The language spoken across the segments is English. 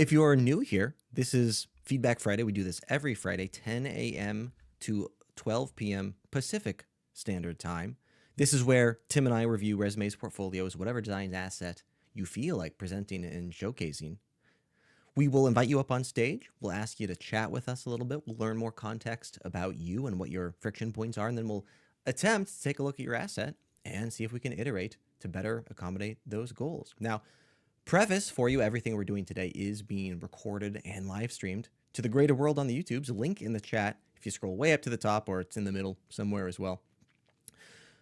If you're new here, this is Feedback Friday. We do this every Friday, 10 a.m. to 12 p.m. Pacific Standard Time. This is where Tim and I review resumes, portfolios, whatever design asset you feel like presenting and showcasing. We will invite you up on stage. We'll ask you to chat with us a little bit. We'll learn more context about you and what your friction points are, and then we'll attempt to take a look at your asset and see if we can iterate to better accommodate those goals. Now, preface for you, everything we're doing today is being recorded and live streamed to the greater world on the YouTubes. Link in the chat if you scroll way up to the top, or it's in the middle somewhere as well.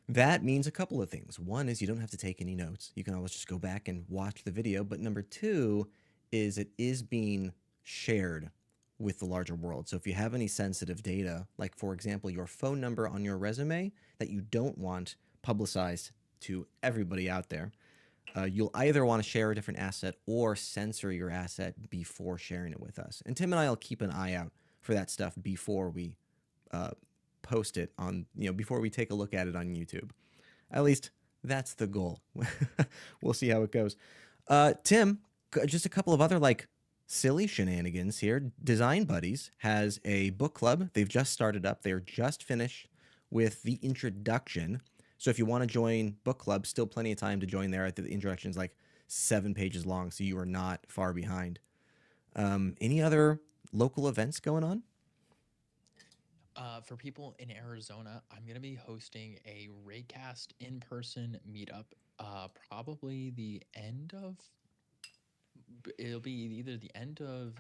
That means a couple of things. One is you don't have to take any notes. You can always just go back and watch the video. But number two is it is being shared with the larger world. So if you have any sensitive data, like for example, your phone number on your resume that you don't want publicized to everybody out there, you'll either want to share a different asset or censor your asset before sharing it with us. And Tim and I will keep an eye out for that stuff before we post it on, before we take a look at it on YouTube. At least that's the goal. We'll see how it goes. Tim, just a couple of other silly shenanigans here. Design Buddies has a book club. They've just started up. They're just finished with the introduction. So if you want to join book club, still plenty of time to join there. The introduction is 7 pages long, so you are not far behind. Any other local events going on? For people in Arizona, I'm going to be hosting a Raycast in-person meetup. Probably it'll be either the end of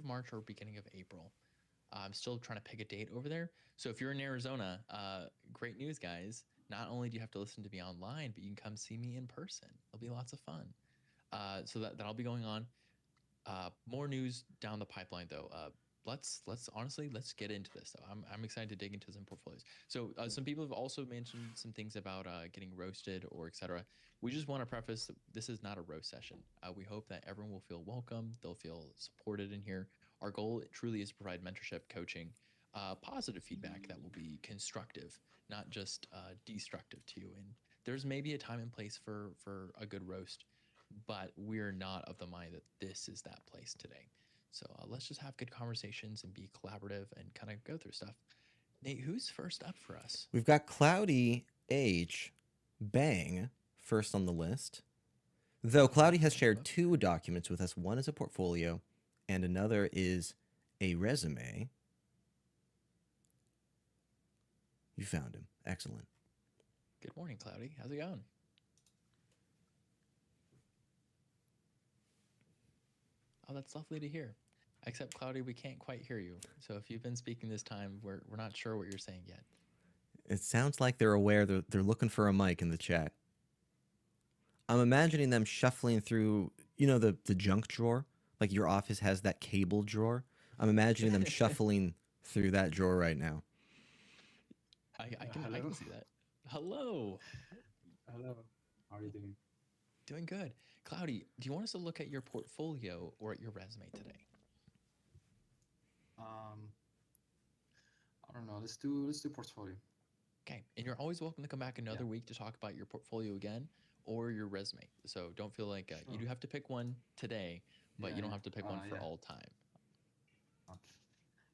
March or beginning of April. I'm still trying to pick a date over there. So if you're in Arizona, great news, guys. Not only do you have to listen to me online, but you can come see me in person. It'll be lots of fun. So that'll be going on. More news down the pipeline, though. Let's get into this, though. I'm excited to dig into some portfolios. So some people have also mentioned some things about getting roasted or etc. We just want to preface that this is not a roast session. We hope that everyone will feel welcome. They'll feel supported in here. Our goal truly is to provide mentorship, coaching, positive feedback that will be constructive, not just destructive to you. And there's maybe a time and place for a good roast, but we're not of the mind that this is that place today. So let's just have good conversations and be collaborative and kind of go through stuff. Nate, who's first up for us? We've got Cloudy H. Bang first on the list. Though Cloudy has shared 2 documents with us. One is a portfolio and another is a resume. You found him. Excellent. Good morning, Cloudy. How's it going? Oh, that's lovely to hear. Except, Cloudy, we can't quite hear you. So if you've been speaking this time, we're not sure what you're saying yet. It sounds like they're aware they're looking for a mic in the chat. I'm imagining them shuffling through, the junk drawer. Like your office has that cable drawer. I'm imagining them shuffling through that drawer right now. I can see that. Hello. Hello. How are you doing? Doing good. Cloudy, do you want us to look at your portfolio or at your resume today? I don't know. Let's do portfolio. Okay. And you're always welcome to come back another week to talk about your portfolio again or your resume. So don't feel like you do have to pick one today, but you don't have to pick one for all time. Okay.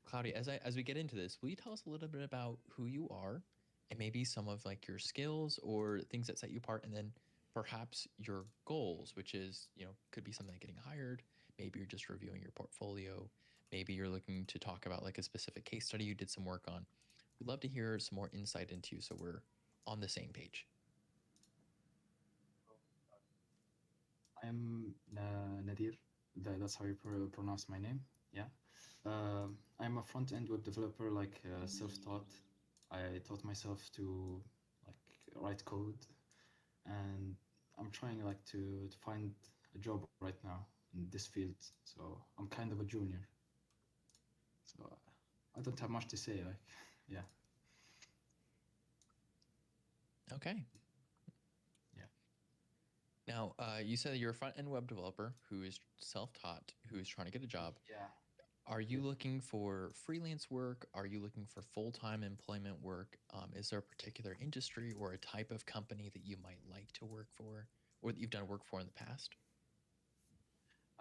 Cloudy, as we get into this, will you tell us a little bit about who you are and maybe some of your skills or things that set you apart, and then perhaps your goals, which is, could be something like getting hired. Maybe you're just reviewing your portfolio. Maybe you're looking to talk about a specific case study you did some work on. We'd love to hear some more insight into you so we're on the same page. I'm Nadir. That's how you pronounce my name. Yeah. I'm a front-end web developer, self-taught. I taught myself to write code, and I'm trying to find a job right now in this field. So I'm kind of a junior. So I don't have much to say. Yeah. Okay. Yeah. Now, you said you're a front-end web developer who is self-taught, who is trying to get a job. Yeah. Are you looking for freelance work? Are you looking for full-time employment work? Is there a particular industry or a type of company that you might like to work for, or that you've done work for in the past?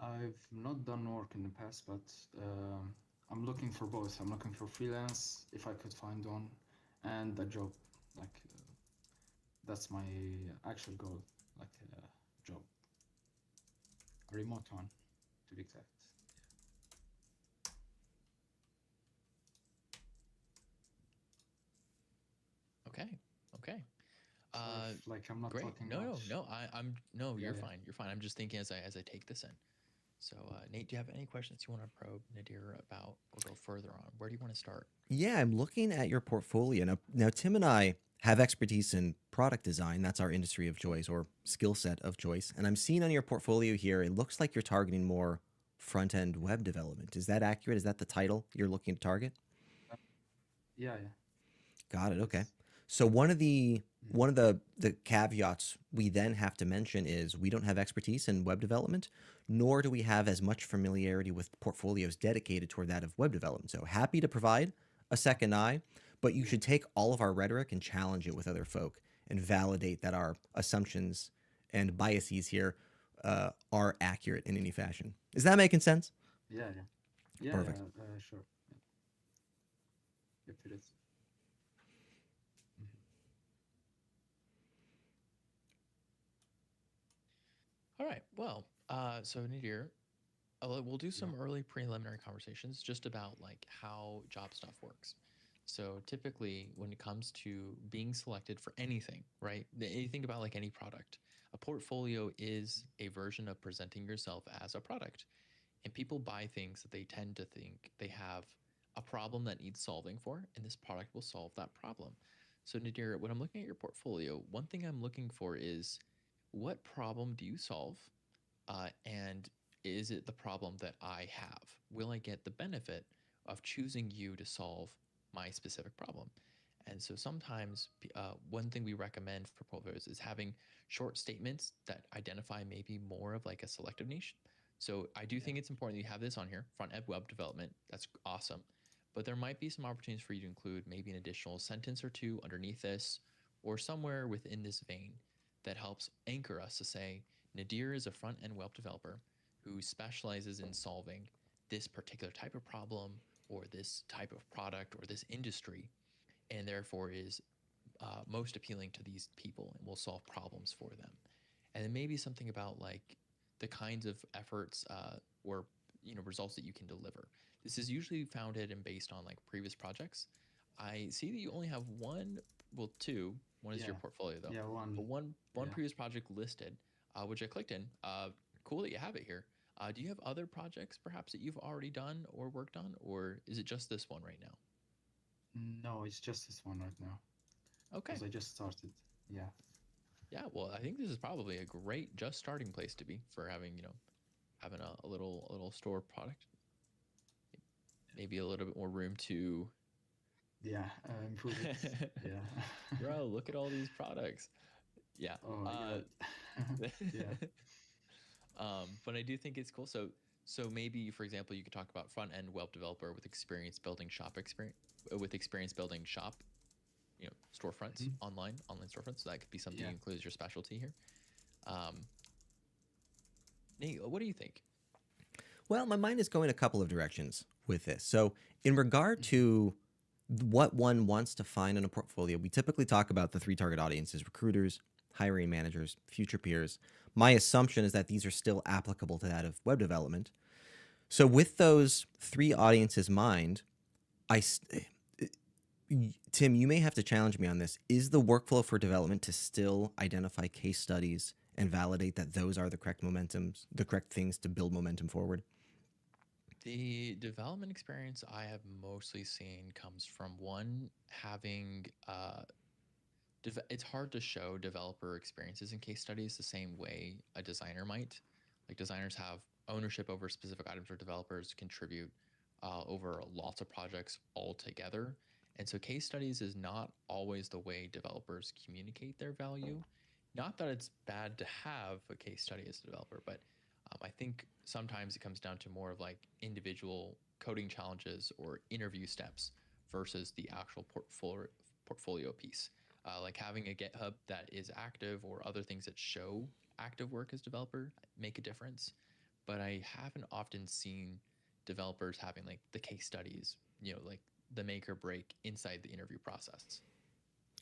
I've not done work in the past, but I'm looking for both. I'm looking for freelance if I could find one, and a job. Like that's my actual goal, like a job, a remote one, to be exact. Okay. Okay. Sorry Uh, if like I'm not great. talking No, no, much. no. I'm no. Yeah, You're yeah. fine. You're fine. I'm just thinking as I take this in. So, Nate, do you have any questions you want to probe Nadir about or go further on? Where do you want to start? Yeah, I'm looking at your portfolio. Now, Tim and I have expertise in product design. That's our industry of choice or skill set of choice. And I'm seeing on your portfolio here, it looks like you're targeting more front end web development. Is that accurate? Is that the title you're looking to target? Uh, yeah, yeah. Got it. It Okay. is. So one of the Mhm. one of the caveats we then have to mention is we don't have expertise in web development, nor do we have as much familiarity with portfolios dedicated toward that of web development. So happy to provide a second eye, but you Yeah, should take all of our rhetoric and challenge it with other folk and validate that our assumptions and biases here are accurate in any fashion. Is that making sense? yeah, yeah, yeah, Perfect. yeah. Sure. Yeah. Yep, it is. Mhm. All right. Well, so Nadir, we'll do Yeah, some early preliminary conversations just about like how job stuff works. So typically, when it comes to being selected for anything, right? You think about like any product. A portfolio is a version of presenting yourself as a product, and people buy things that they tend to think they have a problem that needs solving for, and this product will solve that problem. So Nadir, when I'm looking at your portfolio, one thing I'm looking for is what problem do you solve? And is it the problem that I have? Will I get the benefit of choosing you to solve my specific problem? And so sometimes one thing we recommend for portfolios is having short statements that identify maybe more of like a selective niche. So I do yeah, think it's important that you have this on here, front end web development. That's awesome. But there might be some opportunities for you to include maybe an additional sentence or two underneath this or somewhere within this vein that helps anchor us to say, Nadir is a front end web developer who specializes in solving this particular type of problem or this type of product or this industry, and therefore is most appealing to these people and will solve problems for them. And then maybe something about like the kinds of efforts or results that you can deliver. This is usually founded and based on like previous projects. I see that you only have one, well, two. One is your yeah, portfolio though, yeah. but One. one Yeah. previous project listed, which I clicked in. Cool that you have it here. Do you have other projects perhaps that you've already done or worked on, or is it just this one right now? No, it's just this one right now Okay. because I just started. Yeah. Yeah, well, I think this is probably a great just starting place to be for having, having a little store product, maybe a little bit more room to Yeah. Improve it. Yeah. grow. Look at all these products. Yeah. Oh my god. Yeah. But I do think it's cool. So maybe, for example, you could talk about front end web developer with experience building shop experience with experience building shop, storefronts, Mhm. online storefronts. So that could be something Yeah. you include as your specialty here. Um, Nate, what do you think? Well, my mind is going a couple of directions with this. So, in regard Mhm. to what one wants to find in a portfolio, we typically talk about the three target audiences: recruiters, hiring managers, future peers. My assumption is that these are still applicable to that of web development. So, with those three audiences in mind, I, Tim, you may have to challenge me on this. Is the workflow for development to still identify case studies and validate that those are the correct momentums, the correct things to build momentum forward? The development experience I have mostly seen comes from one having it's hard to show developer experiences in case studies the same way a designer might. Like designers have ownership over specific items, or developers contribute over lots of projects all together. And so case studies is not always the way developers communicate their value. Not that it's bad to have a case study as a developer, but I think sometimes it comes down to more of like individual coding challenges or interview steps versus the actual portfolio piece, like having a GitHub that is active or other things that show active work as developer make a difference. but I haven't often seen developers having like the case studies, like the make or break inside the interview process.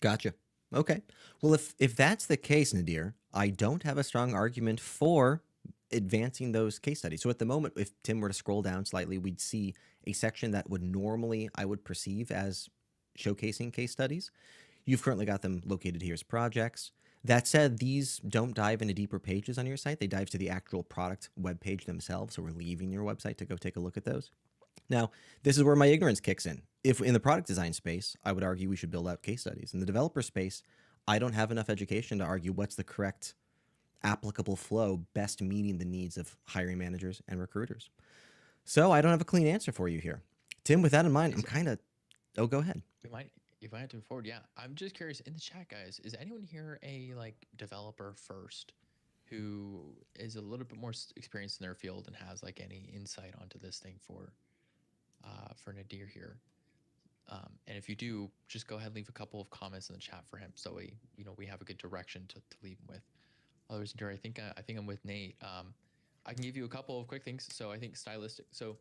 Gotcha. Okay. Well, if that's the case, Nadir, I don't have a strong argument for advancing those case studies. So at the moment, if Tim were to scroll down slightly, we'd see a section that would normally I would perceive as showcasing case studies. You've currently got them located here as projects. That said, these don't dive into deeper pages on your site. They dive to the actual product web page themselves. So we're leaving your website to go take a look at those. Now, this is where my ignorance kicks in. If in the product design space, I would argue we should build out case studies. In the developer space, I don't have enough education to argue what's the correct applicable flow best meeting the needs of hiring managers and recruiters. So I don't have a clean answer for you here. Tim, with that in mind, I'm kind of... Oh, go ahead. We might, if I had to move forward, yeah. I'm just curious in the chat, guys, is anyone here a like developer first who is a little bit more experienced in their field and has like any insight onto this thing for Nadir here? And if you do, just go ahead and leave a couple of comments in the chat for him, so we have a good direction to leave him with. Otherwise, Nadir, I think I'm with Nate. I can give you a couple of quick things. So I think stylistic. So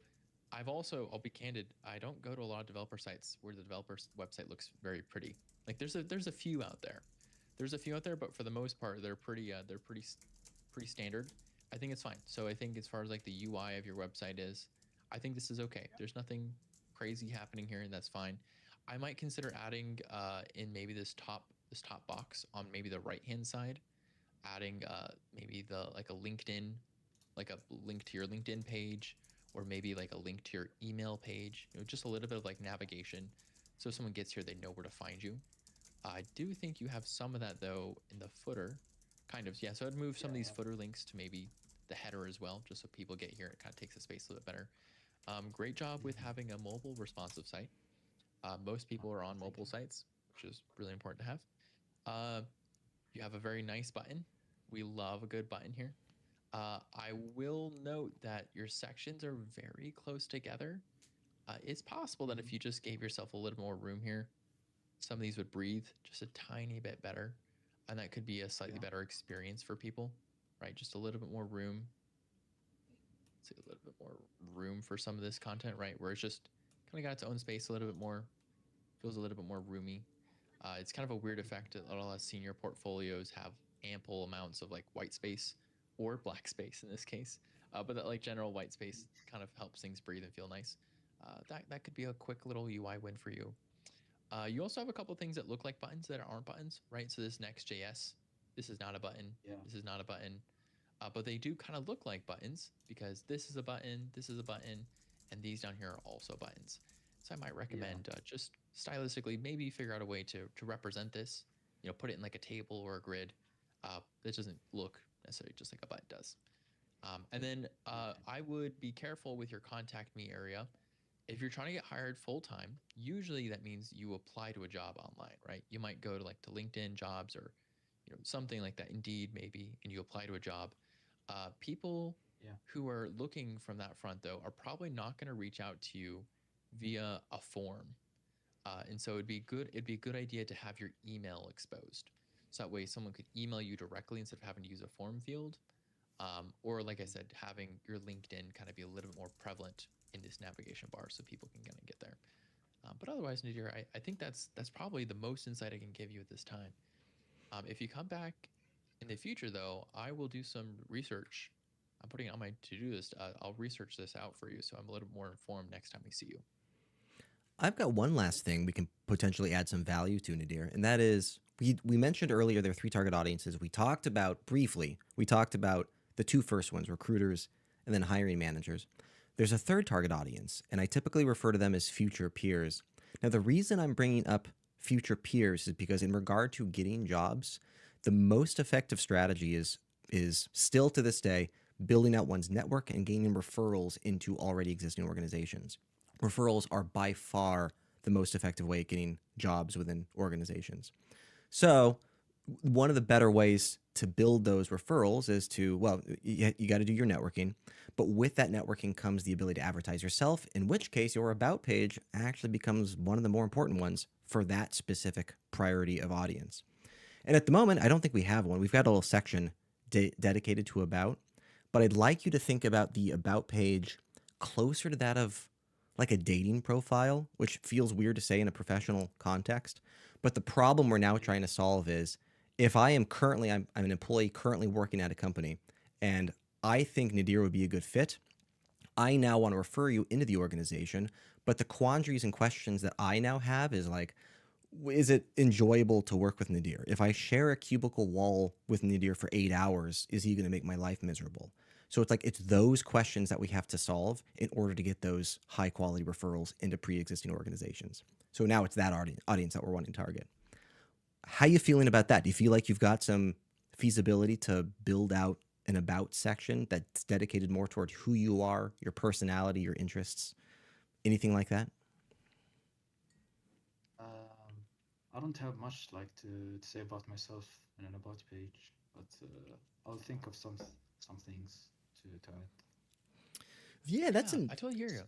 I'll be candid, I don't go to a lot of developer sites where the developer's website looks very pretty. Like there's a few out there. But for the most part, they're pretty standard. I think it's fine. So I think as far as like the UI of your website is, I think this is okay. There's nothing crazy happening here, and that's fine. I might consider adding in maybe this top box on maybe the right hand side, adding maybe like a LinkedIn, like a link to your LinkedIn page, or maybe like a link to your email page. Just a little bit of like navigation, so if someone gets here, they know where to find you. I do think you have some of that though in the footer, kind of. Yeah, so I'd move some of these footer links to maybe the header as well, just so people get here. It kind of takes the space a little bit better. Great job with having a mobile responsive site. Most people are on mobile sites, which is really important to have. You have a very nice button. We love a good button here. I will note that your sections are very close together. It's possible that if you just gave yourself a little more room here, some of these would breathe just a tiny bit better, and that could be a slightly better experience for people, right? Just a little bit more room. Let's see, a little bit more room for some of this content, right? Where it's just kind of got its own space a little bit more, feels a little bit more roomy. It's kind of a weird effect that a lot of senior portfolios have ample amounts of like white space or black space in this case, but that like general white space kind of helps things breathe and feel nice. That could be a quick little UI win for you. You also have a couple of things that look like buttons that aren't buttons, right? So this Next.js, this is not a button. Yeah. This is not a button, but they do kind of look like buttons because this is a button, this is a button, and these down here are also buttons. So I might recommend just stylistically maybe figure out a way to represent this. Put it in like a table or a grid. That doesn't look necessarily just like a button does. And then I would be careful with your contact me area. If you're trying to get hired full-time, usually that means you apply to a job online, right? You might go to LinkedIn jobs or something like that, Indeed maybe, and you apply to a job. People who are looking from that front though are probably not going to reach out to you via a form. And so it'd be a good idea to have your email exposed. So that way someone could email you directly instead of having to use a form field. Or like I said, having your LinkedIn kind of be a little bit more prevalent in this navigation bar so people can kind of get there. But otherwise, Nadir, I think that's probably the most insight I can give you at this time. If you come back in the future, though, I will do some research. I'm putting it on my to-do list. I'll research this out for you so I'm a little more informed next time we see you. I've got one last thing we can potentially add some value to, Nadir, and that is we mentioned earlier there are 3 target audiences. We talked about the 2 first ones, recruiters and then hiring managers. There's a 3rd target audience, and I typically refer to them as future peers. Now, the reason I'm bringing up future peers is because in regard to getting jobs, the most effective strategy is still to this day building out one's network and gaining referrals into already existing organizations. Referrals are by far the most effective way of getting jobs within organizations. So one of the better ways to build those referrals is to, well, you got to do your networking, but with that networking comes the ability to advertise yourself, in which case your about page actually becomes one of the more important ones for that specific priority of audience. And at the moment, I don't think we have one. We've got a little section dedicated to about, but I'd like you to think about the about page closer to that of like a dating profile, which feels weird to say in a professional context. But the problem we're now trying to solve is if I am currently, I'm an employee currently working at a company, and I think Nadir would be a good fit. I now want to refer you into the organization, but the quandaries and questions that I now have is like, is it enjoyable to work with Nadir? If I share a cubicle wall with Nadir for 8 hours, is he going to make my life miserable? So it's like it's those questions that we have to solve in order to get those high quality referrals into pre-existing organizations. So now it's that audience that we're wanting to target. How you feeling about that? Do you feel like you've got some feasibility to build out an about section that's dedicated more towards who you are, your personality, your interests, anything like that? I don't have much like to say about myself in an about page, but I'll think of some things to add. Yeah, that's Yeah, an I totally hear you.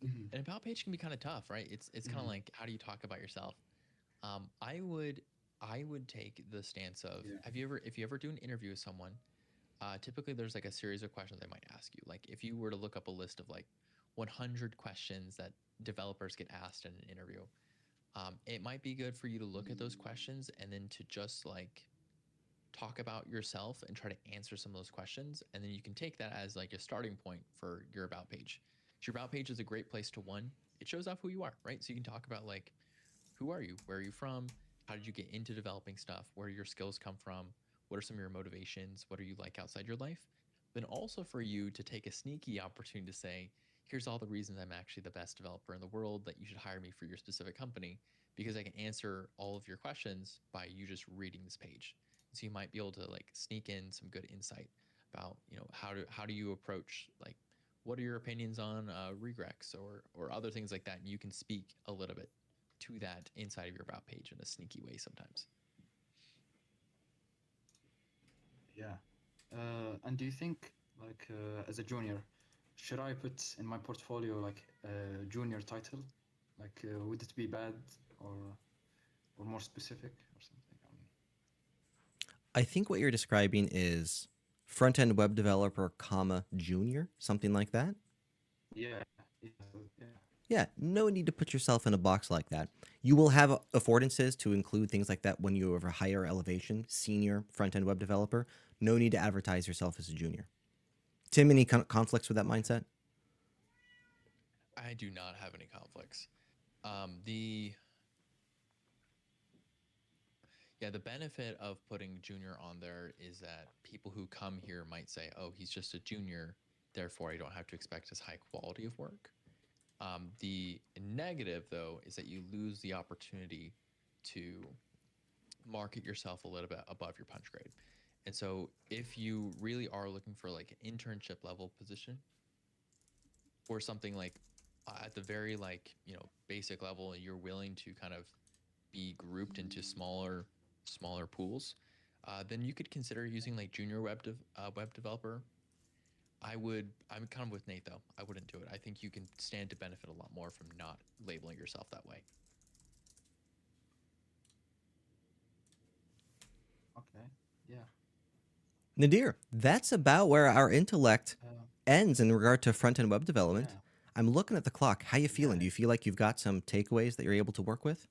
Mhm. An about page can be kind of tough, right? It's kind of Mhm. like how do you talk about yourself? I would take the stance of Yeah. have you ever if you ever do an interview with someone, typically there's like a series of questions they might ask you. Like if you were to look up a list of like 100 questions that developers get asked in an interview, it might be good for you to look at those questions and then to just like talk about yourself and try to answer some of those questions. And then you can take that as like a starting point for your about page. So your about page is a great place to one, it shows off who you are, right? So you can talk about like, who are you? Where are you from? How did you get into developing stuff? Where do your skills come from? What are some of your motivations? What are you like outside your life? Then also for you to take a sneaky opportunity to say, here's all the reasons I'm actually the best developer in the world that you should hire me for your specific company because I can answer all of your questions by you just reading this page. So you might be able to like sneak in some good insight about, how do you approach like what are your opinions on regex or other things like that, and you can speak a little bit to that inside of your about page in a sneaky way sometimes. Yeah. And do you think, like, as a junior, should I put in my portfolio like a junior title? Like, would it be bad or or more specific or something? I think what you're describing is front end web developer, comma, junior, something like that. Yeah, yeah, yeah. Yeah, no need to put yourself in a box like that. You will have affordances to include things like that when you have a higher elevation, senior front end web developer. No need to advertise yourself as a junior. Tim, any conflicts with that Okay. mindset? I do not have any conflicts. The Yeah, the benefit of putting junior on there is that people who come here might say, "Oh, he's just a junior, therefore I don't have to expect his high quality of work." The negative, though, is that you lose the opportunity to market yourself a little bit above your punch grade. And so, if you really are looking for like an internship level position or something like at the very like basic level, and you're willing to kind of be grouped into smaller pools, then you could consider using like junior web developer. I'm kind of with Nate though. I wouldn't do it. I think you can stand to benefit a lot more from not labeling yourself that way. Okay. Yeah. Nadir, that's about where our intellect Uh, ends in regard to front end web development. yeah. I'm looking at the clock. How you feeling? Yeah. Do you feel like you've got some takeaways that you're able to work with?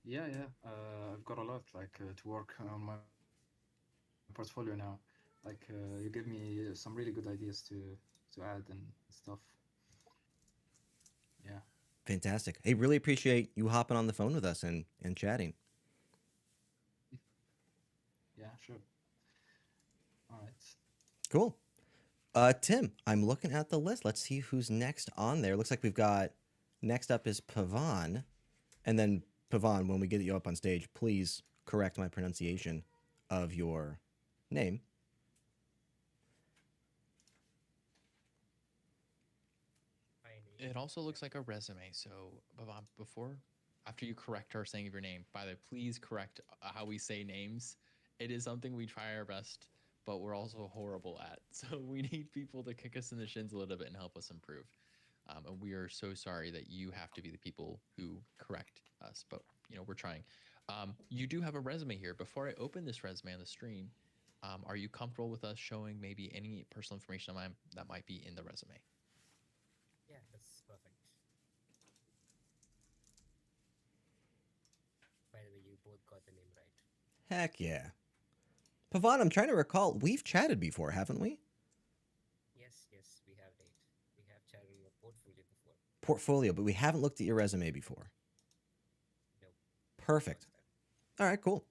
Yeah. Yeah. I've got a lot like to work on my portfolio now. Like, you give me some really good ideas to add and stuff. Yeah. Fantastic. Hey, really appreciate you hopping on the phone with us and chatting. Yeah. Sure. All right. Cool. Tim, I'm looking at the list. Let's see who's next on there. Looks like we've got next up is Pavan. And then Pavan, when we get you up on stage, please correct my pronunciation of your name. It also looks like a resume. So, after you correct our saying of your name, by the way, please correct how we say names. It is something we try our best, but we're also horrible at. So we need people to kick us in the shins a little bit and help us improve. And we are so sorry that you have to be the people who correct us, but we're trying. You do have a resume here. Before I open this resume on the screen, Are you comfortable with us showing maybe any personal information that might be in the resume? Yeah, that's perfect. By the way, you both got the name right. Heck yeah. Pavan, I'm trying to recall. We've chatted before, haven't we? Yes, yes, we have date. We have chatted on your portfolio before. Portfolio, but we haven't looked at your resume before. Nope, Perfect. first time. All right, cool.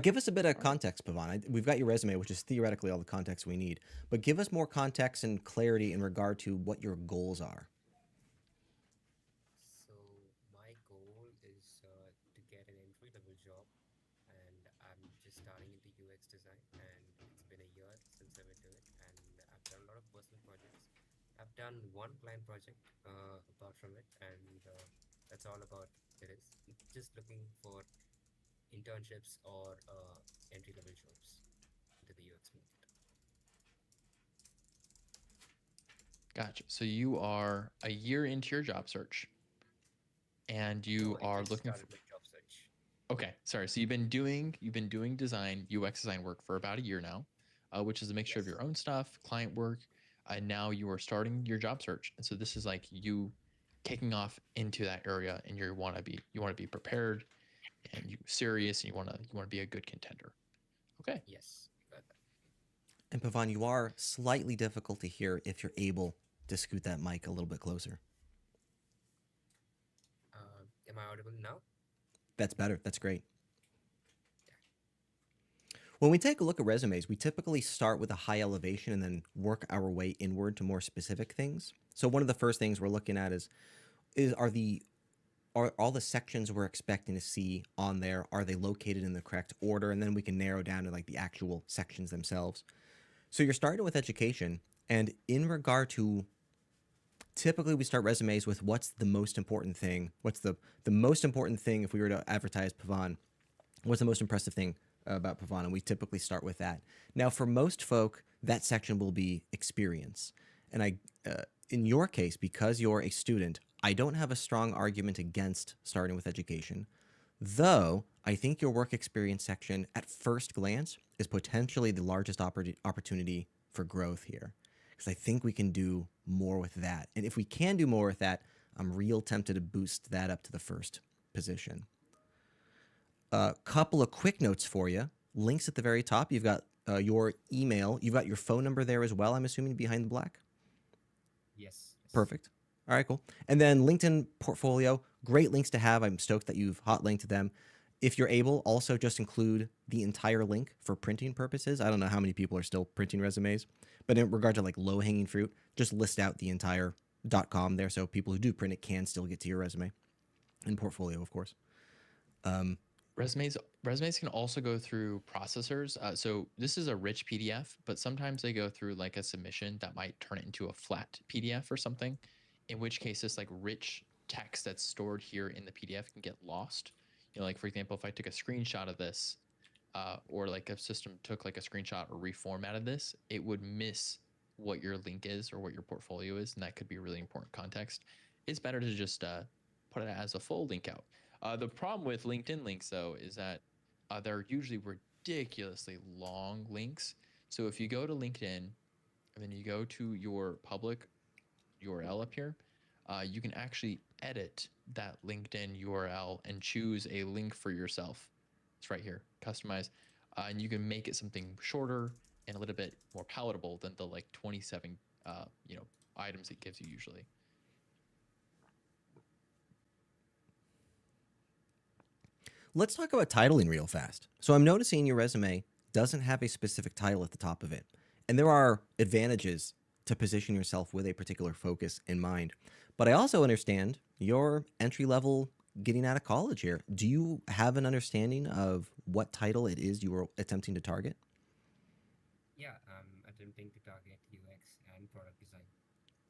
Give us a bit of All right. context, Pavan. We've got your resume, which is theoretically all the context we need, but give us more context and clarity in regard to what your goals are. So my goal is to get an entry level job, and I'm just starting into UX design, and it's been a year since I've been doing it, and I've done a lot of personal projects. I've done one client project apart from it, and that's all about it is. Just looking for internships or entry level jobs into the UX market. Gotcha. So you are a year into your job search, and No, you I are just looking for. started my job search. Okay, sorry. So you've been doing design UX design work for about a year now, which is a mixture of Yes. your own stuff, client work, and now you are starting your job search. And so this is like you kicking off into that area, and you want to be prepared and you serious, and you want to be a good contender. Okay. Yes, you got that. And Pavan, you are slightly difficult to hear if you're able to scoot that mic a little bit closer. Am I audible now? That's better. That's great. Yeah. When we take a look at resumes, we typically start with a high elevation and then work our way inward to more specific things. So one of the first things we're looking at is are all the sections we're expecting to see on there, are they located in the correct order? And then we can narrow down to like the actual sections themselves. So you're starting with education, and in regard to typically we start resumes with what's the most important thing? What's the most important thing if we were to advertise Pavan? What's the most impressive thing about Pavan? And we typically start with that. Now, for most folk, that section will be experience. And in your case, because you're a student, I don't have a strong argument against starting with education. Though I think your work experience section at first glance is potentially the largest opportunity for growth here. Because I think we can do more with that. And if we can do more with that, I'm real tempted to boost that up to the first position. A couple of quick notes for you. Links at the very top. You've got your email. You've got your phone number there as well, I'm assuming, behind the black. Yes. Yes. Perfect. All right, cool. And then LinkedIn portfolio, great links to have. I'm stoked that you've hot linked them. If you're able, also just include the entire link for printing purposes. I don't know how many people are still printing resumes, but in regard to like low hanging fruit, just list out the entire .com there so people who do print it can still get to your resume and portfolio, of course. Resumes can also go through processors. So this is a rich PDF, but sometimes they go through like a submission that might turn it into a flat PDF or something, in which case this like rich text that's stored here in the PDF can get lost. Like for example, if I took a screenshot of this, or like a system took like a screenshot or reformatted this, it would miss what your link is or what your portfolio is, and that could be really important context. It's better to just put it as a full link out. The problem with LinkedIn links, though, is that they're usually ridiculously long links. So if you go to LinkedIn and then you go to your public URL up here, you can actually edit that LinkedIn URL and choose a link for yourself. It's right here, customize, and you can make it something shorter and a little bit more palatable than the like 27, items it gives you usually. Let's talk about titling real fast. So I'm noticing your resume doesn't have a specific title at the top of it. And there are advantages to position yourself with a particular focus in mind. But I also understand your entry level getting out of college here. Do you have an understanding of what title it is you were attempting to target? Yeah, I'm attempting to target UX and product design.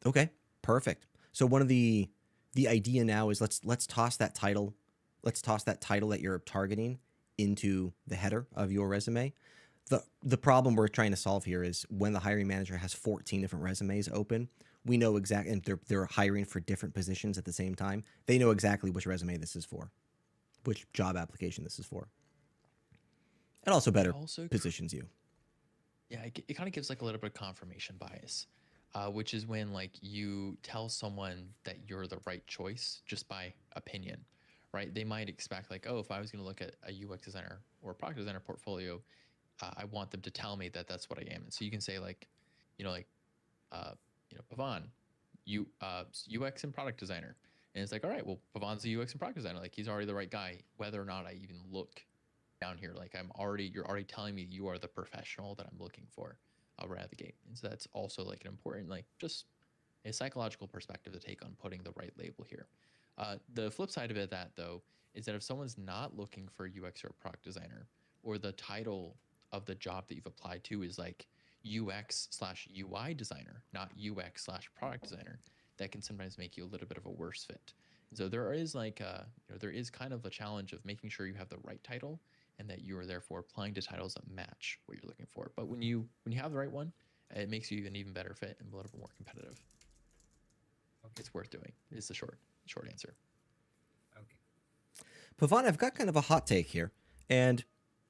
Okay, perfect. So one of the idea now is let's toss that title, that you're targeting into the header of your resume. The problem we're trying to solve here is when the hiring manager has 14 different resumes open, we know exactly, and they're hiring for different positions at the same time. They know exactly which resume this is for, which job application this is for. It also It better also positions you. Yeah, it kind of gives like a little bit of confirmation bias, which is when like you tell someone that you're the right choice just by opinion, right? They might expect like, oh, if I was going to look at a UX designer or a product designer portfolio, I want them to tell me that that's what I am. And so you can say like, you know, like, Pavan, UX and product designer, and it's like, all right, well, Pavan's a UX and product designer. Like he's already the right guy, whether or not I even look down here. Like you're already telling me you are the professional that I'm looking for right out of the gate. And so that's also like an important, like just a psychological perspective to take on putting the right label here. The flip side of it, that though, is that if someone's not looking for a UX or a product designer, or the title of the job that you've applied to is like UX/UI designer, not UX/product designer, that can sometimes make you a little bit of a worse fit. And so there is like there is kind of a challenge of making sure you have the right title and that you are therefore applying to titles that match what you're looking for. But when you have the right one, it makes you an even better fit and a little bit more competitive. Okay. It's worth doing. Is the short answer. Okay. Pavan, I've got kind of a hot take here. And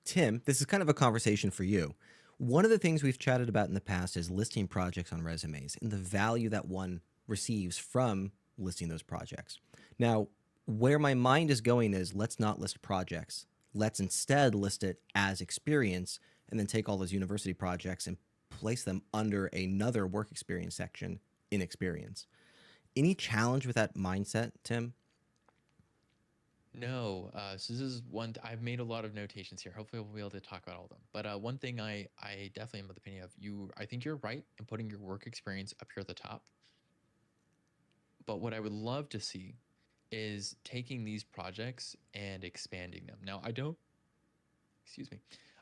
Tim, this is kind of a conversation for you. One of the things we've chatted about in the past is listing projects on resumes and the value that one receives from listing those projects. Now, where my mind is going is let's not list projects. Let's instead list it as experience and then take all those university projects and place them under another work experience section in experience. Any challenge with that mindset, Tim? No, so this is one. I've made a lot of notations here. Hopefully, we'll be able to talk about all of them. But one thing I definitely am of the opinion of you. I think you're right in putting your work experience up here at the top. But what I would love to see is taking these projects and expanding them. Now, excuse me,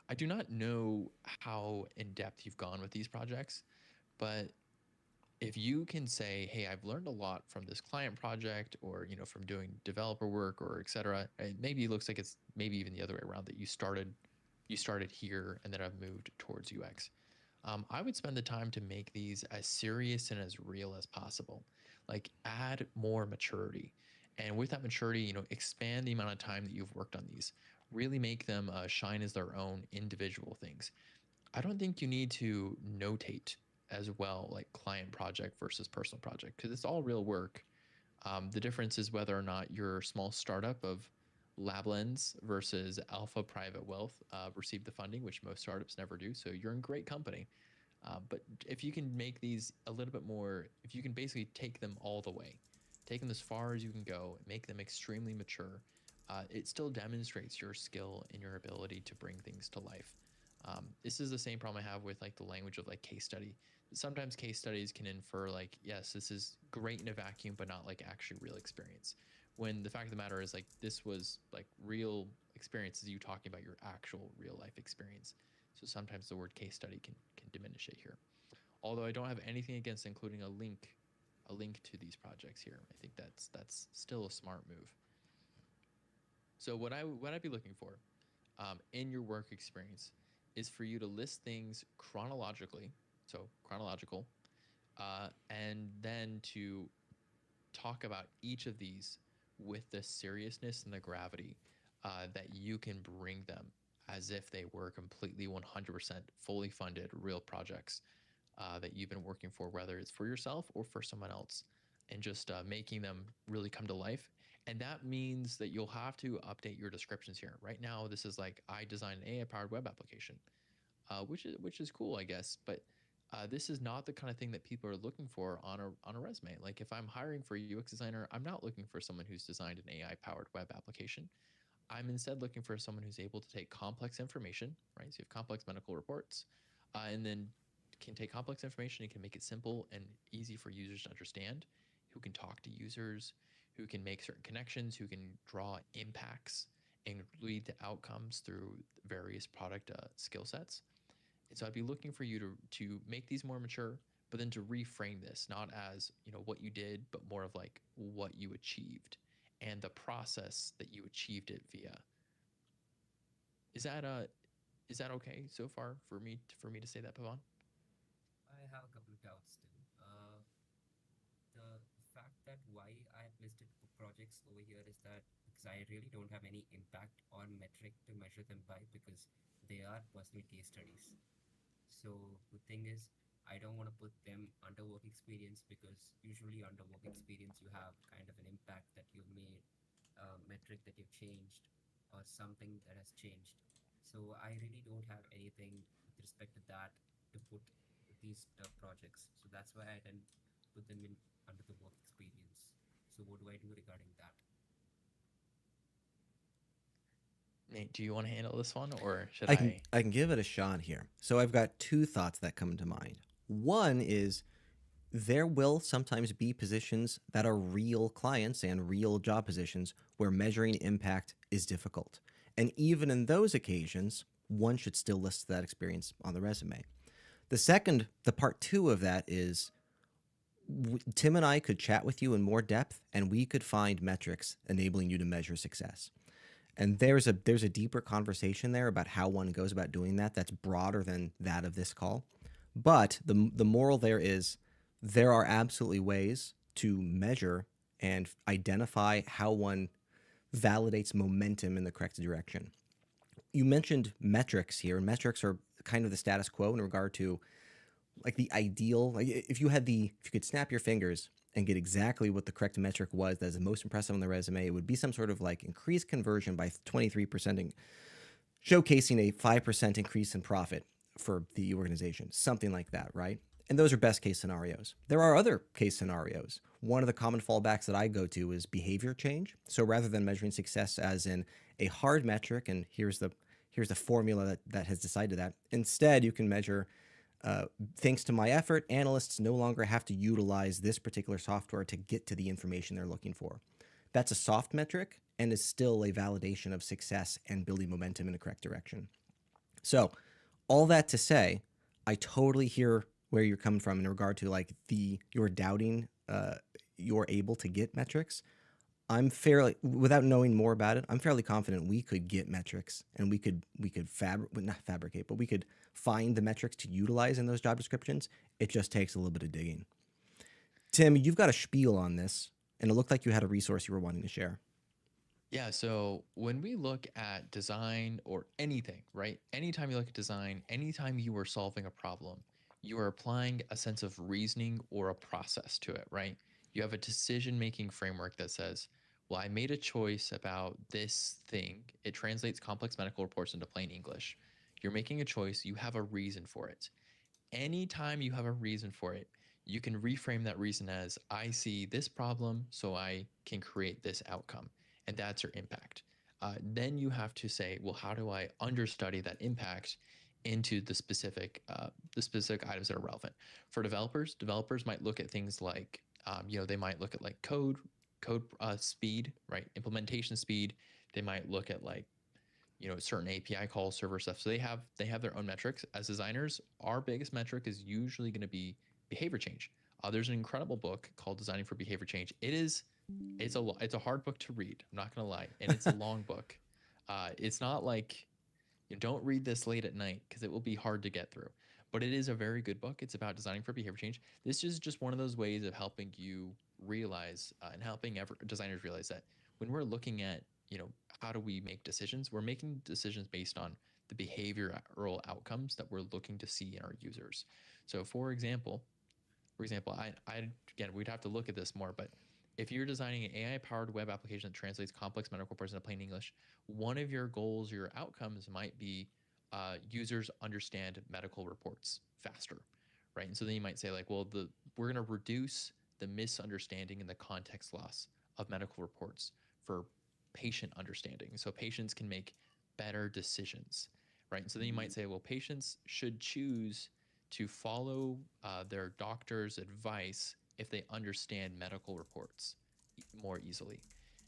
I do not know how in depth you've gone with these projects, but if you can say, hey, I've learned a lot from this client project, or from doing developer work, or etc., and maybe it looks like it's maybe even the other way around, that you started here and then I've moved towards UX. I would spend the time to make these as serious and as real as possible. Like add more maturity, and with that maturity, expand the amount of time that you've worked on these. Really make them shine as their own individual things. I don't think you need to notate as well, like client project versus personal project, because it's all real work. The difference is whether or not your small startup of Lablens versus Alpha Private Wealth received the funding, which most startups never do. So you're in great company. But if you can make these a little bit more, if you can basically take them all the way, take them as far as you can go, make them extremely mature, it still demonstrates your skill and your ability to bring things to life. This is the same problem I have with like the language of like case study. Sometimes case studies can infer like, yes, this is great in a vacuum, but not like actually real experience. When the fact of the matter is like this was like real experiences, you talking about your actual real life experience. So sometimes the word case study can diminish it here. Although I don't have anything against including a link to these projects here. I think that's still a smart move. So what I'd be looking for in your work experience is for you to list things chronologically, so chronological, and then to talk about each of these with the seriousness and the gravity that you can bring them as if they were completely 100% fully funded real projects that you've been working for, whether it's for yourself or for someone else, and just making them really come to life. And that means that you'll have to update your descriptions here. Right now, this is like I designed an AI-powered web application, which is cool, I guess. But this is not the kind of thing that people are looking for on a resume. Like if I'm hiring for a UX designer, I'm not looking for someone who's designed an AI-powered web application. I'm instead looking for someone who's able to take complex information, right? So you have complex medical reports, and then can take complex information and can make it simple and easy for users to understand, who can talk to users, who can make certain connections, who can draw impacts and lead to outcomes through various product skill sets. And so I'd be looking for you to make these more mature, but then to reframe this not as what you did, but more of like what you achieved and the process that you achieved it via. Is that okay so far for me to say that, Pavan? I have a couple of doubts still. The fact that why I've listed projects over here is that because So I really don't have any impact or metric to measure them by because they are personal case studies. So the thing is, I don't want to put them under work experience because usually under work experience you have kind of an impact that you've made, a metric that you've changed, or something that has changed. So I really don't have anything with respect to that to put these projects. So that's why I then put them in under the work experience. So what do I do regarding that? Nate, do you want to handle this one, or should I can give it a shot here. So I've got two thoughts that come to mind. One is there will sometimes be positions that are real clients and real job positions where measuring impact is difficult. And even in those occasions, one should still list that experience on the resume. The part two of that is Tim and I could chat with you in more depth and we could find metrics enabling you to measure success. And there's a deeper conversation there about how one goes about doing that that's broader than that of this call. But the moral there is there are absolutely ways to measure and identify how one validates momentum in the correct direction. You mentioned metrics here, and metrics are kind of the status quo in regard to like the ideal. Like if you could snap your fingers and get exactly what the correct metric was that's the most impressive on the resume, it would be some sort of like increased conversion by 23%, showcasing a 5% increase in profit for the organization, something like that, right? And those are best case scenarios. There are other case scenarios. One of the common fallbacks that I go to is behavior change. So rather than measuring success as in a hard metric, and here's the formula that has decided that, instead you can measure thanks to my effort, analysts no longer have to utilize this particular software to get to the information they're looking for. That's a soft metric and is still a validation of success and building momentum in the correct direction. So all that to say, I totally hear where you're coming from in regard to like you're doubting you're able to get metrics. I'm fairly, without knowing more about it, I'm fairly confident we could get metrics and we could not fabricate, but we could find the metrics to utilize in those job descriptions. It just takes a little bit of digging. Tim, you've got a spiel on this, and it looked like you had a resource you were wanting to share. Yeah, so when we look at design or anything, right? Anytime you look at design, anytime you are solving a problem, you are applying a sense of reasoning or a process to it, right? You have a decision-making framework that says, well, I made a choice about this thing. It translates complex medical reports into plain English. You're making a choice, you have a reason for it. Anytime you have a reason for it, you can reframe that reason as, I see this problem, so I can create this outcome. And that's your impact. Then you have to say, well, how do I understudy that impact into the specific items that are relevant? For developers might look at things like, they might look at like code speed, right? Implementation speed. They might look at like, certain API calls, server stuff. So they have their own metrics. As designers, our biggest metric is usually going to be behavior change. There's an incredible book called Designing for Behavior Change. It's a hard book to read. I'm not gonna lie, and it's a long book. It's not like don't read this late at night because it will be hard to get through. But it is a very good book. It's about designing for behavior change. This is just one of those ways of helping you realize and helping designers realize that when we're looking at how do we make decisions, we're making decisions based on the behavioral outcomes that we're looking to see in our users. So for example, I again, we'd have to look at this more, but if you're designing an AI-powered web application that translates complex medical reports into plain English, one of your goals, your outcomes might be users understand medical reports faster, right? And so then you might say like, well, we're going to reduce the misunderstanding and the context loss of medical reports for patient understanding, so patients can make better decisions, right? And so then you might say, well, patients should choose to follow their doctor's advice if they understand medical reports more easily.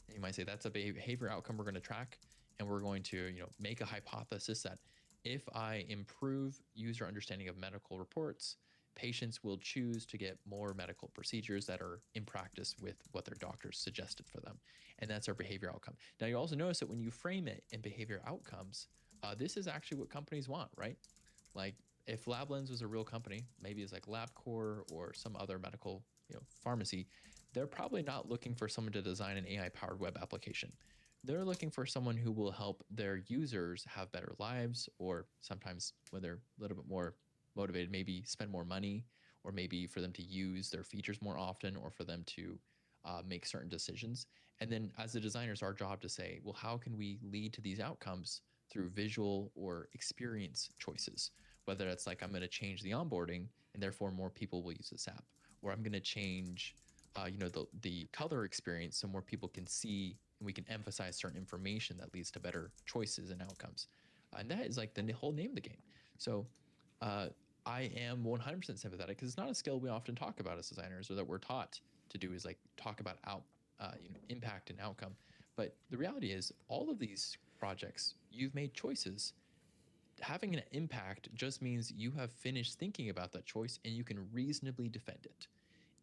And you might say that's a behavior outcome we're going to track, and we're going to make a hypothesis that if I improve user understanding of medical reports, patients will choose to get more medical procedures that are in practice with what their doctors suggested for them. And that's our behavior outcome. Now, you also notice that when you frame it in behavior outcomes, this is actually what companies want, right? Like if LabLens was a real company, maybe it's like LabCorp or some other medical pharmacy, they're probably not looking for someone to design an AI-powered web application. they're looking for someone who will help their users have better lives, or sometimes when they're a little bit more motivated, maybe spend more money, or maybe for them to use their features more often, or for them to make certain decisions. And then as the designers, our job to say, well, how can we lead to these outcomes through visual or experience choices? Whether it's like, I'm going to change the onboarding and therefore more people will use this app, or I'm going to change the color experience so more people can see and we can emphasize certain information that leads to better choices and outcomes. And that is like the whole name of the game. So uh, I am 100% sympathetic because it's not a skill we often talk about as designers, or that we're taught to do, is like talk about impact and outcome. But the reality is, all of these projects, you've made choices. Having an impact just means you have finished thinking about that choice and you can reasonably defend it.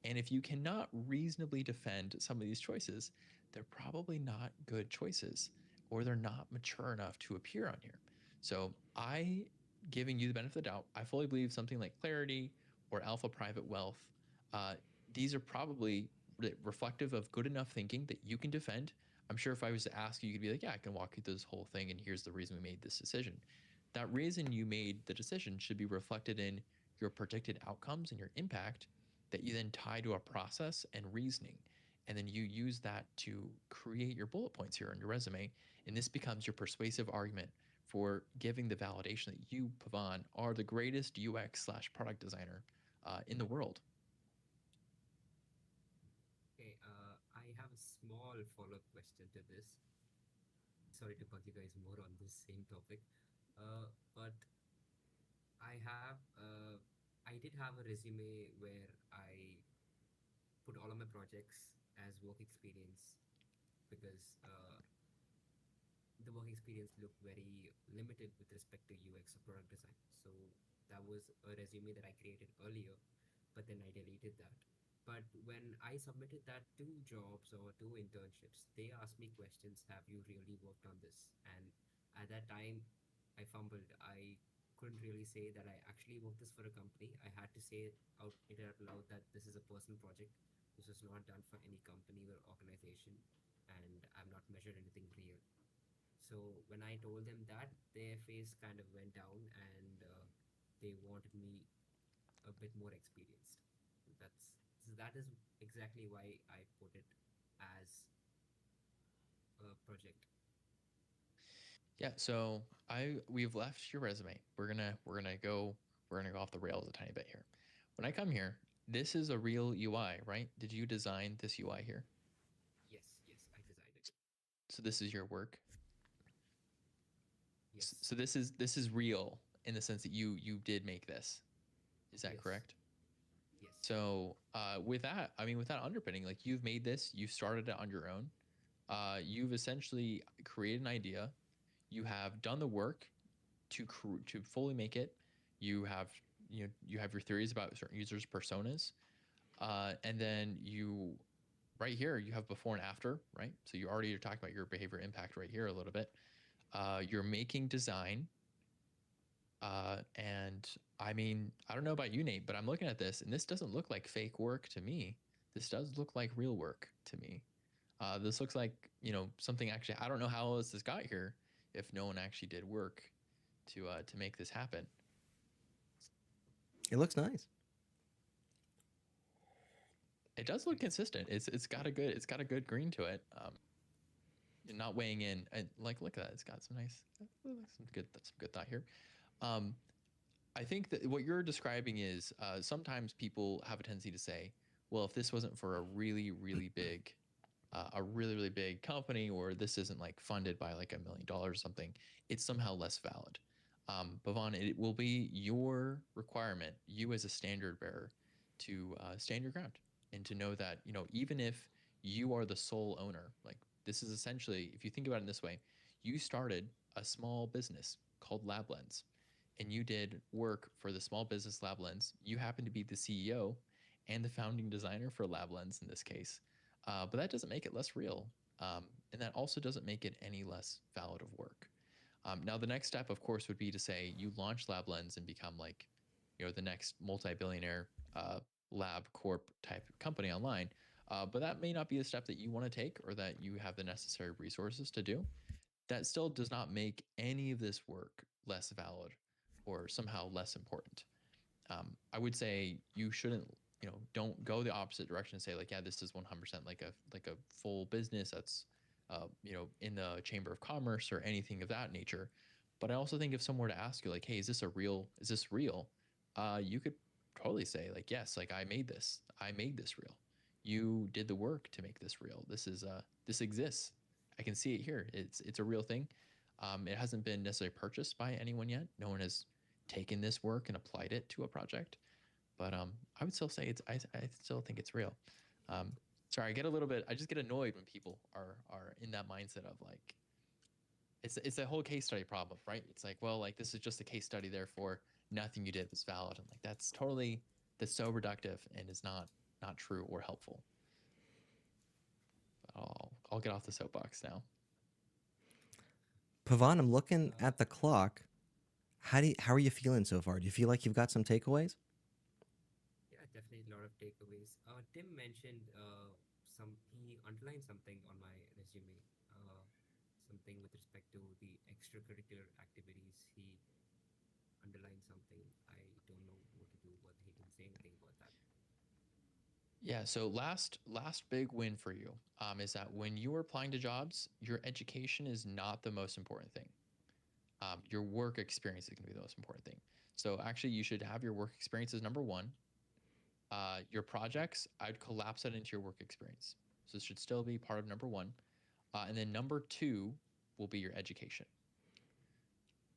And if you cannot reasonably defend some of these choices, they're probably not good choices, or they're not mature enough to appear on here. So I, giving you the benefit of the doubt, I fully believe something like Clarity or Alpha Private Wealth, uh, these are probably reflective of good enough thinking that you can defend. I'm sure if I was to ask you, you could be like, yeah, I can walk you through this whole thing, and here's the reason we made this decision. That reason you made the decision should be reflected in your predicted outcomes and your impact, that you then tie to a process and reasoning. And then you use that to create your bullet points here on your resume. And this becomes your persuasive argument for giving the validation that you, Pavan, are the greatest UX/product designer in the world. Okay, I have a small follow-up question to this. Sorry to bug you guys more on this same topic, but I did have a resume where I put all of my projects as work experience because the work experience looked very limited with respect to UX or product design. So that was a resume that I created earlier, but then I deleted that. But when I submitted that to jobs or to internships, they asked me questions: have you really worked on this? And at that time, I fumbled. I couldn't really say that I actually worked this for a company. I had to say it out loud that this is a personal project. This was not done for any company or organization, and I've not measured anything real. So when I told them that, their face kind of went down, and they wanted me a bit more experienced. That's that is exactly why I put it as a project. Yeah, so we've left your resume. We're gonna go off the rails a tiny bit here. When I come here, this is a real UI, right? Did you design this UI here? Yes, yes, I designed it. So this is your work. Yes, So this is real in the sense that you did make this. Is that yes, correct? yes, So with that, I mean, with that underpinning, like, you've made this, you started it on your own. You've essentially created an idea. You have done the work to fully make it. You have you have your theories about certain users' personas, and then you, right here, you have before and after, right? So you already are talking about your behavior impact right here a little bit. You're making design, and I mean, I don't know about you, Nate, but I'm looking at this, and this doesn't look like fake work to me. This does look like real work to me. This looks like, something actually. I don't know how else this got here if no one actually did work to make this happen. It looks nice. It does look consistent. It's got a good green to it. You're not weighing in, and like, look at that. It's got some nice, some good thought here. Um, I think that what you're describing is, sometimes people have a tendency to say, well, if this wasn't for a really, really big, really big company, or this isn't like funded by like $1 million or something, it's somehow less valid. Bhavan, it will be your requirement, you as a standard bearer, to stand your ground and to know that, even if you are the sole owner, like, this is essentially, if you think about it in this way, you started a small business called LabLens, and you did work for the small business LabLens. You happen to be the CEO and the founding designer for LabLens in this case. But that doesn't make it less real. And that also doesn't make it any less valid of work. Now, the next step, of course, would be to say you launch LabLens and become like, the next multi-billionaire lab corp type company online. But that may not be a step that you want to take or that you have the necessary resources to do. That still does not make any of this work less valid or somehow less important. I would say you shouldn't, don't go the opposite direction and say like, yeah, this is 100% like a full business that's, in the Chamber of Commerce or anything of that nature. But I also think if someone were to ask you like, hey, is this real? You could totally say like, yes, like I made this real. You did the work to make this real. This exists. I can see it here. It's a real thing. It hasn't been necessarily purchased by anyone yet. No one has taken this work and applied it to a project. But I would still say I still think it's real. Um, sorry, I just get annoyed when people are in that mindset of like, it's a whole case study problem, right? It's like, well, like this is just a case study, therefore nothing you did was valid. And like that's so reductive and is not true or helpful. I'll get off the soapbox now. Pavan, I'm looking at the clock. How are you feeling so far? Do you feel like you've got some takeaways? Yeah, definitely a lot of takeaways. Tim mentioned he underlined something on my resume, something with respect to the extracurricular activities. He underlined something. I don't know what to do, but he didn't say anything about that. Yeah. So last big win for you is that when you are applying to jobs, your education is not the most important thing. Your work experience is going to be the most important thing. So actually, you should have your work experience as number one. Your projects, I'd collapse that into your work experience. So this should still be part of number one. And then number two will be your education.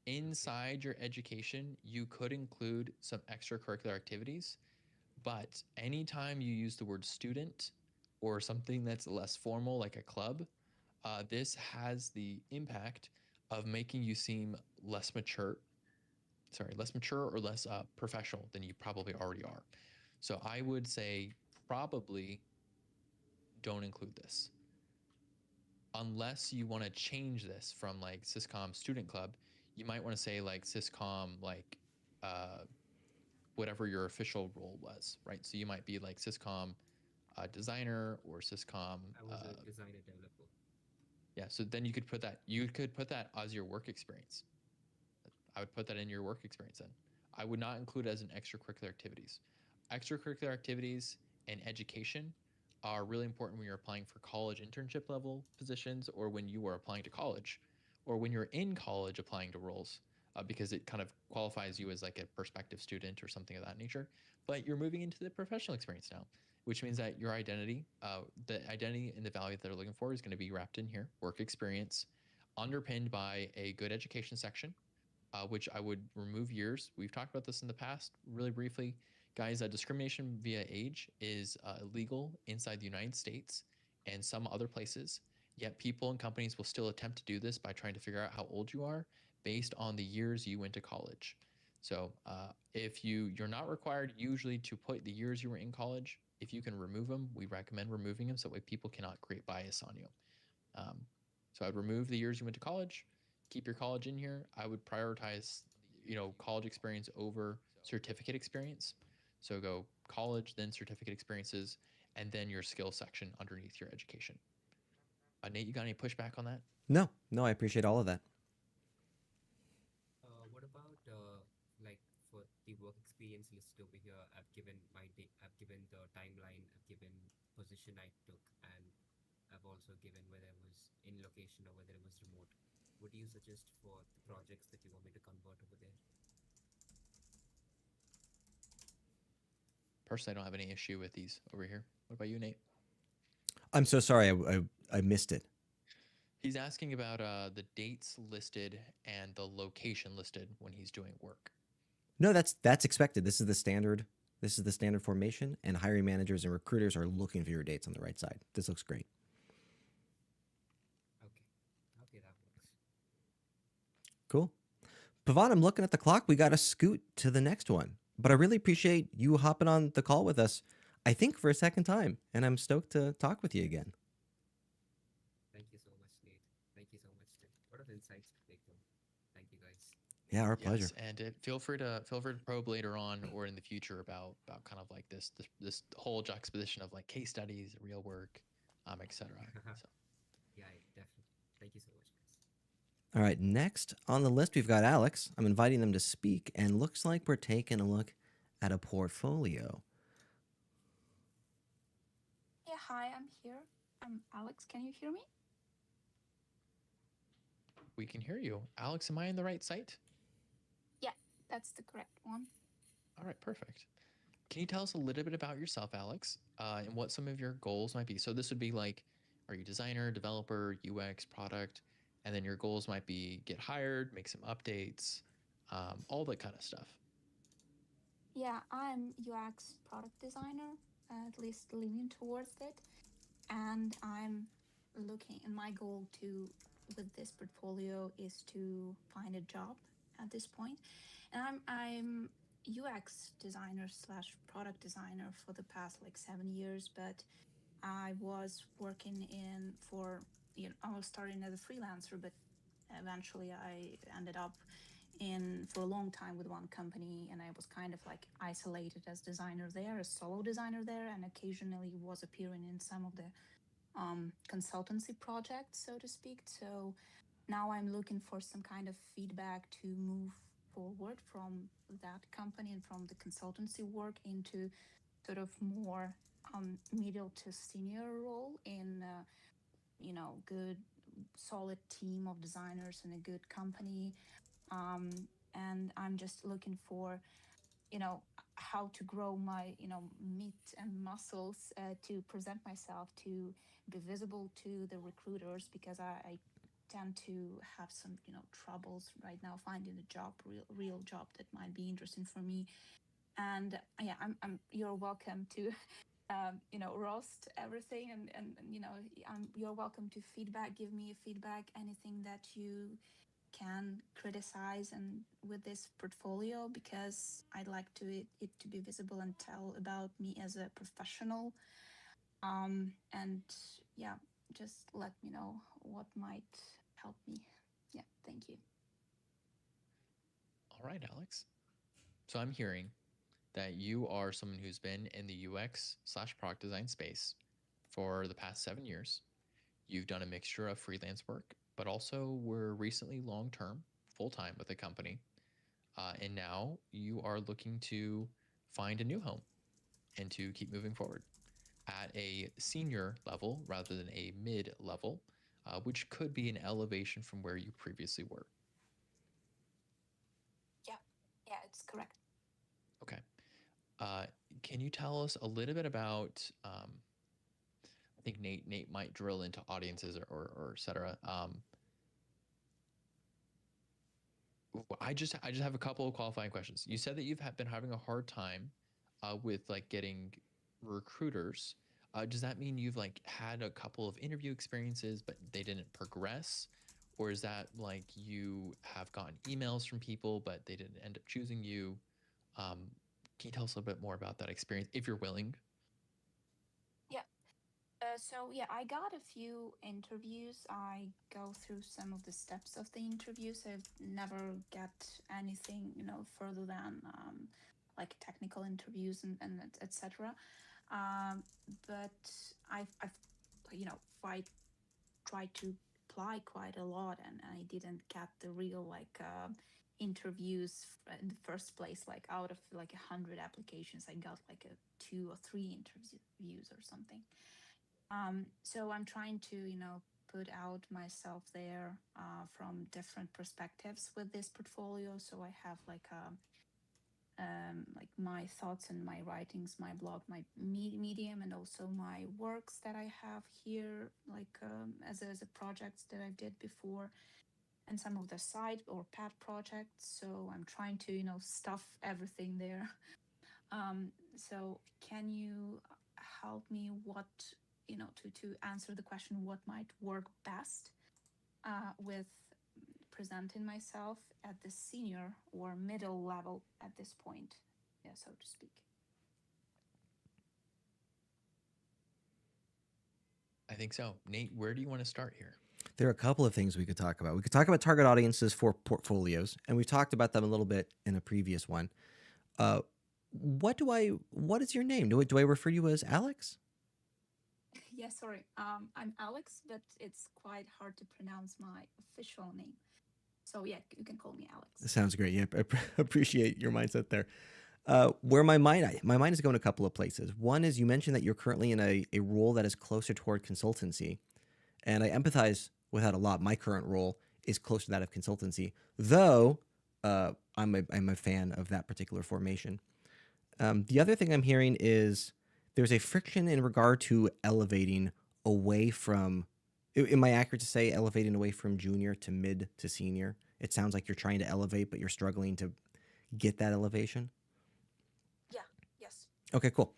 Inside your education, you could include some extracurricular activities, but anytime you use the word student or something that's less formal, like a club, this has the impact of making you seem less mature or less professional than you probably already are. So I would say probably don't include this unless you want to change this from like Syscom Student Club. You might want to say like Syscom, like uh, whatever your official role was, right? So you might be like Syscom designer or Syscom. I was a designer developer. Yeah. So then you could put that as your work experience. I would put that in your work experience then. I would not include it as an extracurricular activities. Extracurricular activities and education are really important when you're applying for college internship level positions or when you are applying to college or when you're in college applying to roles because it kind of qualifies you as like a prospective student or something of that nature. But you're moving into the professional experience now, which means that your identity, the identity and the value that they're looking for is going to be wrapped in here, work experience, underpinned by a good education section which I would remove years. We've talked about this in the past really briefly. Guys, discrimination via age is illegal inside the United States and some other places, yet people and companies will still attempt to do this by trying to figure out how old you are based on the years you went to college. So if you're not required usually to put the years you were in college, if you can remove them, we recommend removing them so that way people cannot create bias on you. Um, so I'd remove the years you went to college, keep your college in here. I would prioritize, college experience over certificate experience. So go college, then certificate experiences, and then your skill section underneath your education. Nate, you got any pushback on that? No, I appreciate all of that. What about like for the work experience listed over here? I've given I've given the timeline, I've given position I took, and I've also given whether it was in location or whether it was remote. What do you suggest for the projects that you want me to convert over there? Personally, I don't have any issue with these over here. What about you, Nate? I'm so sorry, I missed it. He's asking about the dates listed and the location listed when he's doing work. No, that's expected. This is the standard. This is the standard formation, and hiring managers and recruiters are looking for your dates on the right side. This looks great. Okay, that works. Cool. Pavan, I'm looking at the clock. We got to scoot to the next one. But I really appreciate you hopping on the call with us, I think for a second time, and I'm stoked to talk with you again. Thank you so much, Nate. Thank you so much, Tim. A lot of insights to take home. Thank you, guys. Yeah, our pleasure. Yes, and feel free to probe later on or in the future about kind of like this whole juxtaposition of like case studies, real work, etc. So Yeah, definitely. Thank you so much, guys. All right, next on the list, we've got Alex. I'm inviting them to speak, and looks like we're taking a look at a portfolio. Yeah, hi, I'm here. I'm Alex. Can you hear me? we can hear you, Alex. Am I in the right site? Yeah, that's the correct one. All right, perfect. Can you tell us a little bit about yourself, Alex, and what some of your goals might be? So this would be like, are you designer, developer, UX, product, and then your goals might be get hired, make some updates, all that kind of stuff. Yeah, I'm UX product designer, at least leaning towards it. And I'm looking, and my goal to with this portfolio is to find a job at this point. And I'm UX designer slash product designer for the past like 7 years, but I was working in for, I was starting as a freelancer, but eventually I ended up in for a long time with one company, and I was kind of like isolated as designer there, a solo designer there, and occasionally was appearing in some of the consultancy projects, so to speak. So now I'm looking for some kind of feedback to move forward from that company and from the consultancy work into sort of more middle to senior role in good solid team of designers and a good company. And I'm just looking for how to grow my meat and muscles to present myself, to be visible to the recruiters, because I tend to have some troubles right now finding a job, real job that might be interesting for me. And yeah, I'm you're welcome to roast everything, and you're welcome to feedback, give me a feedback, anything that you can criticize and with this portfolio, because I'd like it to be visible and tell about me as a professional. And yeah, just let me know what might help me. Yeah, thank you. All right, Alex. So I'm hearing that you are someone who's been in the UX slash product design space for the past 7 years. You've done a mixture of freelance work, but also were recently long term, full time with a company. And now you are looking to find a new home and to keep moving forward at a senior level rather than a mid level, which could be an elevation from where you previously were. Yeah, yeah, it's correct. Okay. Uh, can you tell us a little bit about? I think Nate might drill into audiences or et cetera. I just have a couple of qualifying questions. You said that you've been having a hard time with like getting recruiters. Does that mean you've like had a couple of interview experiences but they didn't progress, or is that like you have gotten emails from people but they didn't end up choosing you? Um, can you tell us a little bit more about that experience if you're willing? Yeah. So yeah, I got a few interviews. I go through some of the steps of the interviews. I've never get anything, further than like technical interviews and etc. Um, but I've I tried to apply quite a lot, and I didn't get the real like interviews in the first place. Like out of like 100 applications, I got like a 2 or 3 interviews or something. So I'm trying to, put out myself there from different perspectives with this portfolio. So I have like my thoughts and my writings, my blog, my medium, and also my works that I have here, like as a projects that I did before, and some of the side or pet projects. So I'm trying to, stuff everything there. So can you help me what, to answer the question what might work best with presenting myself at the senior or middle level at this point, yeah, so to speak. I think so. Nate, where do you want to start here? There are a couple of things we could talk about. We could talk about target audiences for portfolios, and we've talked about them a little bit in a previous one. Uh, what is your name? Do I refer to you as Alex? Yeah, sorry. I'm Alex, but it's quite hard to pronounce my official name. So yeah, you can call me Alex. Sounds great. Yeah, I appreciate your mindset there. Where my mind is going a couple of places. One is you mentioned that you're currently in a role that is closer toward consultancy, and I empathize with that a lot. My current role is close to that of consultancy, though I'm a fan of that particular formation. The other thing I'm hearing is there's a friction in regard to elevating away from. Am I accurate to say elevating away from junior to mid to senior? It sounds like you're trying to elevate, but you're struggling to get that elevation. Yeah, yes. Okay, cool.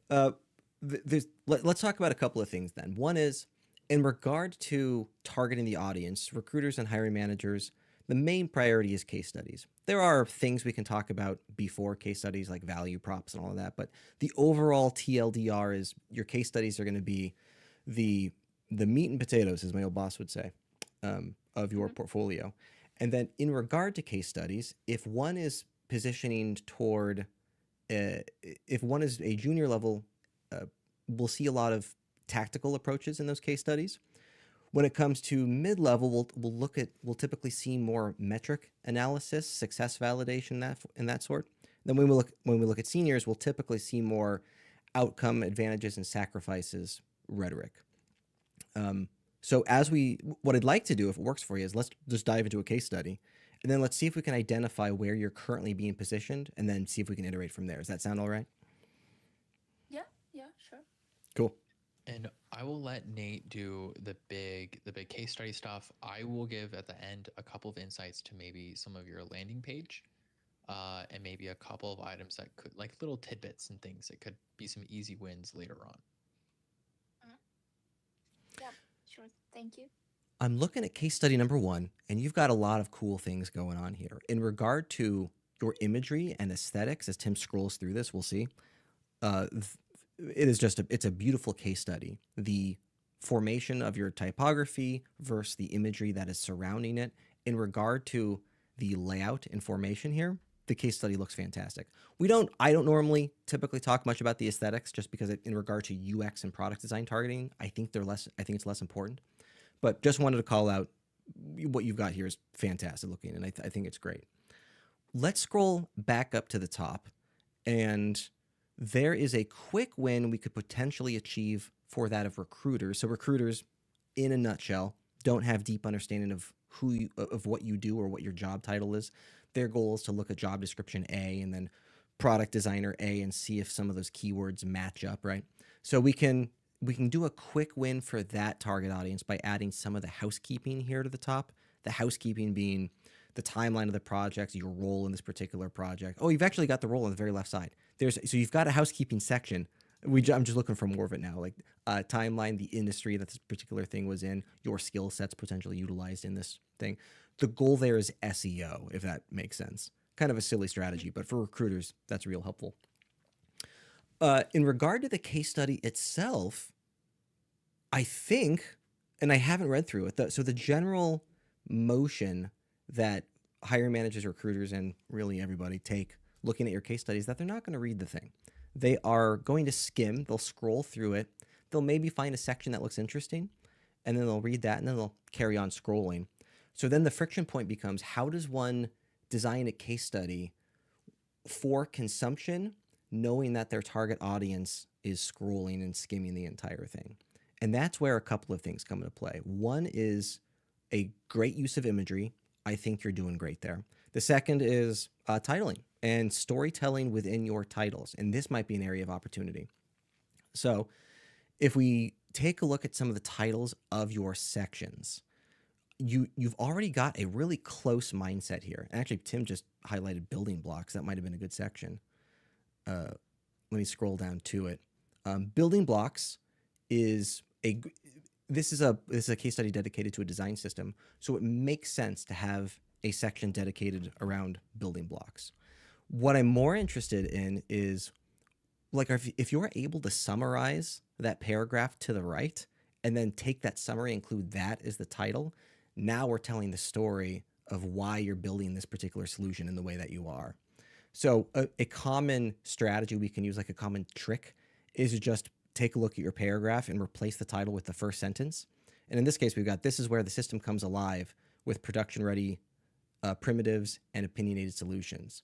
Let's talk about a couple of things then. One is in regard to targeting the audience, recruiters and hiring managers, the main priority is case studies. There are things we can talk about before case studies like value props and all of that, but the overall TLDR is your case studies are going to be the meat and potatoes, as my old boss would say, of your portfolio. And then in regard to case studies, if one is positioning toward, if one is a junior level, we'll see a lot of tactical approaches in those case studies. When it comes to mid-level, we'll typically see more metric analysis, success validation, that sort. Then when we look at seniors, we'll typically see more outcome advantages and sacrifices rhetoric. So what I'd like to do, if it works for you, is let's just dive into a case study, and then let's see if we can identify where you're currently being positioned, and then see if we can iterate from there. Does that sound all right? Yeah, sure. Cool. And I will let Nate do the big case study stuff. I will give at the end a couple of insights to maybe some of your landing page, and maybe a couple of items that could, like little tidbits and things that could be some easy wins later on. Yeah, sure. Thank you. I'm looking at case study number 1, and you've got a lot of cool things going on here. In regard to your imagery and aesthetics, as Tim scrolls through this, we'll see. It's a beautiful case study. The formation of your typography versus the imagery that is surrounding it. In regard to the layout and formation here, the case study looks fantastic. I don't normally typically talk much about the aesthetics just because in regard to UX and product design targeting, I think it's less important. But just wanted to call out what you've got here is fantastic looking, and I think it's great. Let's scroll back up to the top, and there is a quick win we could potentially achieve for that of recruiters. So recruiters, in a nutshell, don't have deep understanding of of what you do or what your job title is. Their goal is to look at job description A and then product designer A and see if some of those keywords match up, right? So we can do a quick win for that target audience by adding some of the housekeeping here to the top. The housekeeping being the timeline of the project, your role in this particular project. Oh, you've actually got the role on the very left side. So you've got a housekeeping section. I'm just looking for more of it now, like timeline, the industry that this particular thing was in, your skill sets potentially utilized in this thing. The goal there is SEO, if that makes sense. Kind of a silly strategy, but for recruiters, that's real helpful. In regard to the case study itself, I think, and I haven't read through it, so the general motion that hiring managers, recruiters, and really everybody take looking at your case studies, that they're not going to read the thing. They are going to skim, they'll scroll through it, they'll maybe find a section that looks interesting, and then they'll read that, and then they'll carry on scrolling. So then the friction point becomes, how does one design a case study for consumption, knowing that their target audience is scrolling and skimming the entire thing? And that's where a couple of things come into play. One is a great use of imagery. I think you're doing great there. The second is titling and storytelling within your titles. And this might be an area of opportunity. So if we take a look at some of the titles of your sections, you've already got a really close mindset here. Actually, Tim just highlighted building blocks. That might have been a good section. Let me scroll down to it. Building blocks is this is a case study dedicated to a design system, so it makes sense to have a section dedicated around building blocks. What I'm more interested in is, like, if you're able to summarize that paragraph to the right and then take that summary, include that as the title, now we're telling the story of why you're building this particular solution in the way that you are. So a common strategy we can use, like a common trick, is to just take a look at your paragraph and replace the title with the first sentence. And in this case, we've got, this is where the system comes alive with production ready primitives and opinionated solutions.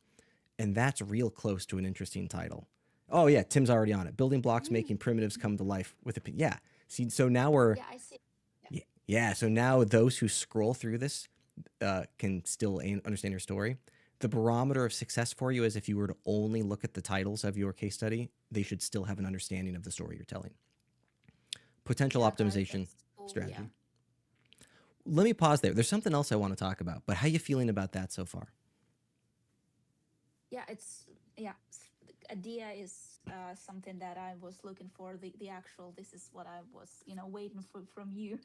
And that's real close to an interesting title. Oh yeah, Tim's already on it. Building blocks making primitives come to life with yeah. See, so now we're Yeah, I see. yeah. So now those who scroll through this can still understand your story. The barometer of success for you is if you were to only look at the titles of your case study, they should still have an understanding of the story you're telling. Potential Yeah, got it. optimization That's cool. strategy. Yeah. Let me pause there. There's something else I want to talk about, but how you feeling about that so far? Yeah, it's yeah. Idea is something that I was looking for. The actual, this is what I was waiting for from you.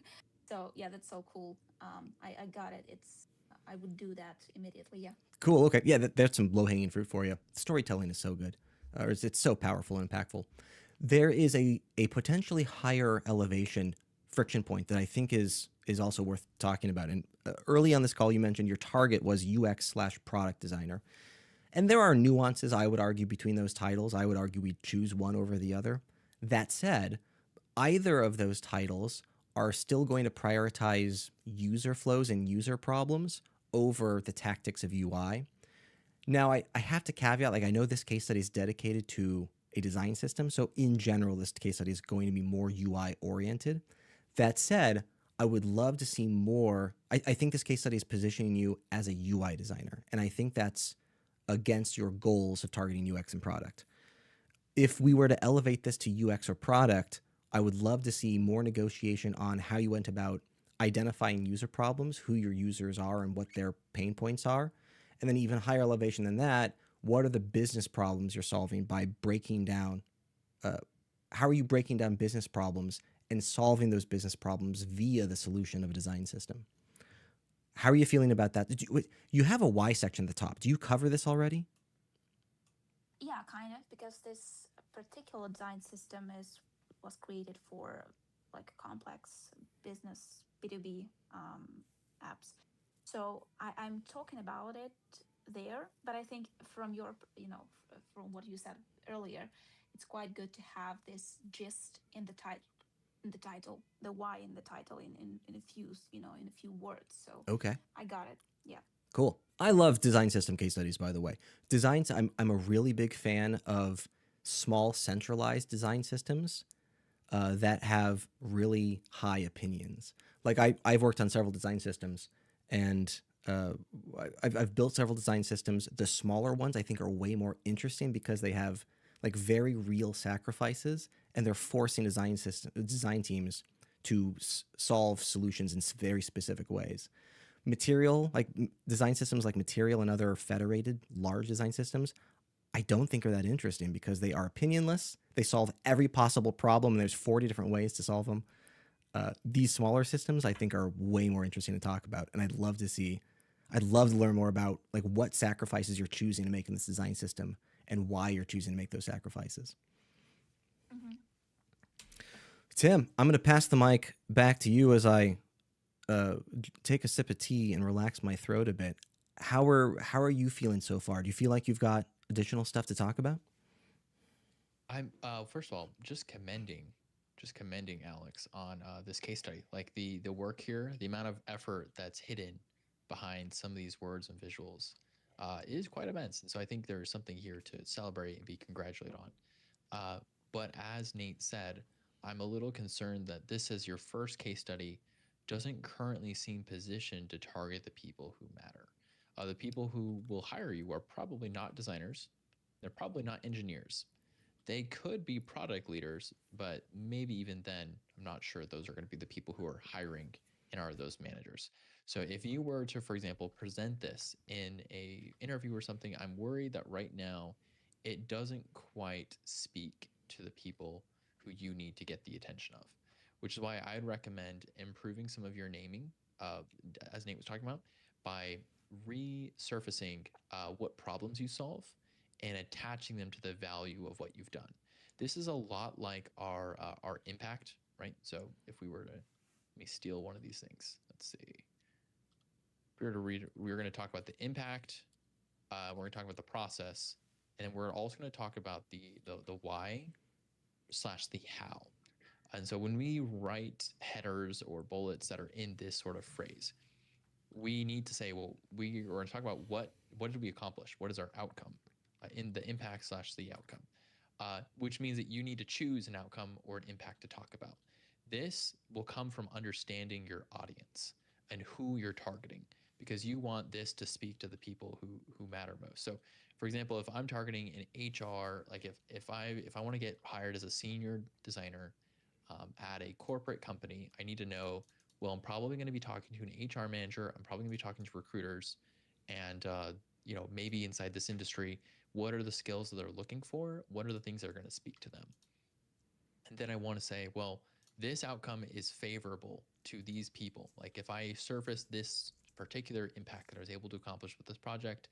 So yeah, that's so cool. I got it. It's I would do that immediately. Yeah. Cool. Okay. Yeah, there's some low hanging fruit for you. Storytelling is so good, or it's so powerful and impactful. There is a potentially higher elevation friction point that I think is also worth talking about. And early on this call, you mentioned your target was UX/product designer, and there are nuances I would argue between those titles. I would argue we choose one over the other. That said, either of those titles are still going to prioritize user flows and user problems over the tactics of UI. Now, I have to caveat, like I know this case study is dedicated to a design system. So in general, this case study is going to be more UI oriented. That said, I would love to see more. I think this case study is positioning you as a UI designer. And I think that's against your goals of targeting UX and product. If we were to elevate this to UX or product, I would love to see more negotiation on how you went about identifying user problems, who your users are and what their pain points are. And then even higher elevation than that, what are the business problems you're solving by breaking down, how are you breaking down business problems and solving those business problems via the solution of a design system? How are you feeling about that? You have a why section at the top. Do you cover this already? Yeah, kind of, because this particular design system was created for like complex business B2B apps. So I'm talking about it there, but I think from your, from what you said earlier, it's quite good to have this gist in the title, the why in the title in a few, in a few words. So Okay. I got it. Yeah. Cool. I love design system case studies, by the way. Designs, I'm a really big fan of small centralized design systems that have really high opinions. Like I've worked on several design systems, and I've built several design systems. The smaller ones I think are way more interesting because they have like very real sacrifices, and they're forcing design teams to solve solutions in very specific ways. Design systems like Material and other federated large design systems, I don't think are that interesting because they are opinionless. They solve every possible problem, and there's 40 different ways to solve them. These smaller systems, I think, are way more interesting to talk about, and I'd love to learn more about like what sacrifices you're choosing to make in this design system and why you're choosing to make those sacrifices. Mm-hmm. Tim, I'm going to pass the mic back to you as I take a sip of tea and relax my throat a bit. How are you feeling so far? Do you feel like you've got additional stuff to talk about? I'm first of all just commending Alex on this case study. Like the work here, the amount of effort that's hidden behind some of these words and visuals is quite immense. And so I think there's something here to celebrate and be congratulated on. But as Nate said, I'm a little concerned that this as your first case study doesn't currently seem positioned to target the people who matter. The people who will hire you are probably not designers. They're probably not engineers. They could be product leaders, but maybe even then, I'm not sure those are going to be the people who are hiring and are those managers. So if you were to, for example, present this in a interview or something, I'm worried that right now it doesn't quite speak to the people who you need to get the attention of, which is why I'd recommend improving some of your naming, as Nate was talking about, by resurfacing what problems you solve and attaching them to the value of what you've done. This is a lot like our impact, right? So if we were to, let me steal one of these things. Let's see. If we were to read, we're going to talk about the impact. We're going to talk about the process, and then we're also going to talk about the why / the how. And so when we write headers or bullets that are in this sort of phrase, we need to say, well, we're going to talk about what did we accomplish? What is our outcome in the impact / the outcome? Which means that you need to choose an outcome or an impact to talk about. This will come from understanding your audience and who you're targeting, because you want this to speak to the people who matter most. So, for example, if I'm targeting an HR, like if I want to get hired as a senior designer at a corporate company, I need to know, well, I'm probably going to be talking to an HR manager. I'm probably going to be talking to recruiters, and maybe inside this industry, what are the skills that they're looking for? What are the things that are going to speak to them? And then I want to say, well, this outcome is favorable to these people. Like if I surface this particular impact that I was able to accomplish with this project,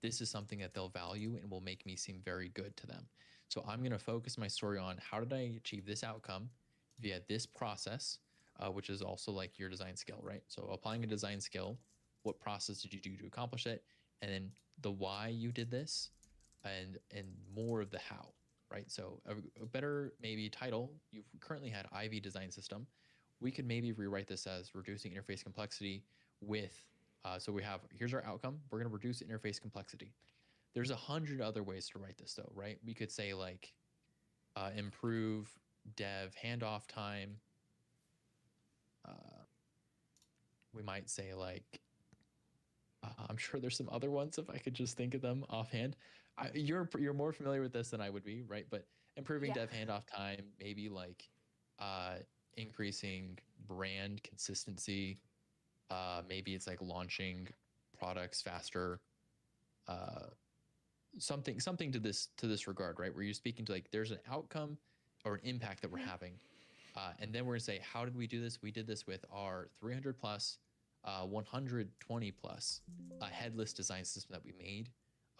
this is something that they'll value and will make me seem very good to them. So I'm going to focus my story on how did I achieve this outcome via this process, which is also like your design skill, right? So applying a design skill, what process did you do to accomplish it? And then the why you did this, and more of the how, right? So a better maybe title, you've currently had Ivy design system. We could maybe rewrite this as reducing interface complexity with, so we have, here's our outcome. We're going to reduce interface complexity. There's 100 other ways to write this though, right? We could say like improve dev handoff time. We might say like, I'm sure there's some other ones if I could just think of them offhand. You're more familiar with this than I would be, right? But improving dev handoff time, maybe like increasing brand consistency. Maybe it's like launching products faster. Something to this regard, right? Where you're speaking to like there's an outcome or an impact that we're having, and then we're gonna say, how did we do this? We did this with our 300 plus, 120 plus headless design system that we made,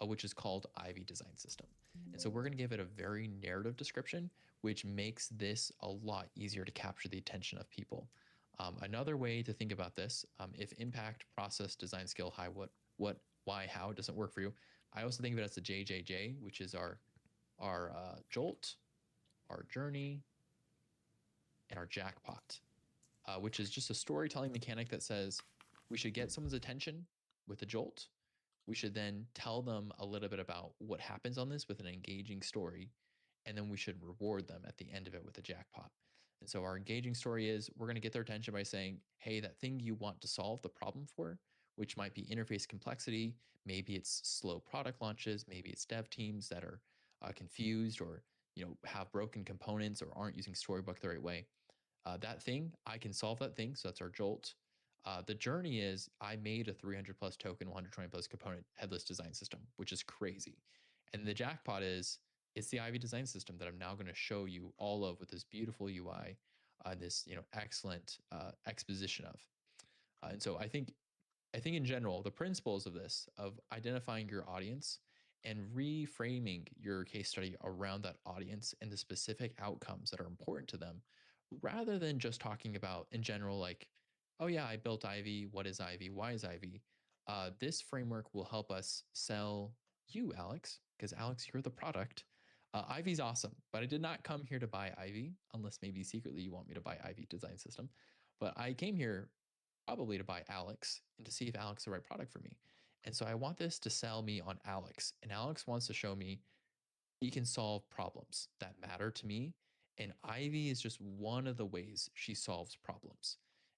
which is called Ivy Design System. And so we're gonna give it a very narrative description, which makes this a lot easier to capture the attention of people. Another way to think about this, if impact, process, design skill, high, what, why, how doesn't work for you, I also think of it as the JJJ, which is our jolt, our journey, and our jackpot, which is just a storytelling mechanic that says we should get someone's attention with the jolt. We should then tell them a little bit about what happens on this with an engaging story, and then we should reward them at the end of it with a jackpot. And so our engaging story is we're going to get their attention by saying, hey, that thing you want to solve the problem for, which might be interface complexity, maybe it's slow product launches, maybe it's dev teams that are confused or have broken components or aren't using Storybook the right way. That thing, I can solve that thing. So that's our jolt. The journey is I made a 300 plus token, 120 plus component headless design system, which is crazy. And the jackpot is it's the Ivy design system that I'm now going to show you all of with this beautiful UI, this excellent exposition of. And so I think in general, the principles of this, of identifying your audience and reframing your case study around that audience and the specific outcomes that are important to them, rather than just talking about in general, like, oh yeah, I built Ivy. What is Ivy? Why is Ivy? This framework will help us sell you, Alex, because Alex, you're the product. Ivy's awesome, but I did not come here to buy Ivy, unless maybe secretly you want me to buy Ivy design system. But I came here probably to buy Alex and to see if Alex is the right product for me. And so I want this to sell me on Alex. And Alex wants to show me he can solve problems that matter to me. And Ivy is just one of the ways she solves problems.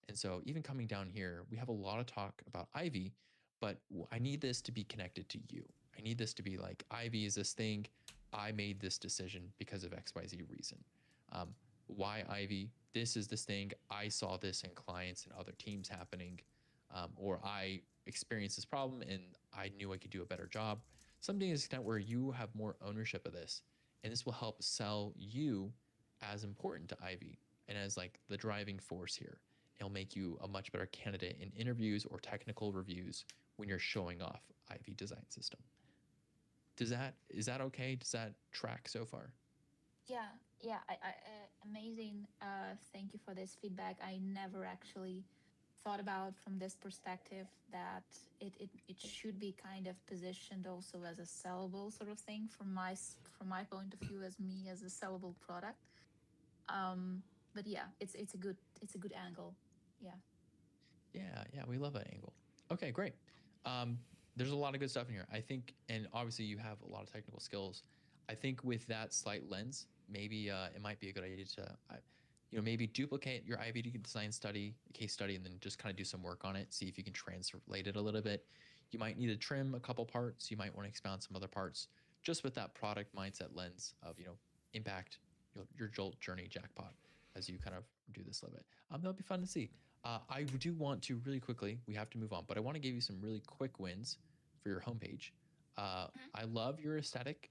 And so even coming down here, we have a lot of talk about Ivy, but I need this to be connected to you. I need this to be like, Ivy is this thing. I made this decision because of XYZ reason. Why Ivy? This is this thing. I saw this in clients and other teams happening, or I experienced this problem and I knew I could do a better job. Something to the extent where you have more ownership of this, and this will help sell you as important to Ivy and as like the driving force here. It'll make you a much better candidate in interviews or technical reviews when you're showing off Ivy design system. Is that okay? Does that track so far? Yeah, Yeah, amazing. Thank you for this feedback. I never actually thought about from this perspective that it should be kind of positioned also as a sellable sort of thing from from my point of view as me as a sellable product. Um, but yeah, it's a good angle. Yeah. Yeah, yeah, we love that angle. Okay, great. Um, there's a lot of good stuff in here. I think, and obviously you have a lot of technical skills. I think with that slight lens, maybe it might be a good idea to, maybe duplicate your IVD design study, case study, and then just kind of do some work on it. See if you can translate it a little bit. You might need to trim a couple parts. You might want to expound some other parts, just with that product mindset lens of impact your Jolt journey jackpot as you kind of do this a little bit. That'll be fun to see. I do want to really quickly, we have to move on, but I want to give you some really quick wins for your homepage. I love your aesthetic.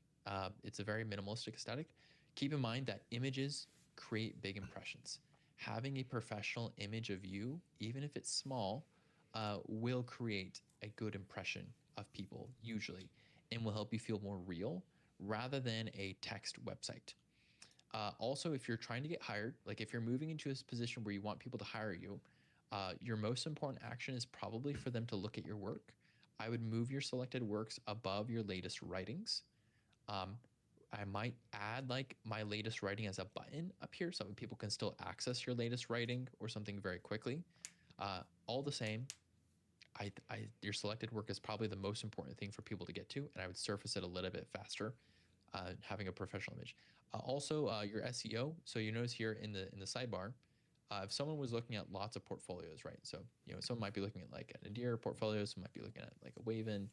It's a very minimalistic aesthetic. Keep in mind that images create big impressions. Having a professional image of you, even if it's small, will create a good impression of people usually and will help you feel more real rather than a text website. Also, if you're trying to get hired, like if you're moving into a position where you want people to hire you, your most important action is probably for them to look at your work. I would move your selected works above your latest writings. Um, I might add like my latest writing as a button up here so people can still access your latest writing or something very quickly. All the same, your selected work is probably the most important thing for people to get to, and I would surface it a little bit faster, having a professional image. Also, your SEO. So you notice here in the sidebar, if someone was looking at lots of portfolios, right? So someone might be looking at like an Adir portfolio, some might be looking at like a Waven,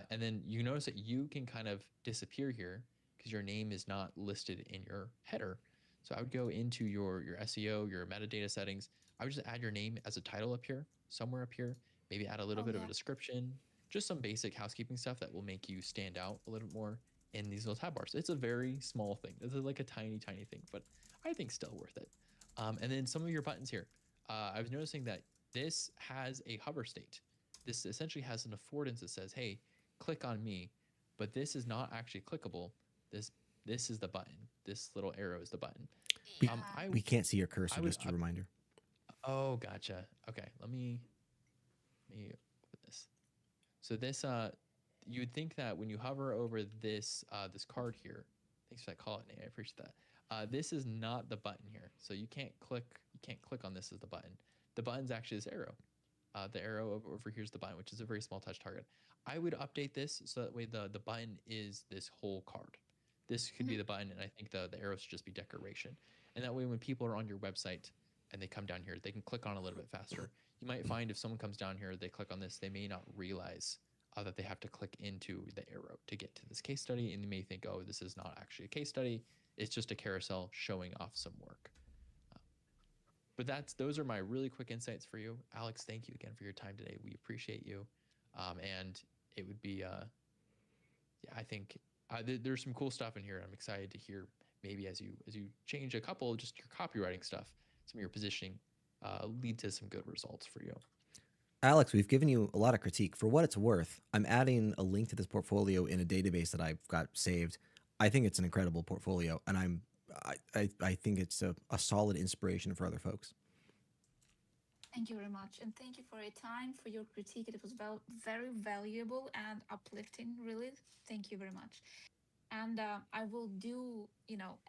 and then you notice that you can kind of disappear here because your name is not listed in your header. So I would go into your SEO, your metadata settings. I would just add your name as a title up here, somewhere up here. Maybe add a little Oh bit of a yeah. description, just some basic housekeeping stuff that will make you stand out a little bit more in these little tab bars. It's a very small thing. It's like a tiny, tiny thing, but I think still worth it. And then some of your buttons here. I was noticing that this has a hover state. This essentially has an affordance that says, hey, click on me, but this is not actually clickable. This this is the button. This little arrow is the button. We, I we can't see your cursor, I would just a reminder. oh gotcha. Okay, let me put this. So this you would think that when you hover over this card here, thanks for that call out, Nate. I appreciate that. This is not the button here, so you can't click on this as the button. The button's actually this arrow. The arrow over here is the button, which is a very small touch target. I would update this so that way the button is this whole card. This could be the button, and I think the arrows should just be decoration. And that way, when people are on your website and they come down here, they can click on a little bit faster. You might find if someone comes down here, they click on this, they may not realize that they have to click into the arrow to get to this case study, and they may think, oh, this is not actually a case study. It's just a carousel showing off some work. But those are my really quick insights for you. Alex, thank you again for your time today. We appreciate you. And it would be, yeah, I think there's some cool stuff in here. I'm excited to hear maybe as you change a couple of just your copywriting stuff, some of your positioning, lead to some good results for you. Alex, we've given you a lot of critique. For what it's worth, I'm adding a link to this portfolio in a database that I've got saved. I think it's an incredible portfolio, and I think it's a solid inspiration for other folks. Thank you very much, and thank you for your time, for your critique. It was very valuable and uplifting. Really, thank you very much. And I will do,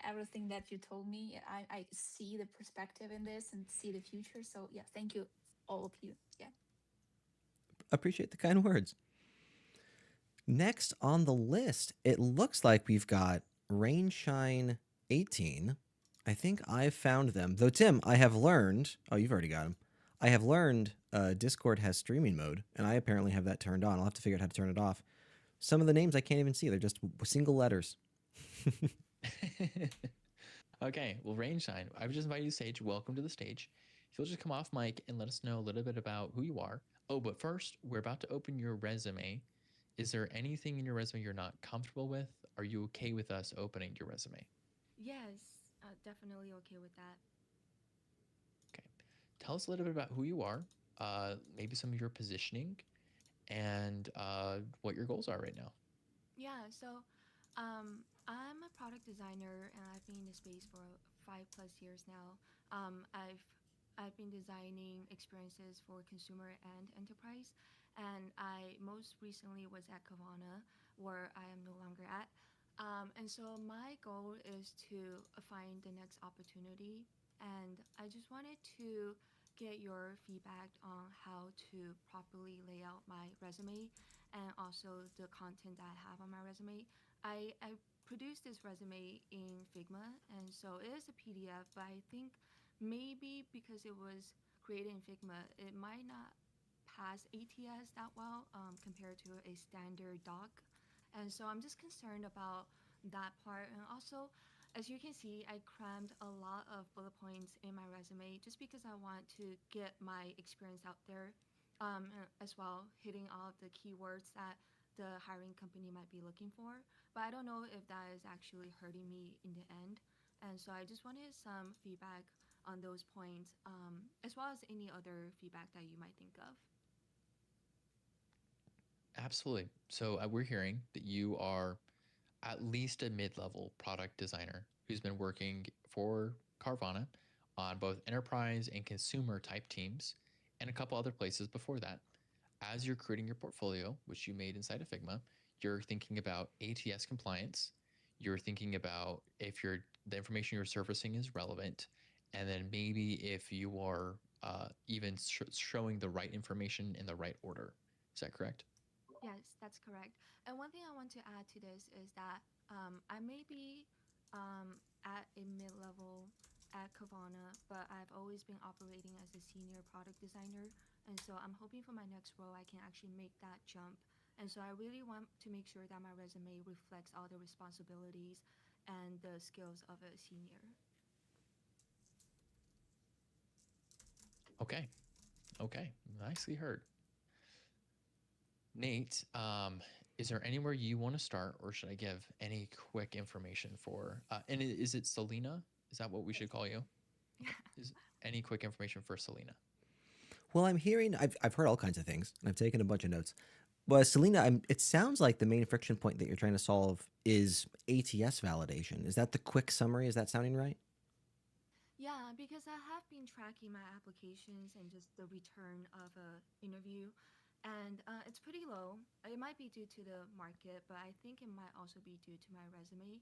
everything that you told me. I see the perspective in this and see the future. So yeah, thank you, all of you. Yeah. Appreciate the kind words. Next on the list, it looks like we've got rainshine18. I think I've found them. Though, Tim, I have learned. Oh, you've already got them. I have learned Discord has streaming mode, and I apparently have that turned on. I'll have to figure out how to turn it off. Some of the names I can't even see. They're just single letters. Okay, well, Rainshine, I've just invited you to the stage. Welcome to the stage. If you'll just come off mic and let us know a little bit about who you are. Oh, but first, we're about to open your resume. Is there anything in your resume you're not comfortable with? Are you okay with us opening your resume? Yes, definitely okay with that. Okay. Tell us a little bit about who you are, maybe some of your positioning, and what your goals are right now. Yeah, so um, I'm a product designer and I've been in the space for 5+ years now. I've been designing experiences for consumer and enterprise, and I most recently was at Kavana, where I am no longer at. And so my goal is to find the next opportunity, and I just wanted to get your feedback on how to properly lay out my resume and also the content that I have on my resume. I produced this resume in Figma, and so it is a PDF, but I think maybe because it was created in Figma, it might not pass ATS that well compared to a standard doc. And so I'm just concerned about that part. And also, as you can see, I crammed a lot of bullet points in my resume just because I want to get my experience out there as well, hitting all of the keywords that the hiring company might be looking for. But I don't know if that is actually hurting me in the end. And so I just wanted some feedback on those points, as well as any other feedback that you might think of. Absolutely. So we're hearing that you are at least a mid-level product designer who's been working for Carvana on both enterprise and consumer type teams and a couple other places before that. As you're creating your portfolio, which you made inside of Figma, you're thinking about ATS compliance. You're thinking about if the information you're surfacing is relevant, and then maybe if you are even showing the right information in the right order. Is that correct? Yes, that's correct. And one thing I want to add to this is that I may be at a mid level at Kavana, but I've always been operating as a senior product designer. And so I'm hoping for my next role, I can actually make that jump. And so I really want to make sure that my resume reflects all the responsibilities and the skills of a senior. Okay. Okay. Nicely heard. Nate, is there anywhere you want to start, or should I give any quick information for? And is it Selena? Is that what we should call you? Okay. Is any quick information for Selena? Well, I'm hearing, I've heard all kinds of things, and I've taken a bunch of notes. But Selena, it sounds like the main friction point that you're trying to solve is ATS validation. Is that the quick summary? Is that sounding right? Yeah, because I have been tracking my applications and just the return of a interview, and it's pretty low. It might be due to the market, but I think it might also be due to my resume.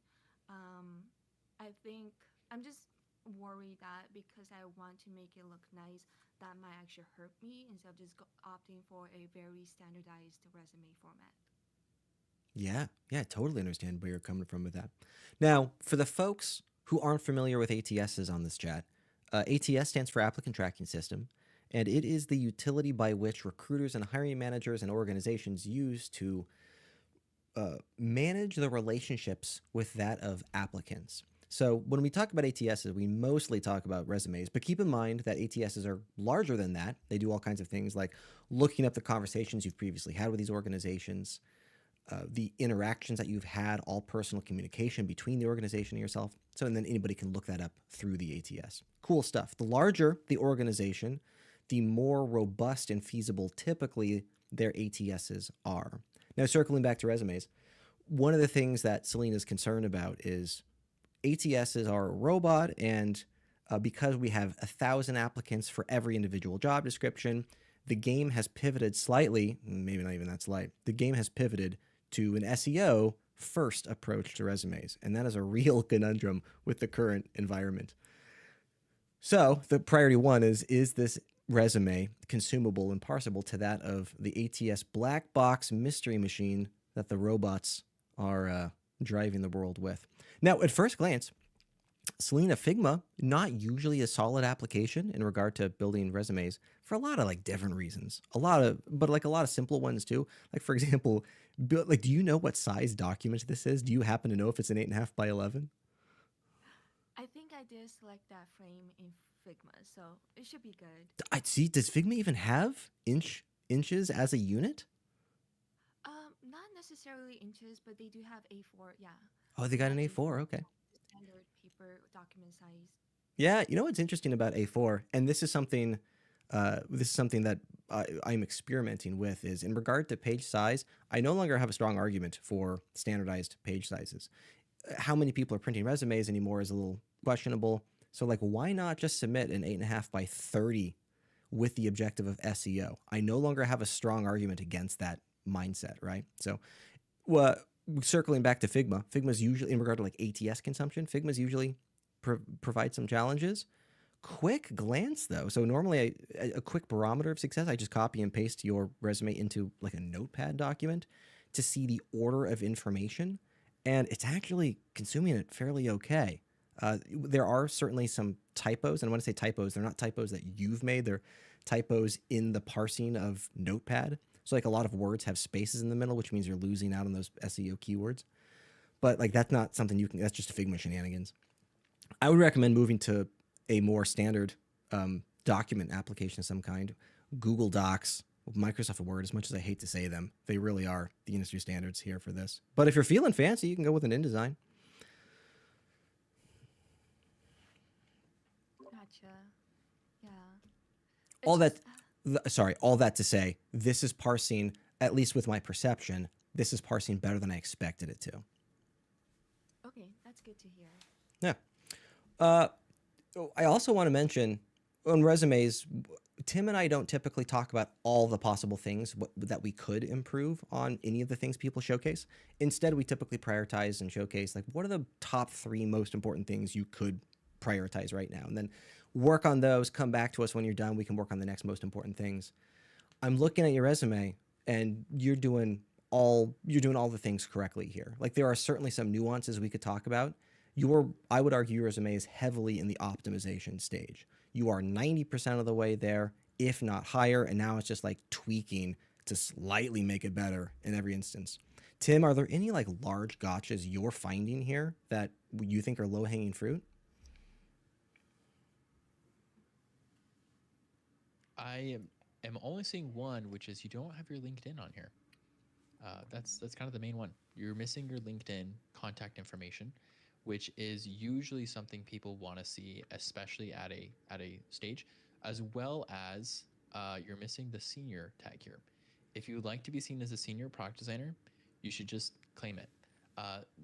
Um, I think I'm just worried that because I want to make it look nice, that might actually hurt me instead of just opting for a very standardized resume format. Yeah, yeah, I totally understand where you're coming from with that. Now, for the folks who aren't familiar with ATSs on this chat, ATS stands for Applicant Tracking System, and it is the utility by which recruiters and hiring managers and organizations use to manage the relationships with that of applicants. So when we talk about ATSs, we mostly talk about resumes, but keep in mind that ATSs are larger than that. They do all kinds of things like looking up the conversations you've previously had with these organizations, the interactions that you've had, all personal communication between the organization and yourself. So, and then anybody can look that up through the ATS. Cool stuff. The larger the organization, the more robust and feasible typically their ATSs are. Now, circling back to resumes, one of the things that Selena's concerned about is ATSs are a robot, and because we have 1,000 applicants for every individual job description, the game has pivoted slightly, maybe not even that slight, the game has pivoted to an SEO first approach to resumes. And that is a real conundrum with the current environment. So the priority one is this resume consumable and parsable to that of the ATS black box mystery machine that the robots are driving the world with? Now, at first glance, Selena, Figma, not usually a solid application in regard to building resumes for a lot of like different reasons. But like a lot of simple ones too. Like for example, like, do you know what size document this is? Do you happen to know if it's an 8.5 by 11? I think I did select that frame in Figma, so it should be good. I see. Does Figma even have inches as a unit? Not necessarily inches, but they do have A4. Yeah, Oh, they they got have an A4, A4. Okay. the standard paper document size. Yeah, you know what's interesting about A4, and this is something that I'm experimenting with, is in regard to page size. I no longer have a strong argument for standardized page sizes. how many people are printing resumes anymore is a little questionable. So like, why not just submit an 8.5 by 30 with the objective of SEO? I no longer have a strong argument against that mindset, right? So, well, circling back to Figma, Figma's usually, in regard to like ATS consumption, Figma's usually provide some challenges. Quick glance though. So normally a quick barometer of success, I just copy and paste your resume into like a notepad document to see the order of information. And it's actually consuming it fairly okay. There are certainly some typos. And when I say typos, they're not typos that you've made. They're typos in the parsing of notepad. So like a lot of words have spaces in the middle, which means you're losing out on those SEO keywords. But like that's not something you can, that's just Figma shenanigans. I would recommend moving to a more standard document application of some kind. Google Docs, Microsoft Word, as much as I hate to say them, they really are the industry standards here for this. But if you're feeling fancy, you can go with an InDesign. Gotcha. Yeah. All It's that, sorry, all that to say, this is parsing, at least with my perception, this is parsing better than I expected it to. okay. That's good to hear. Yeah. I also want to mention on resumes, Tim and I don't typically talk about all the possible things that we could improve on any of the things people showcase. Instead, we typically prioritize and showcase like what are the top 3 most important things you could prioritize right now, and then work on those. Come back to us when you're done. We can work on the next most important things. I'm looking at your resume, and you're doing all the things correctly here. Like there are certainly some nuances we could talk about. I would argue your resume is heavily in the optimization stage. You are 90% of the way there, if not higher, and now it's just like tweaking to slightly make it better in every instance. Tim, are there any like large gotchas you're finding here that you think are low-hanging fruit? I am only seeing one, which is you don't have your LinkedIn on here. That's kind of the main one. You're missing your LinkedIn contact information, which is usually something people want to see, especially at a stage, as well as you're missing the senior tag here. If you would like to be seen as a senior product designer, you should just claim it.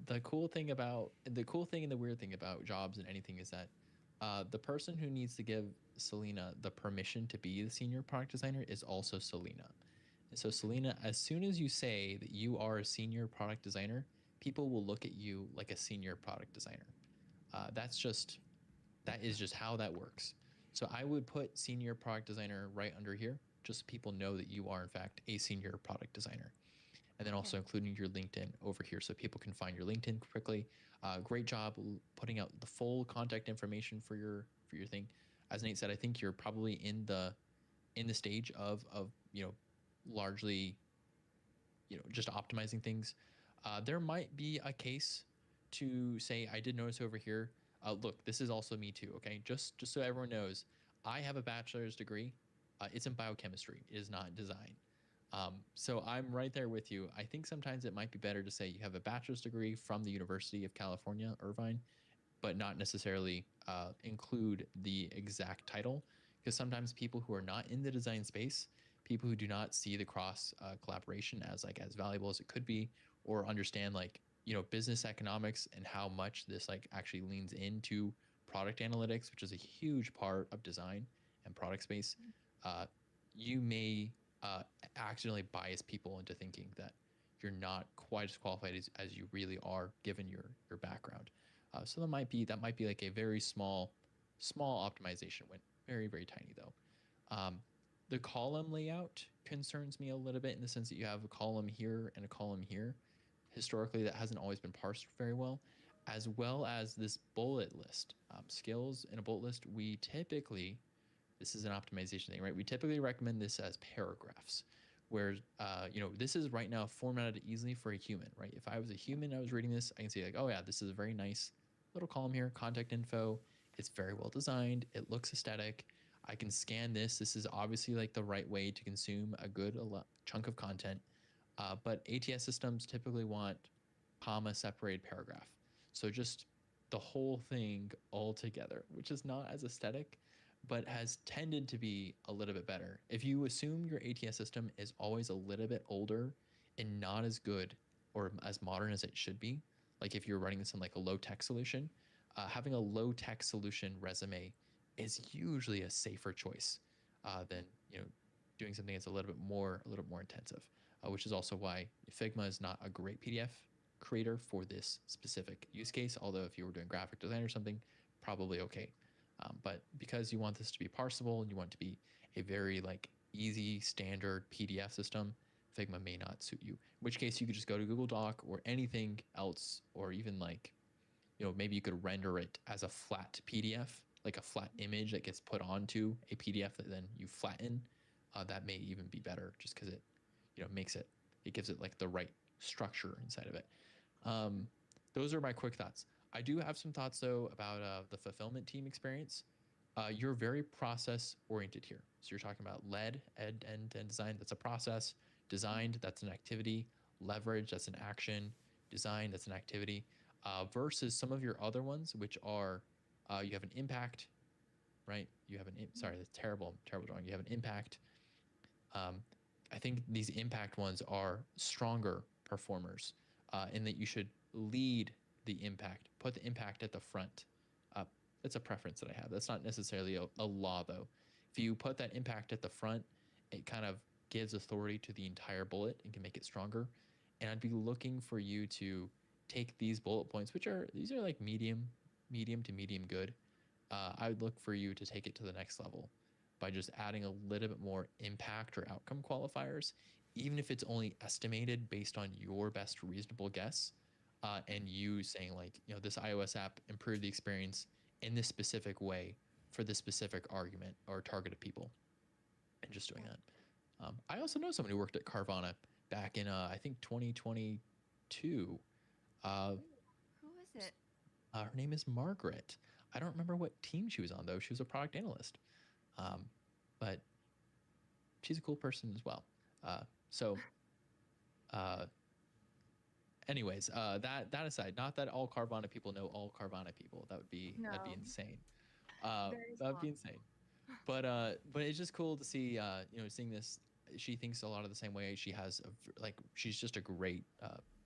The cool thing and the weird thing about jobs and anything is that the person who needs to give Selena the permission to be the senior product designer is also Selena. And so, Selena, as soon as you say that you are a senior product designer, people will look at you like a senior product designer. That is just how that works. So I would put senior product designer right under here, just so people know that you are in fact a senior product designer. And then also including your LinkedIn over here so people can find your LinkedIn quickly. Great job putting out the full contact information for your thing. As Nate said, I think you're probably in the stage of largely just optimizing things. There might be a case to say, I did notice over here. Look, this is also me too. Okay, just so everyone knows, I have a bachelor's degree. It's in biochemistry. It is not design. So I'm right there with you. I think sometimes it might be better to say you have a bachelor's degree from the University of California, Irvine, but not necessarily include the exact title, because sometimes people who are not in the design space, people who do not see the cross collaboration as valuable as it could be, or understand business economics and how much this actually leans into product analytics, which is a huge part of design and product space. You may accidentally bias people into thinking that you're not quite as qualified as you really are given your background. So that might be like a very small optimization win. Very, very tiny though. The column layout concerns me a little bit in the sense that you have a column here and a column here. Historically, that hasn't always been parsed very well, as well as this bullet list. Skills in a bullet list, this is an optimization thing, right? We typically recommend this as paragraphs, where this is right now formatted easily for a human, right? If I was a human, I was reading this, I can see oh yeah, this is a very nice little column here, contact info. It's very well designed. It looks aesthetic. I can scan this. This is obviously the right way to consume a good chunk of content. But ATS systems typically want comma separated paragraph. So just the whole thing all together, which is not as aesthetic, but has tended to be a little bit better. If you assume your ATS system is always a little bit older and not as good or as modern as it should be, like if you're running this in like a low tech solution, having a low tech solution resume is usually a safer choice than doing something that's a little bit more intensive. Which is also why Figma is not a great PDF creator for this specific use case. Although if you were doing graphic design or something, probably okay. But because you want this to be parsable and you want it to be a very like easy standard PDF system, Figma may not suit you. In which case you could just go to Google Doc or anything else, or even like, maybe you could render it as a flat PDF, like a flat image that gets put onto a PDF that then you flatten. That may even be better, just because it, it gives it like the right structure inside of it. Those are my quick thoughts. I do have some thoughts though about the fulfillment team experience. You're very process oriented here. So you're talking about lead, end design. That's a process. Designed, that's an activity. Leverage, that's an action. Design, that's an activity. Versus some of your other ones, which are you have an impact, right? You have sorry, that's terrible drawing. You have an impact. I think these impact ones are stronger performers in that you should lead the impact, put the impact at the front. That's a preference that I have. That's not necessarily a law though. If you put that impact at the front, it kind of gives authority to the entire bullet and can make it stronger. And I'd be looking for you to take these bullet points, these are like medium to medium good. I would look for you to take it to the next level by just adding a little bit more impact or outcome qualifiers, even if it's only estimated based on your best reasonable guess, and you saying like, this iOS app improved the experience in this specific way for this specific argument or target of people, and just doing that. I also know somebody who worked at Carvana back in, I think 2022. Who is it? Her name is Margaret. I don't remember what team she was on though. She was a product analyst. But she's a cool person as well. Anyways, that aside, not that all Carvana people know all Carvana people. That'd be insane. That'd be insane. But it's just cool to see, seeing this. She thinks a lot of the same way. She has she's just a great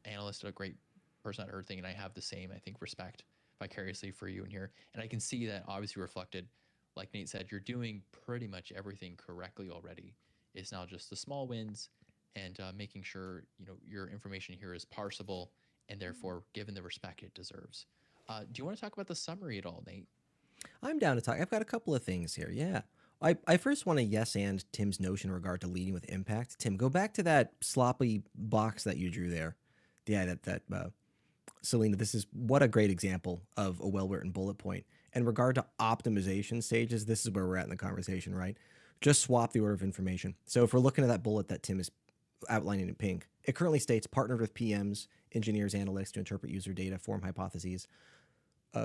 analyst, a great person at her thing, and I have the same, I think, respect vicariously for you in here. And I can see that obviously reflected. Like Nate said, you're doing pretty much everything correctly already. It's now just the small wins and making sure your information here is parsable and therefore given the respect it deserves. Do you want to talk about the summary at all, Nate? I'm down to talk. I've got a couple of things here. Yeah. I first want to yes and Tim's notion in regard to leading with impact. Tim, go back to that sloppy box that you drew there. Yeah, Selena, this is what a great example of a well-written bullet point. In regard to optimization stages, this is where we're at in the conversation, right? Just swap the order of information. So if we're looking at that bullet that Tim is outlining in pink, it currently states partnered with PMs, engineers, analysts to interpret user data, form hypotheses.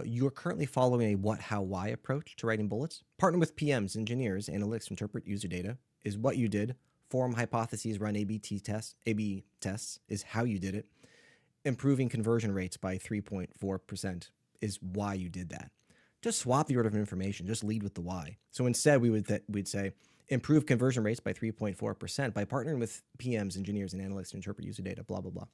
You're currently following a what, how, why approach to writing bullets. Partner with PMs, engineers, analysts to interpret user data is what you did. Form hypotheses, run A/B tests is how you did it. Improving conversion rates by 3.4% is why you did that. Just swap the order of information. Just lead with the why. So instead, we'd say improve conversion rates by 3.4% by partnering with PMs, engineers, and analysts to interpret user data, blah, blah, blah.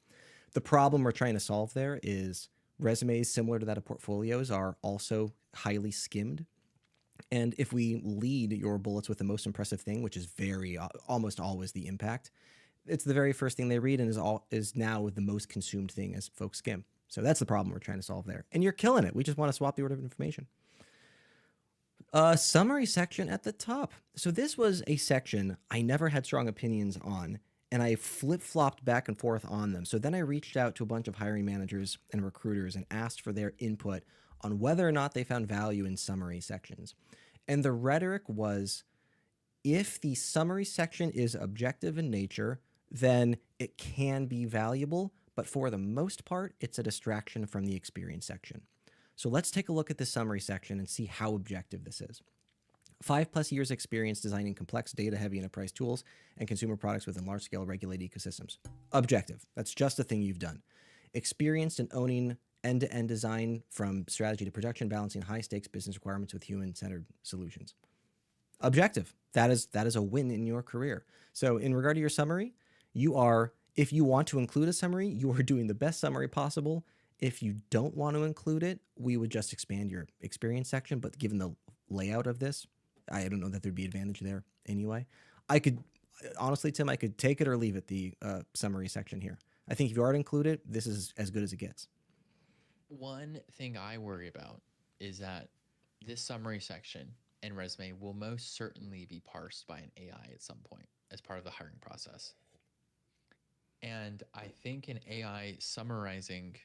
The problem we're trying to solve there is resumes similar to that of portfolios are also highly skimmed. And if we lead your bullets with the most impressive thing, which is almost always the impact, it's the very first thing they read and is now the most consumed thing as folks skim. So that's the problem we're trying to solve there. And you're killing it. We just want to swap the order of information. Summary section at the top. So this was a section I never had strong opinions on, and I flip-flopped back and forth on them. So then I reached out to a bunch of hiring managers and recruiters and asked for their input on whether or not they found value in summary sections. And the rhetoric was, if the summary section is objective in nature, then it can be valuable, but for the most part, it's a distraction from the experience section. So let's take a look at the summary section and see how objective this is. 5+ years experience designing complex data-heavy enterprise tools and consumer products within large-scale regulated ecosystems. Objective. That's just a thing you've done. Experienced in owning end-to-end design from strategy to production, balancing high-stakes business requirements with human-centered solutions. Objective. That is a win in your career. So in regard to your summary, if you want to include a summary, you are doing the best summary possible, If you don't want to include it, we would just expand your experience section. But given the layout of this, I don't know that there'd be advantage there anyway. I could honestly, Tim, I could take it or leave it. The summary section here. I think if you are to include it, this is as good as it gets. One thing I worry about is that this summary section and resume will most certainly be parsed by an AI at some point as part of the hiring process. And I think an AI summarizing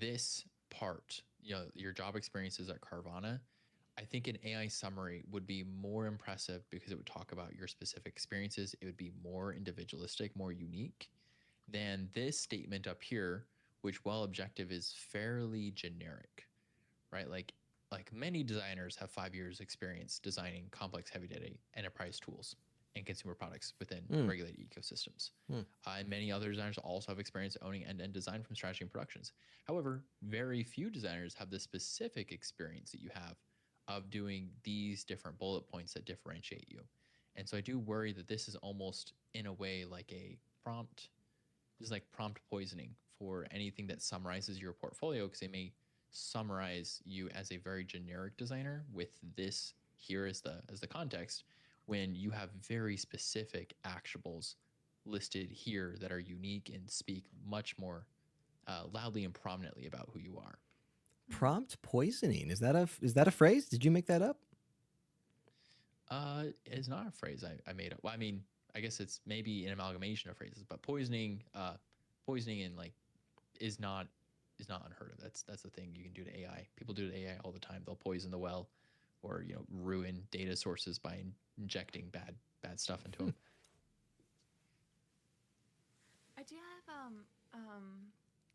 this part, your job experiences at Carvana, I think an AI summary would be more impressive because it would talk about your specific experiences. It would be more individualistic, more unique than this statement up here, which, while objective, is fairly generic, right? Like many designers have 5 years experience designing complex heavy duty enterprise tools and consumer products within regulated ecosystems. And many other designers also have experience owning end-to-end design from strategy and productions. However, very few designers have the specific experience that you have of doing these different bullet points that differentiate you. And so I do worry that this is almost in a way like a prompt. This is like prompt poisoning for anything that summarizes your portfolio, because they may summarize you as a very generic designer with this here as the context, when you have very specific actionables listed here that are unique and speak much more loudly and prominently about who you are. Prompt poisoning, is that a phrase? Did you make that up? It's not a phrase I made up. Well, I mean, I guess it's maybe an amalgamation of phrases, but poisoning and like is not unheard of. That's the thing you can do to AI. People do to AI all the time. They'll poison the well, or ruin data sources by injecting bad stuff into them. I do have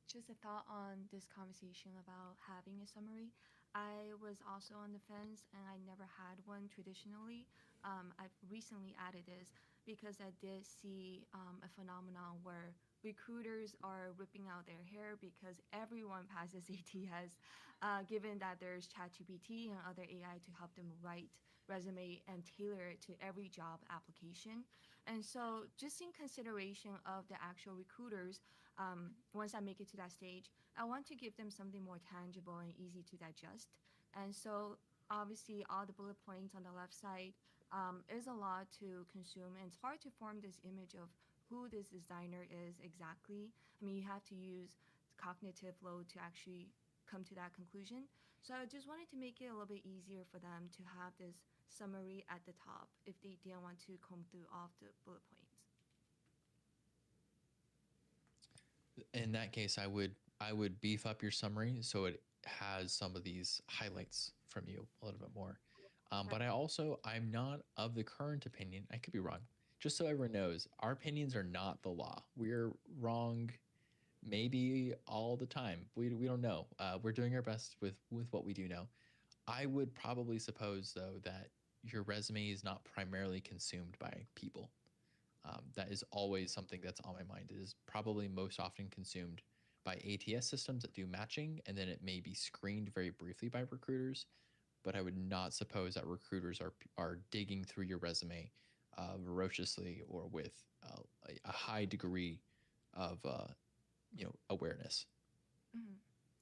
just a thought on this conversation about having a summary. I was also on the fence and I never had one traditionally. I've recently added this because I did see a phenomenon where recruiters are ripping out their hair because everyone passes ATS, given that there's ChatGPT and other AI to help them write resume and tailor it to every job application. And so, just in consideration of the actual recruiters, once I make it to that stage, I want to give them something more tangible and easy to digest. And so, obviously, all the bullet points on the left side is a lot to consume, and it's hard to form this image of who this designer is exactly. I mean, you have to use cognitive load to actually come to that conclusion. So I just wanted to make it a little bit easier for them to have this summary at the top if they didn't want to comb through all of the bullet points. In that case, I would beef up your summary so it has some of these highlights from you a little bit more. But I'm not of the current opinion. I could be wrong. Just so everyone knows, our opinions are not the law. We're wrong, maybe all the time. We don't know. We're doing our best with what we do know. I would probably suppose though that your resume is not primarily consumed by people. That is always something that's on my mind. It is probably most often consumed by ATS systems that do matching, and then it may be screened very briefly by recruiters. But I would not suppose that recruiters are digging through your resume ferociously or with a high degree of awareness. Mm-hmm.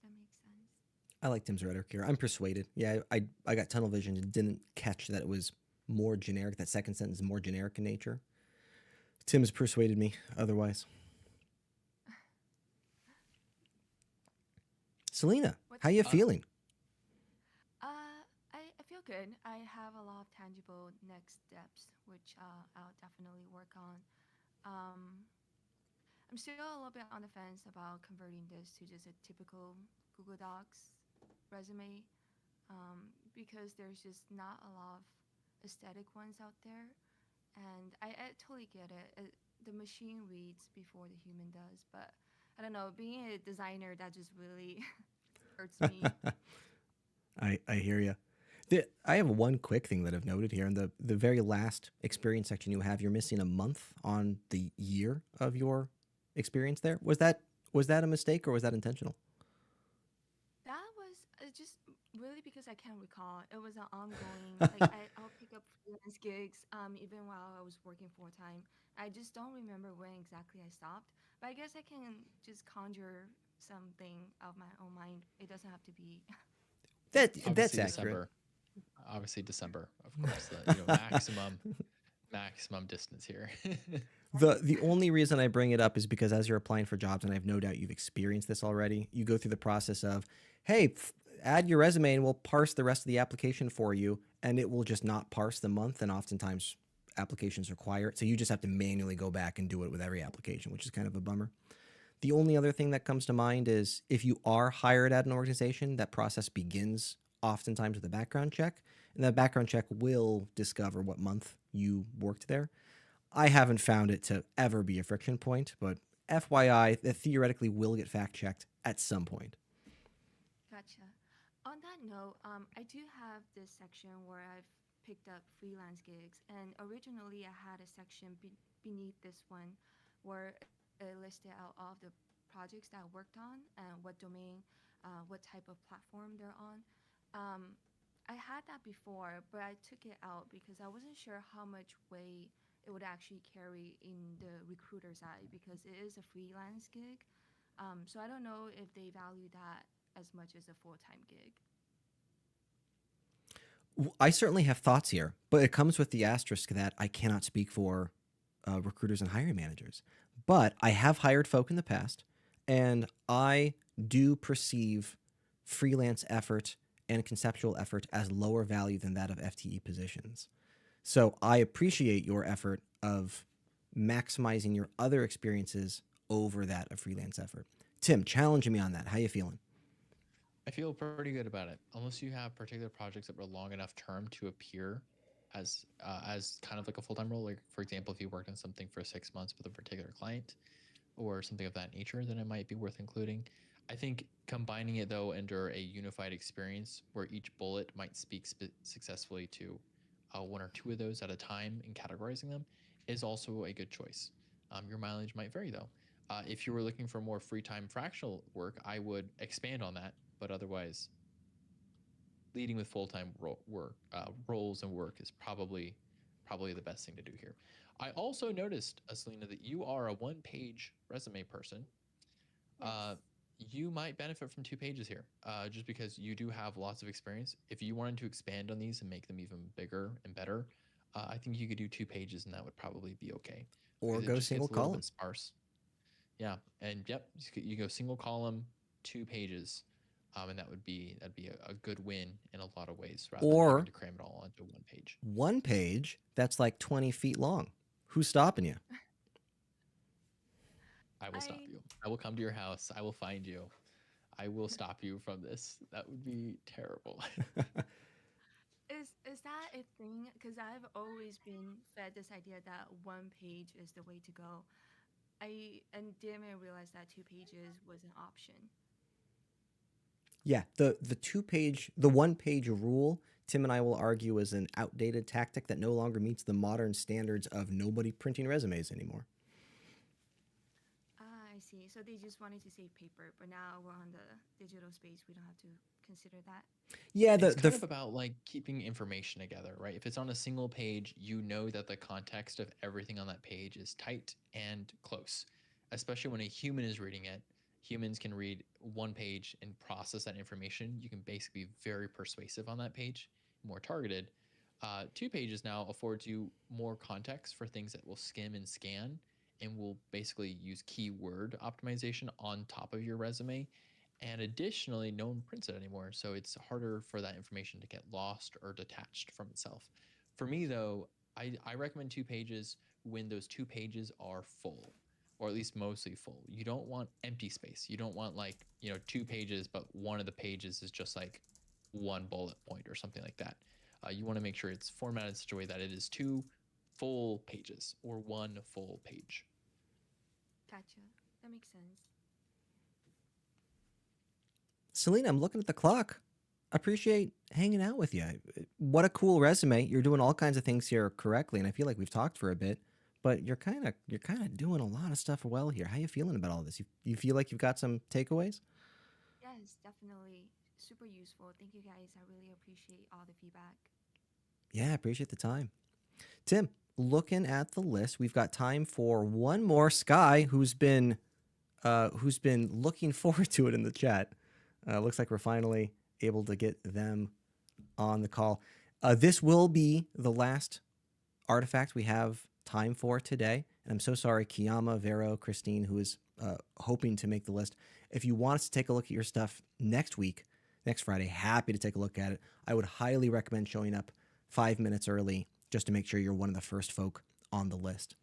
That makes sense. I like Tim's rhetoric here. I'm persuaded. Yeah, I got tunnel vision and didn't catch that it was more generic. That second sentence is more generic in nature. Tim has persuaded me otherwise. Selena, What? how you feeling? I feel good. I have a lot of tangible next steps, which I'll definitely work on. Um, I'm still a little bit on the fence about converting this to just a typical Google Docs resume, because there's just not a lot of aesthetic ones out there. And I totally get it. The machine reads before the human does, but I don't know. Being a designer, that just really hurts me. I hear you. I have one quick thing that I've noted here. In the very last experience section you have, you're missing a month on the year of your experience there. Was that a mistake or was that intentional? That was just really because I can't recall. It was an ongoing, like I'll pick up freelance gigs even while I was working full time. I just don't remember when exactly I stopped. But I guess I can just conjure something of my own mind. It doesn't have to be. That's Obviously accurate. December. Obviously December, of course. The maximum distance here. The only reason I bring it up is because as you're applying for jobs, and I have no doubt you've experienced this already, you go through the process of, hey, add your resume and we'll parse the rest of the application for you, and it will just not parse the month, and oftentimes applications require it. So you just have to manually go back and do it with every application, which is kind of a bummer. The only other thing that comes to mind is if you are hired at an organization, that process begins oftentimes with a background check, and that background check will discover what month you worked there. I haven't found it to ever be a friction point, but FYI, that theoretically will get fact checked at some point. Gotcha. On that note, I do have this section where I've picked up freelance gigs, and originally I had a section beneath this one where it listed out all of the projects that I worked on and what domain, what type of platform they're on. Um, I had that before, but I took it out because I wasn't sure how much weight it would actually carry in the recruiter's eye because it is a freelance gig. So I don't know if they value that as much as a full time gig. I certainly have thoughts here, but it comes with the asterisk that I cannot speak for recruiters and hiring managers. But I have hired folk in the past, and I do perceive freelance effort and conceptual effort as lower value than that of FTE positions. So I appreciate your effort of maximizing your other experiences over that of freelance effort. Tim, challenge me on that. How you feeling? I feel pretty good about it, unless you have particular projects that were long enough term to appear as kind of like a full time role. Like for example, if you worked on something for 6 months with a particular client, or something of that nature, then it might be worth including. I think combining it though under a unified experience where each bullet might speak successfully to one or two of those at a time and categorizing them is also a good choice. Your mileage might vary though. If you were looking for more free time fractional work, I would expand on that, but otherwise, leading with full time work roles and work is probably the best thing to do here. I also noticed, Selena, that you are a one-page resume person. Uh, Yes. you might benefit from 2 pages here, just because you do have lots of experience. If you wanted to expand on these and make them even bigger and better, I think you could do 2 pages, and that would probably be okay Or because it go just single gets a little column. bit sparse. Yeah, and yep, you go single column, 2 pages, and that'd be a good win in a lot of ways, rather than having Or to cram it all onto one page. one page that's like 20 feet long. Who's stopping you? I will stop I you. I will come to your house. I will find you. I will stop you from this. That would be terrible. is that a thing? Because I've always been fed this idea that one page is the way to go. I and didn't even realize that 2 pages was an option. Yeah, the 1 page rule, Tim and I will argue, is an outdated tactic that no longer meets the modern standards of nobody printing resumes anymore. Ah, I see. So they just wanted to save paper, but now we're on the digital space. We don't have to consider that. Yeah, It's kind of about like keeping information together, right? If it's on a single page, you know that the context of everything on that page is tight and close. Especially when a human is reading it, humans can read one page and process that information. You can basically be very persuasive on that page, more targeted. 2 pages now affords you more context for things that will skim and scan and will basically use keyword optimization on top of your resume, and additionally, no one prints it anymore. So it's harder for that information to get lost or detached from itself. For me, though, I recommend 2 pages when those 2 pages are full, or at least mostly full. You don't want empty space. You don't want like, 2 pages, but one of the pages is just like one bullet point or something like that. You want to make sure it's formatted in such a way that it is 2 full pages or one full page. Gotcha. That makes sense. Selena, I'm looking at the clock. Appreciate hanging out with you. What a cool resume. You're doing all kinds of things here correctly, and I feel like we've talked for a bit, but you're kind of doing a lot of stuff well here. How you feeling about all this? You feel like you've got some takeaways? Yes, definitely. Super useful. Thank you guys. I really appreciate all the feedback. Yeah, I appreciate the time. Tim, looking at the list, we've got time for one more. Sky, who's been who's been looking forward to it in the chat. Looks like we're finally able to get them on the call. This will be the last artifact we have time for today. And I'm so sorry, Kiyama, Vero, Christine, who is hoping to make the list. If you want us to take a look at your stuff next week, next Friday, happy to take a look at it. I would highly recommend showing up 5 minutes early just to make sure you're one of the first folk on the list.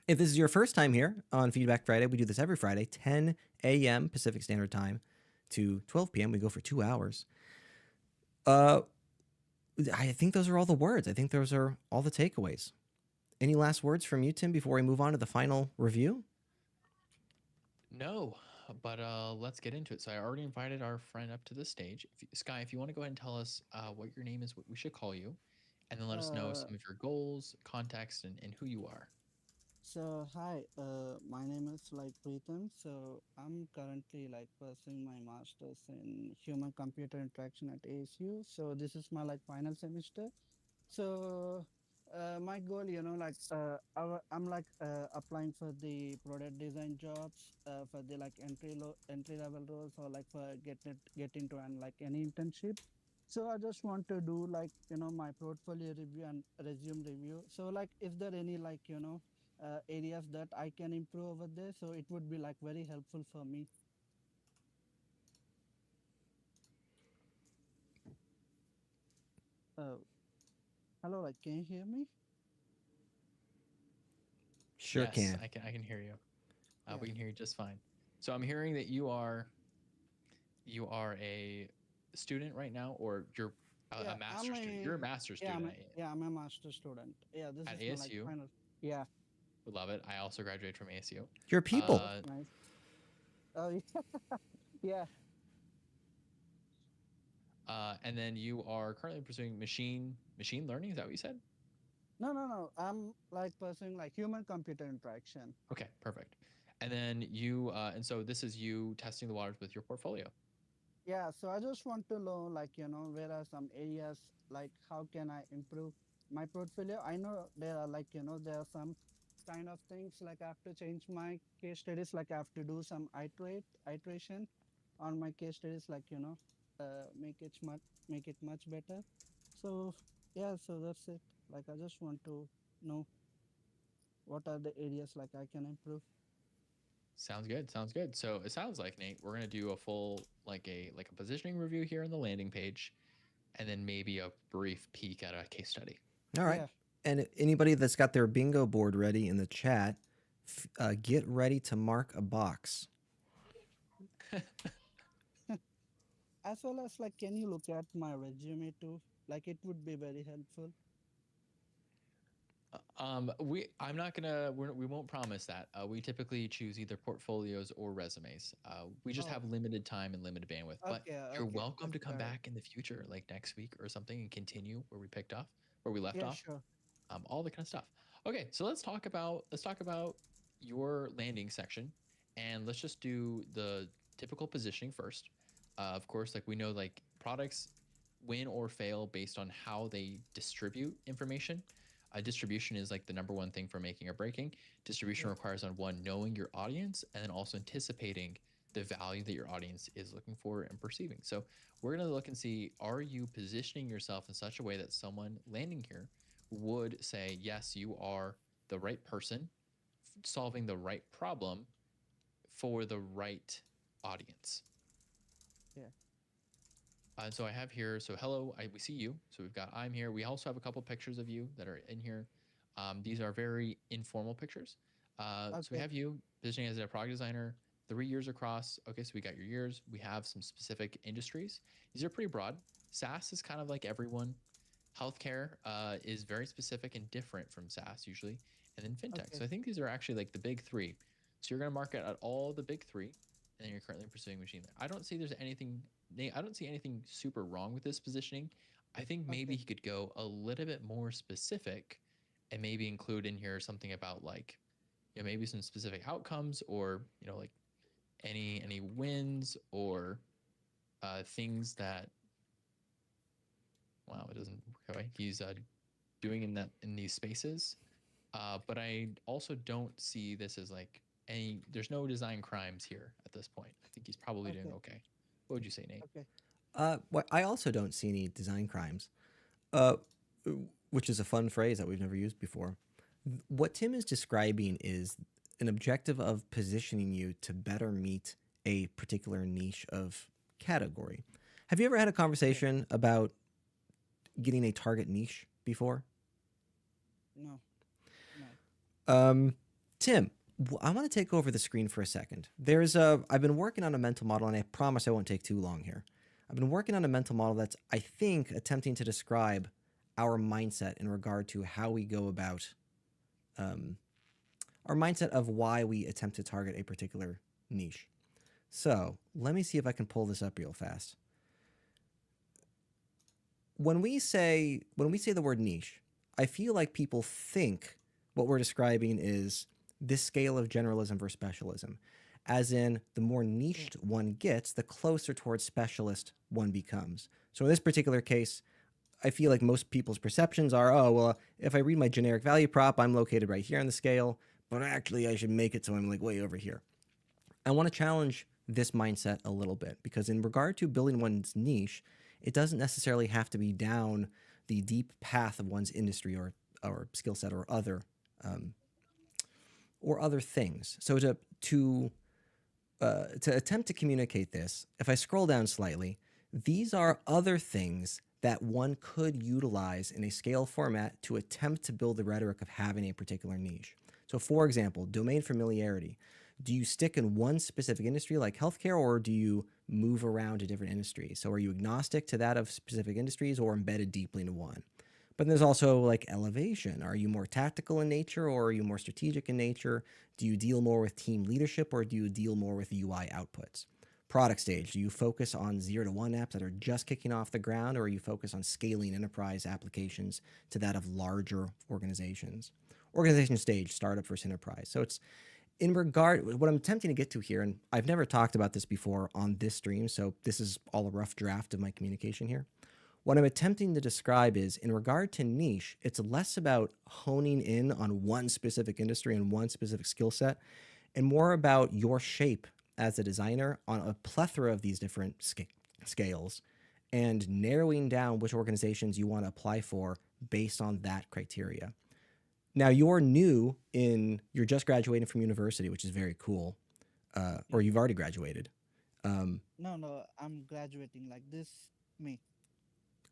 If this is your first time here on Feedback Friday, we do this every Friday, 10 a.m. Pacific Standard Time to 12 p.m. We go for 2 hours. I think those are all the words. I think those are all the takeaways. Any last words from you, Tim, before we move on to the final review? No, but let's get into it. So I already invited our friend up to the stage. Sky, if you want to go ahead and tell us what your name is, what we should call you, and then let us know Uh, some of your goals, context, and who you are. hi, my name is like Preetham. So I'm currently like pursuing my master's in human computer interaction at ASU. So this is my like final semester. So my goal, I'm like applying for the product design jobs, for the like entry level roles, or like for get into and like any internship. So I just want to do like my portfolio review and resume review. So like, if there any like areas that I can improve over there, so it would be like very helpful for me. Uh, Hello, like, can you hear me? Sure Yes, can. I can hear you. Yeah. We can hear you just fine. So I'm hearing that you are a student right now, or you're Yeah, a master student. You're a master student I'm a master student. Yeah, this at is my like ASU. final. Yeah, We love it. I also graduated from ASU. Your people. that's nice. Oh yeah, And then you are currently pursuing machine learning. Is that what you said? no. I'm like pursuing like human computer interaction. Okay, perfect. And then and so this is you testing the waters with your portfolio. Yeah, so I just want to know like where are some areas like how can I improve my portfolio? I know there are like there are some kind of things like I have to change my case studies, like I have to do some iteration on my case studies, like make it much better. So yeah, so that's it. Like I just want to know what are the areas like I can improve. Sounds good. Sounds good. So it sounds like, Nate, we're gonna do a full like a positioning review here on the landing page, and then maybe a brief peek at a case study. All right. Yeah. And anybody that's got their bingo board ready in the chat, get ready to mark a box. As well as like, can you look at my resume too? Like it would be very helpful. I'm not gonna we won't promise that. We typically choose either portfolios or resumes. We just Oh, have limited time and limited bandwidth. But okay, you're okay, welcome to okay, come got it. back in the future, like next week or something, and continue where we left Yeah, off. sure. All the kind of stuff. Okay, so let's talk about your landing section, and let's just do the typical positioning first. Of course, like we know, like products win or fail based on how they distribute information. Distribution is like the number one thing for making or breaking. Distribution Yeah, requires on one knowing your audience and then also anticipating the value that your audience is looking for and perceiving. So we're going to look and see, are you positioning yourself in such a way that someone landing here would say, yes, you are the right person solving the right problem for the right audience. yeah. And so I have here, so hello, we see you. So we've got I'm here. We also have a couple pictures of you that are in here. These are very informal pictures. So we Okay, have you positioning as a product designer, 3 years across. Okay, so we got your years. We have some specific industries. These are pretty broad. SaaS is kind of like everyone. Healthcare is very specific and different from SaaS usually, and then fintech. okay, So I think these are actually like the big three. So you're going to market at all the big three, and then you're currently pursuing machine learning. I don't see there's anything. Nate, I don't see anything super wrong with this positioning. I think maybe okay, he could go a little bit more specific, and maybe include in here something about like, maybe some specific outcomes, or like any wins, or things that, wow, it doesn't, okay, he's doing in these spaces. But I also don't see this as like any there's no design crimes here at this point. I think he's probably doing Okay, okay. What would you say, Nate? okay. I also don't see any design crimes, uh, which is a fun phrase that we've never used before. What Tim is describing is an objective of positioning you to better meet a particular niche of category. Have you ever had a Yeah. conversation about getting a target niche before? No, no. Um, Tim, I want to take over the screen for a second. I've been working on a mental model, and I promise I won't take too long here. I've been working on a mental model that's, I think, attempting to describe our mindset in regard to how we go about um, our mindset of why we attempt to target a particular niche. So let me see if I can pull this up real fast. When we say the word niche, I feel like people think what we're describing is this scale of generalism versus specialism. As in, the more Yeah, niched one gets, the closer towards specialist one becomes. So in this particular case, I feel like most people's perceptions are, oh, well, if I read my generic value prop, I'm located right here on the scale, but actually I should make it so I'm like way over here. I want to challenge this mindset a little bit because, in regard to building one's niche, it doesn't necessarily have to be down the deep path of one's industry or skill set um, or other things. So to attempt to communicate this, if I scroll down slightly, these are other things that one could utilize in a scale format to attempt to build the rhetoric of having a particular niche. So, for example, domain familiarity. Do you stick in one specific industry like healthcare, or do you move around to different industries? So, are you agnostic to that of specific industries or embedded deeply into one? But there's also like elevation. Are you more tactical in nature or are you more strategic in nature? Do you deal more with team leadership or do you deal more with UI outputs? Product stage. Do you focus on 0 to 1 apps that are just kicking off the ground or are you focus on scaling enterprise applications to that of larger organizations? Organization stage, startup versus enterprise. So it's in regard, what I'm attempting to get to here, and I've never talked about this before on this stream, so this is all a rough draft of my communication here. What I'm attempting to describe is in regard to niche, it's less about honing in on one specific industry and one specific skill set, and more about your shape as a designer on a plethora of these different scales and narrowing down which organizations you want to apply for based on that criteria. Now, you're just graduating from university, which is very cool, or yeah. you've already graduated. Um, No, no. I'm graduating like this May.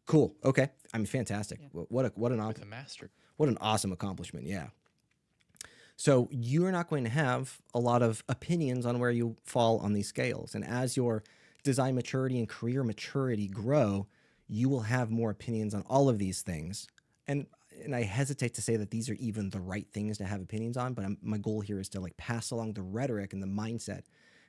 cool. Okay. I mean, fantastic. Yeah, With a master. what an awesome accomplishment. Yeah. So you're not going to have a lot of opinions on where you fall on these scales. And as your design maturity and career maturity grow, you will have more opinions on all of these things. And and I hesitate to say that these are even the right things to have opinions on, but my goal here is to like pass along the rhetoric and the mindset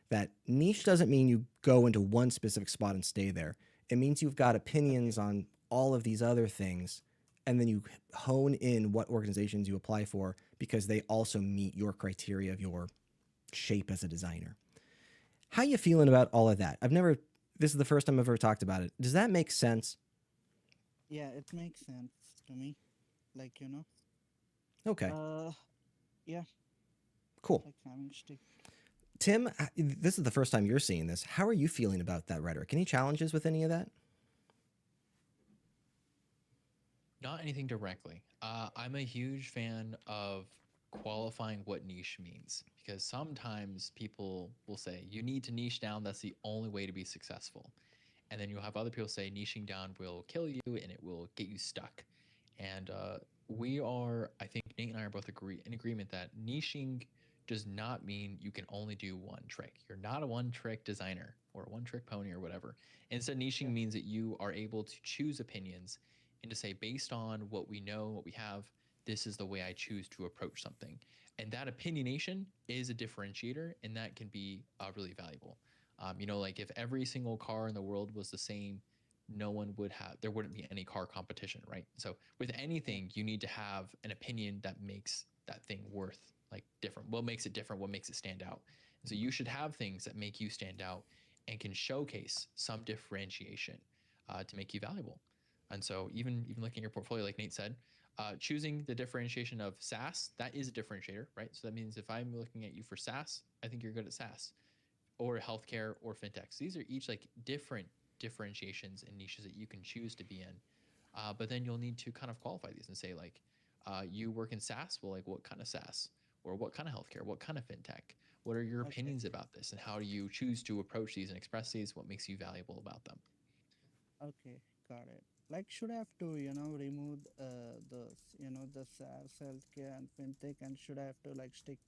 that niche doesn't mean you go into one specific spot and stay there. It means you've got opinions okay. on all of these other things, and then you hone in what organizations you apply for because they also meet your criteria of your shape as a designer. How you feeling about all of that? This is the first time I've ever talked about it. Does that make sense? Yeah, it makes sense to me. Like, Okay, uh, yeah, cool. like having stick. Tim, this is the first time you're seeing this. How are you feeling about that rhetoric? Any challenges with any of that? Not anything directly. I'm a huge fan of qualifying what niche means because sometimes people will say you need to niche down. That's the only way to be successful. And then you'll have other people say niching down will kill you and it will get you stuck. And I think Nate and I are both in agreement that niching does not mean you can only do one trick. You're not a one trick designer or a one trick pony or whatever. Instead, niching Yeah, means that you are able to choose opinions and to say, based on what we know, what we have, this is the way I choose to approach something. And that opinionation is a differentiator, and that can be really valuable. Like if every single car in the world was the same, there wouldn't be any car competition, right? So with yeah, anything, you need to have an opinion that makes that thing worth like different. What makes it different? What makes it stand out? And so you should have things that make you stand out and can showcase some differentiation to make you valuable. And so even looking at your portfolio, like Nate said, Choosing the differentiation of SaaS, that is a differentiator, right? So that means if I'm looking at you for SaaS, I think you're good at SaaS or healthcare or fintechs. These are each like different differentiations and niches that you can choose to be in. But then you'll need to kind of qualify these and say like, you work in SaaS. Well, like what kind of SaaS or what kind of healthcare, what kind of fintech? What are your Okay. opinions about this, and how do you choose to approach these and express these? What makes you valuable about them? Okay, got it. Like, should I have to, remove the SaaS, healthcare, and fintech, and should I have to like stick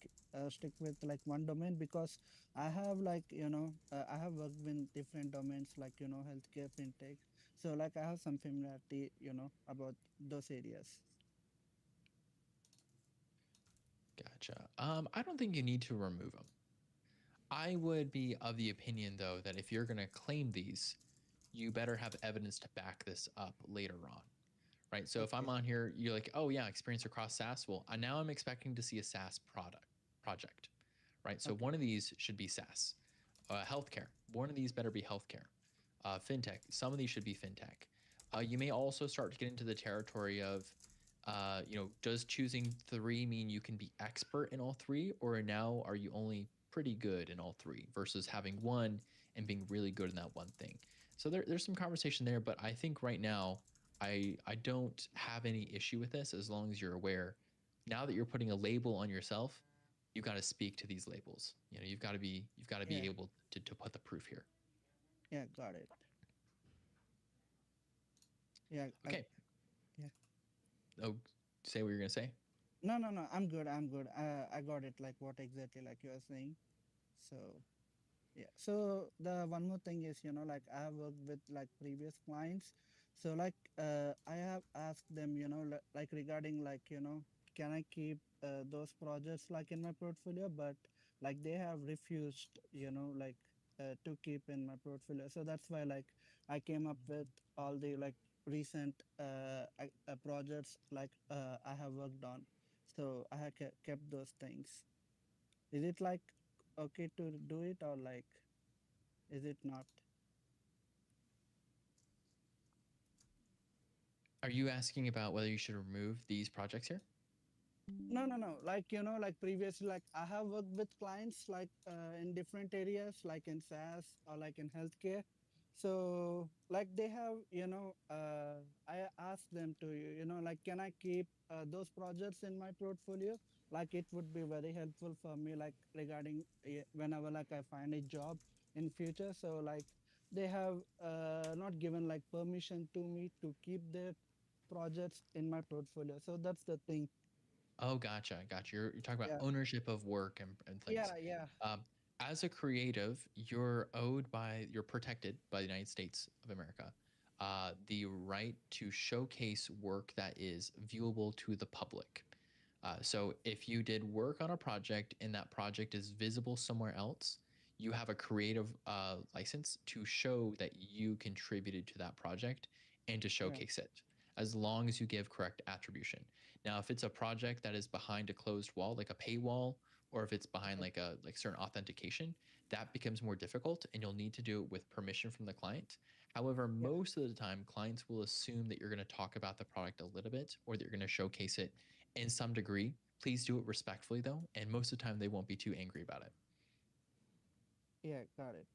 with like one domain because I have like, I have worked in different domains like healthcare, fintech, so like I have some familiarity, about those areas. Gotcha. I don't think you need to remove them. I would be of the opinion though that if you're going to claim these, you better have evidence to back this up later on, right? So if I'm Okay, on here, you're like, oh yeah, experience across SaaS. Well, now I'm expecting to see a SaaS project, right? So okay, one of these should be SaaS. Healthcare, one of these better be healthcare. Fintech, some of these should be fintech. You may also start to get into the territory of, does choosing three mean you can be expert in all three, or now are you only pretty good in all three versus having one and being really good in that one thing? So there's some conversation there, but I think right now I don't have any issue with this as long as you're aware. Now that you're putting a label on yourself, you've got to speak to these labels. You've got to be yeah, able to put the proof here. yeah, got it. Yeah, Okay. yeah. Oh, say what you're gonna say. No, no, no. I'm good. I'm good. I got it. Like what exactly like you are saying. So yeah. So the one more thing is, like I have worked with like previous clients. So like I have asked them, like regarding like, can I keep those projects like in my portfolio, but like they have refused, like to keep in my portfolio. So that's why like I came up with all the like recent projects like I have worked on. So I have kept those things. Is it like okay to do it or like is it not? Are you asking about whether you should remove these projects here? No, no, no. Like, like previously, like I have worked with clients like in different areas, like in SaaS or like in healthcare. So, like they have, I asked them to, like, can I keep those projects in my portfolio? Like, it would be very helpful for me, like regarding whenever like I find a job in future. So, like, they have not given like permission to me to keep their projects in my portfolio. So that's the thing. Oh, gotcha. You're talking about Yeah. ownership of work and things. Yeah, yeah, Um, as a creative, you're protected by the United States of America, the right to showcase work that is viewable to the public. So if you did work on a project and that project is visible somewhere else, you have a creative license to show that you contributed to that project and to yeah, showcase it, as long as you give correct attribution. Now, if it's a project that is behind a closed wall, like a paywall, or if it's behind okay, like certain authentication, that becomes more difficult, and you'll need to do it with permission from the client. However, yeah, most of the time, clients will assume that you're going to talk about the product a little bit, or that you're going to showcase it in some degree. Please do it respectfully, though, and most of the time, they won't be too angry about it. yeah, got it.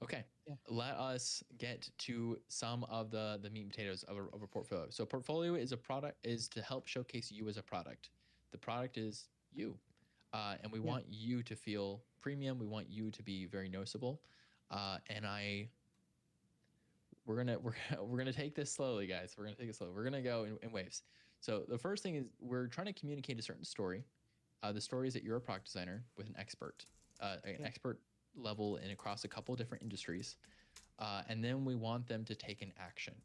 Okay, Yeah, let us get to some of the meat and potatoes of a portfolio. So, portfolio is a product is to help showcase you as a product. The product is you, and we yeah, want you to feel premium. We want you to be very noticeable. And we're gonna take this slowly, guys. We're gonna take it slow. We're gonna go in waves. So the first thing is we're trying to communicate a certain story. The story is that you're a product designer with an yeah, expert level in across a couple of different industries, and then we want them to take an action.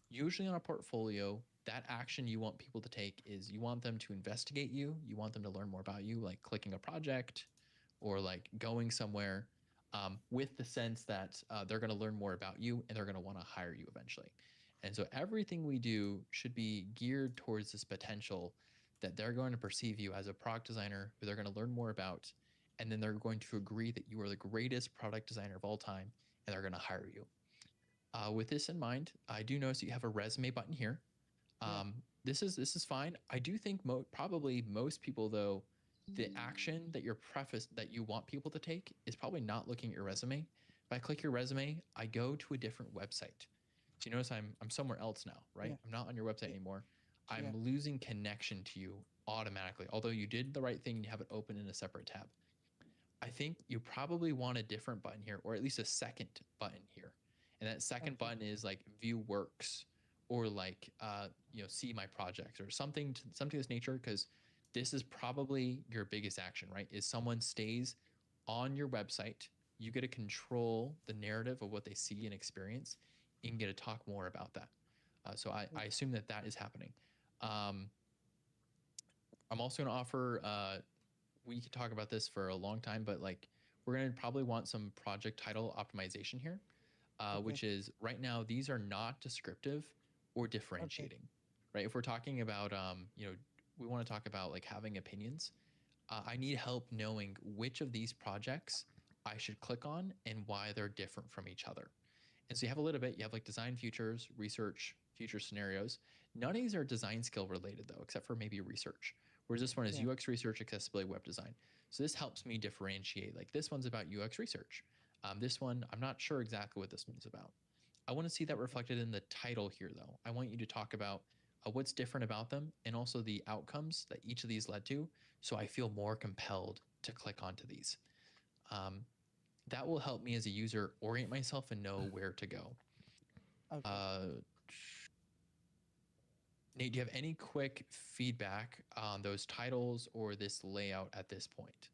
Usually on a portfolio, that action you want people to take is you want them to investigate you. You want them to learn more about you, like clicking a project or like going somewhere, with the sense that they're going to learn more about you and they're going to want to hire you eventually. And so everything we do should be geared towards this potential that they're going to perceive you as a product designer who they're going to learn more about. And then they're going to agree that you are the greatest product designer of all time and they're going to hire you. With this in mind, I do notice that you have a resume button here. Yeah. This is fine. I do think probably most people though, the action that that you want people to take is probably not looking at your resume. If I click your resume, I go to a different website. So you notice I'm somewhere else now, right? Yeah. I'm not on your website y- anymore. I'm Yeah. losing connection to you automatically. Although you did the right thing, you have it open in a separate tab. I think you probably want a different button here, or at least a second button here. And that second Okay. button is like view works or like see my projects or something of this nature, because this is probably your biggest action, right? Is someone stays on your website, you get to control the narrative of what they see and experience, and get to talk more about that. So I Okay. assume that that is happening. Um, I'm also going to offer we could talk about this for a long time, but like we're going to probably want some project title optimization here, Okay. which is right now these are not descriptive or Okay. differentiating, right? If we're talking about, we want to talk about like having opinions. I need help knowing which of these projects I should click on and why they're different from each other. And so you have a little bit, you have like design futures, research, future scenarios. None of these are design skill related though, except for maybe research. Whereas this one is Yeah. UX research, accessibility, web design. So this helps me differentiate. Like this one's about UX research. This one, I'm not sure exactly what this one's about. I want to see that Okay. reflected in the title here though. I want you to talk about what's different about them and also the outcomes that each of these led to. So I feel more compelled to click onto these. Um, that will help me as a user orient myself and know where to go. Okay. Uh, Nate, do you have any quick feedback on those titles or this layout at this point?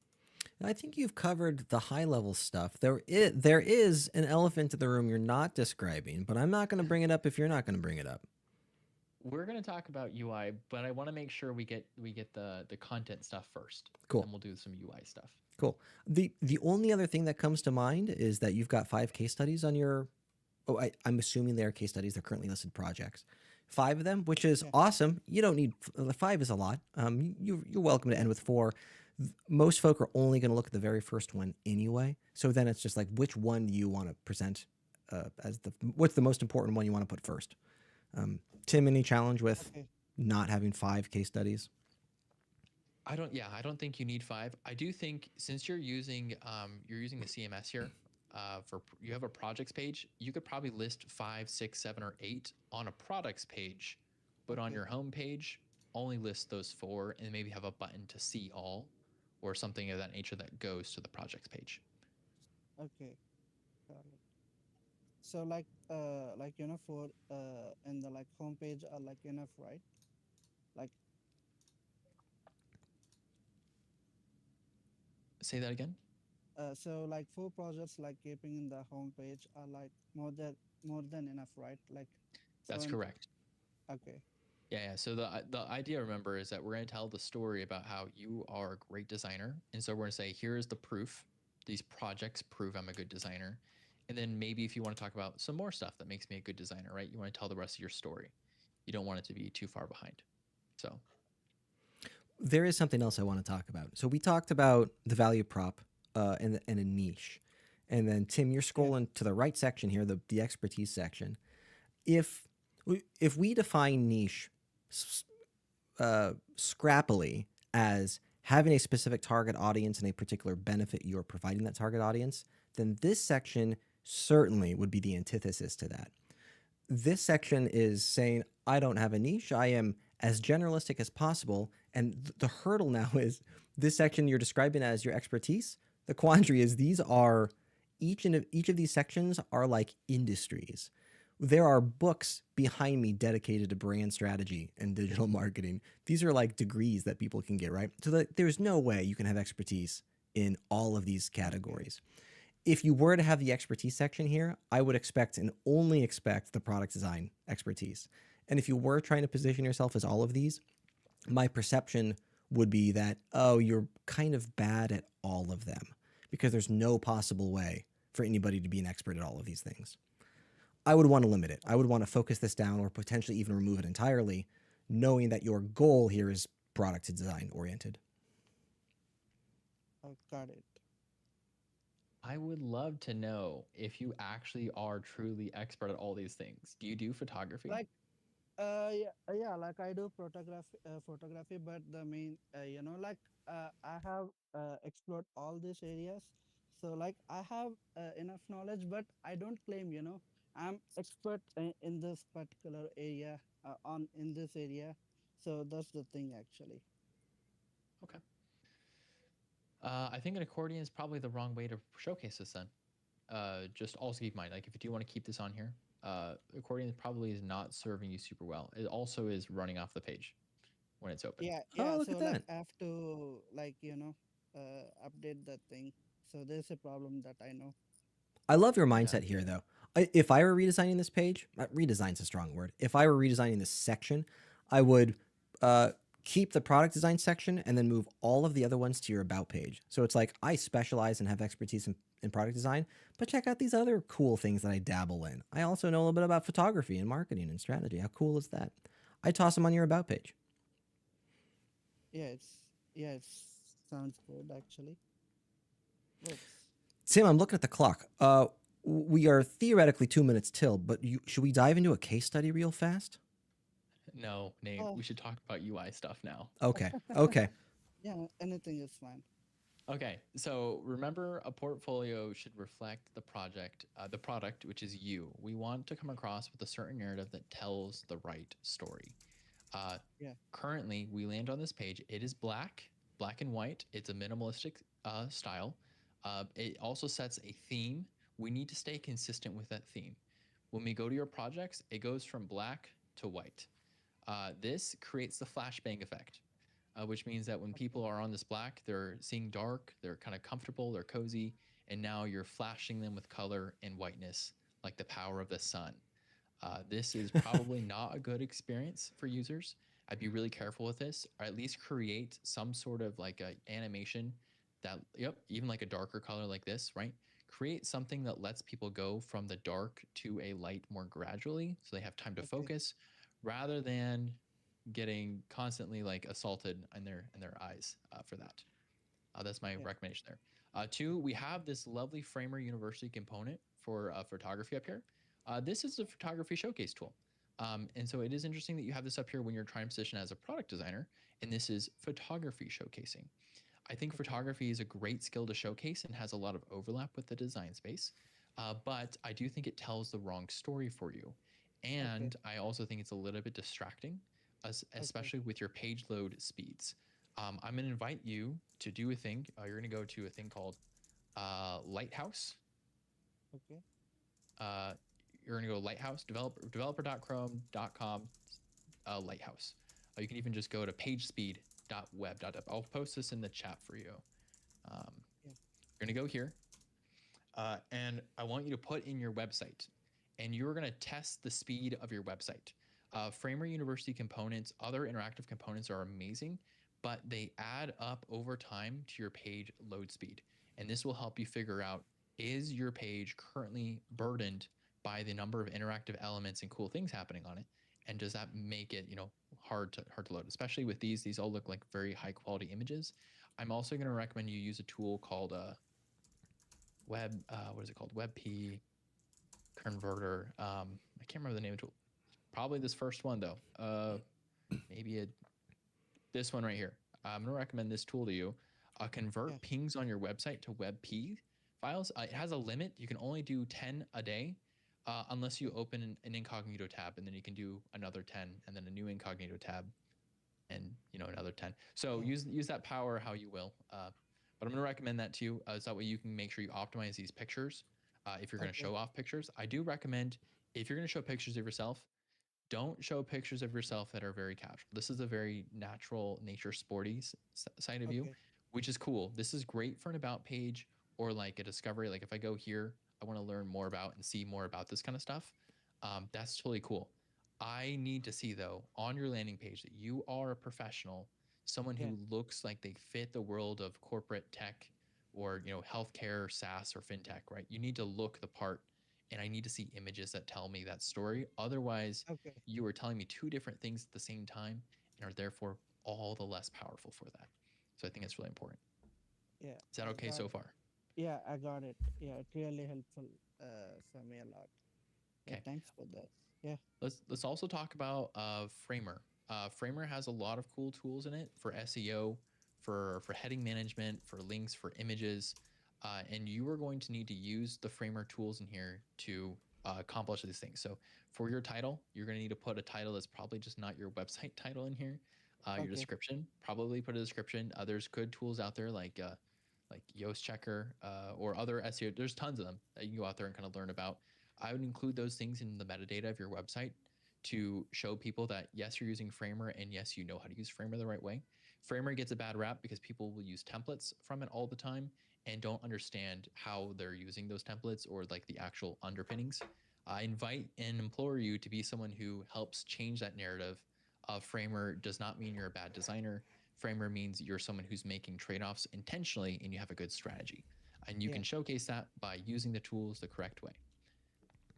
I think you've covered the high level stuff. There is an elephant in the room you're not describing, but I'm not going to bring it up if you're not going to bring it up. We're going to talk about UI, but I want to make sure we get the content stuff first. Cool. Then we'll do some UI stuff. Cool. The only other thing that comes to mind is that you've got 5 case studies on your. Oh, I'm assuming they're case studies. They're currently listed projects. 5 of them, which is Yeah. awesome. You don't need 5 is a lot. You're welcome to end with 4. Most folk are only going to look at the very first one anyway. So then it's just like, which one do you want to present as what's the most important one you want to put first? Tim, any challenge with Okay. not having 5 case studies? I don't think you need 5. I do think since you're using the CMS here, you have a projects page, you could probably list 5, 6, 7, or 8 on a products page, but on Okay. your home page, only list those 4 and maybe have a button to see all or something of that nature that goes to the projects page. Okay. Got it. So like for in the like homepage are like enough, right? Like Say that again. so like 4 projects like keeping in the homepage are like more than enough, right? Like That's 7. correct. Okay. Yeah. So the idea, remember, is that we're going to tell the story about how you are a great designer, and so we're going to say, here's the proof. These projects prove I'm a good designer, and then maybe if you want to talk about some more stuff that makes me a good designer, right? You want to tell the rest of your story. You don't want it to be too far behind. So There is something else I want to talk about. So we talked about the value prop and a niche. And then Tim, you're Yeah. scrolling to the right section here, the expertise section. If we define niche scrappily as having a specific target audience and a particular benefit you're providing that target audience, then this section certainly would be the antithesis to that. This section is saying, I don't have a niche. I am as generalistic as possible. And the hurdle now is this section you're describing as your expertise. The quandary is each of these sections are like industries. There are books behind me dedicated to brand strategy and digital marketing. These are like degrees that people can get, right? So that there's no way you can have expertise in all of these Okay. categories. If you were to have the expertise section here, I would expect and only expect the product design expertise. And if you were trying to position yourself as all of these, my perception would be that, oh, you're kind of bad at all of them because there's no possible way for anybody to be an expert at all of these things. I would want to limit it. I would want to focus this down or potentially even remove it entirely, knowing that your goal here is product design oriented. Got it. I would love to know if you actually are truly expert at all these things. Do you do photography? Like yeah, like I do photography, but the main, like I have explored all these areas. So like I have enough knowledge, but I don't claim, I'm expert in this particular area, on in this area. So that's the thing actually. Okay. I think an accordion is probably the wrong way to showcase this then. Just also keep in mind, like if you do want to keep this on here, accordion probably is not serving you super well. It also is running off the page when it's open. Yeah, Oh, yeah. look So at like that. I have to like, update that thing. So there's a problem that I know. I love your Yeah. mindset here, though. If I were redesigning this page, redesign's a strong word. If I were redesigning this section, I would uh, keep the product design section and then move all of the other ones to your about page. So it's like I specialize and have expertise in product design, but check out these other cool things that I dabble in. I also know a little bit about photography and marketing and strategy. How cool is that? I toss them on your about page. Yeah, it sounds good actually. Works. Tim, I'm looking at the clock. We are theoretically 2 minutes till, but should we dive into a case study real fast? No, Nate, Oh, we should talk about UI stuff now. Okay. Okay. yeah, anything is fine. Okay, so remember a portfolio should reflect the product, which is you. We want to come across with a certain narrative that tells the right story. Uh, Yeah. Currently, we land on this page. It is black and white. It's a minimalistic style. It also sets a theme. We need to stay consistent with that theme. When we go to your projects, it goes from black to white. This creates the flashbang effect, which means that when Okay. people are on this black, they're seeing dark, they're kind of comfortable, they're cozy, and now you're flashing them with color and whiteness, like the power of the sun. This is probably not a good experience for users. I'd be really careful with this, or at least create some sort of like a animation that, yep, even like a darker color like this, right? Create something that lets people go from the dark to a light more gradually, so they have time to Okay. focus, rather than getting constantly like assaulted in their eyes for that. That's my Yeah. recommendation there. Two, we have this lovely Framer University component for photography up here. This is a photography showcase tool. And so it is interesting that you have this up here when you're trying to position as a product designer, and this is photography showcasing. I think Okay. photography is a great skill to showcase and has a lot of overlap with the design space. But I do think it tells the wrong story for you. Okay. And I also think it's a little bit distracting, Okay. especially with your page load speeds. I'm going to invite you to do a thing. You're going to go to a thing called Lighthouse. Okay. Uh, you're going to go Lighthouse, developer.chrome.com, Lighthouse. You can even just go to pagespeed.web.dev. I'll post this in the chat for you. Um, Yeah. you're going to go here, and I want you to put in your website, and you're going to test the speed of your website. Framer University components, other interactive components are amazing, but they add up over time to your page load speed. And this will help you figure out, is your page currently burdened by the number of interactive elements and cool things happening on it? And does that make it, hard to load? Especially with these all look like very high quality images. I'm also going to recommend you use a tool called what is it called? WebP converter. I can't remember the name of the tool. Probably this first one though. Maybe this one right here. I'm gonna recommend this tool to you. Yeah. Convert pings on your website to WebP files. It has a limit. You can only do 10 a day, unless you open an incognito tab, and then you can do another 10, and then a new incognito tab, and another 10. So Oh. use that power how you will. But I'm going to recommend that to you. So that way you can make sure you optimize these pictures. If you're going to Okay. show off pictures, I do recommend, if you're going to show pictures of yourself, don't show pictures of yourself that are very casual. This is a very natural, nature sporty side of you, Okay. which is cool. This is great for an about page or like a discovery. Like if I go here, I want to learn more about and see more about this kind of stuff. That's totally cool. I need to see though on your landing page that you are a professional, someone Yeah. who looks like they fit the world of corporate tech or healthcare, SaaS or fintech, right? You need to look the part, and I need to see images that tell me that story. Otherwise, Okay. you are telling me two different things at the same time and are therefore all the less powerful for that. So I think it's really important. Yeah. Is that I okay got so it. far? Yeah, I got it. Yeah, it really helpful for me a lot. Yeah, Okay. thanks for this. Yeah, Let's also talk about Framer. Framer has a lot of cool tools in it for SEO, for heading management, for links, for images, and you are going to need to use the Framer tools in here to accomplish these things. So for your title, you're going to need to put a title that's probably just not your website title in here. Your okay. description, probably put a description. There's good tools out there like Yoast Checker or other SEO. There's tons of them that you can go out there and kind of learn about. I would include those things in the metadata of your website to show people that yes, you're using Framer and yes, you know how to use Framer the right way. Framer gets a bad rap because people will use templates from it all the time and don't understand how they're using those templates or like the actual underpinnings. I invite and implore you to be someone who helps change that narrative of Framer does not mean you're a bad designer. Framer means you're someone who's making trade-offs intentionally and you have a good strategy. And you Yeah, can showcase that by using the tools the correct way.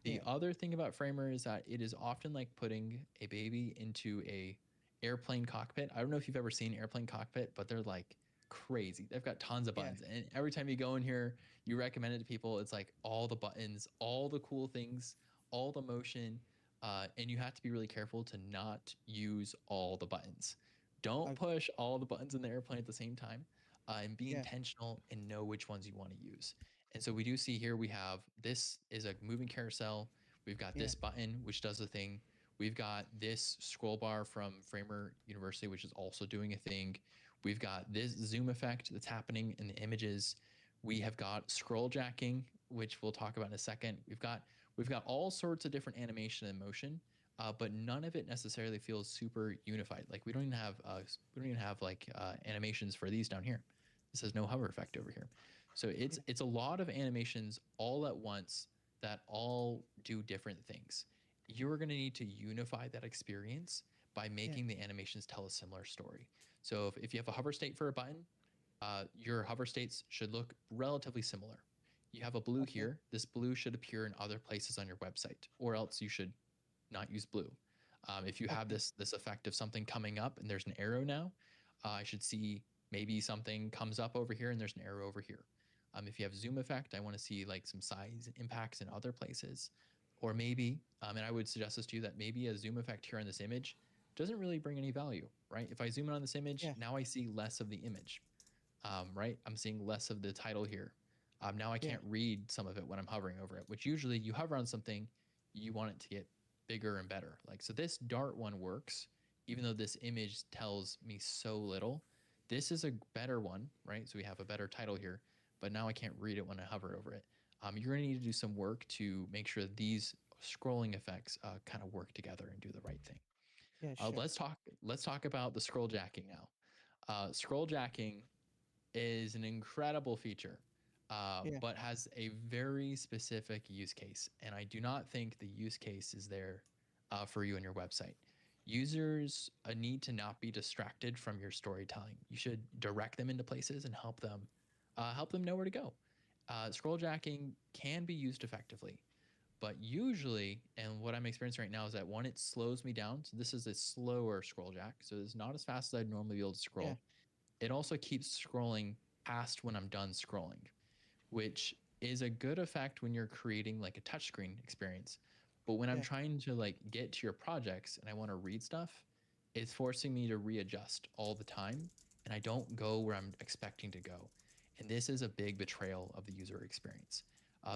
The yeah, other thing about Framer is that it is often like putting a baby into a airplane cockpit. I don't know if you've ever seen an airplane cockpit, but they're like crazy. They've got tons of yeah, buttons. And every time you go in here, you recommend it to people. It's like all the buttons, all the cool things, all the motion. And you have to be really careful to not use all the buttons. Don't okay. push all the buttons in the airplane at the same time, and be Yeah, intentional and know which ones you want to use. And so we do see here we have this is a moving carousel. We've got yeah, this button, which does a thing. We've got this scroll bar from Framer University, which is also doing a thing. We've got this zoom effect that's happening in the images. We have got scroll jacking, which we'll talk about in a second. We've got all sorts of different animation and motion, but none of it necessarily feels super unified. Like we don't even have like animations for these down here. This has no hover effect over here. So yeah, it's a lot of animations all at once that all do different things. You're going to need to unify that experience by yeah, making the animations tell a similar story. So if you have a hover state for a button, your hover states should look relatively similar. You have a blue okay. here. This blue should appear in other places on your website, or else you should not use blue. If you have Okay. this effect of something coming up and there's an arrow now, I should see maybe something comes up over here and there's an arrow over here. If you have zoom effect, I want to see like some size impacts in other places, or maybe, and I would suggest this to you that maybe a zoom effect here on this image doesn't really bring any value, right? If I zoom in on this image, Yeah, now I see less of the image, right? I'm seeing less of the title here. Now I yeah, can't read some of it when I'm hovering over it, which usually you hover on something, you want it to get bigger and better. Like, so this dart one works, even though this image tells me so little. This is a better one, right? So we have a better title here, but now I can't read it when I hover over it. You're going to need to do some work to make sure these scrolling effects kind of work together and do the right thing. yeah, sure. Let's talk about the scroll jacking now. Scroll jacking is an incredible feature, Yeah, but has a very specific use case. And I do not think the use case is there for you on your website. Users need to not be distracted from your storytelling. You should direct them into places and help them know where to go. Scroll jacking can be used effectively, but usually, and what I'm experiencing right now is that one, it slows me down. So this is a slower scroll jack. So it's not as fast as I'd normally be able to yeah, scroll. It also keeps scrolling past when I'm done scrolling, which is a good effect when you're creating like a touchscreen experience. But when I'm yeah, trying to like get to your projects and I want to read stuff, it's forcing me to readjust all the time and I don't go where I'm expecting to go. And this is a big betrayal of the user experience.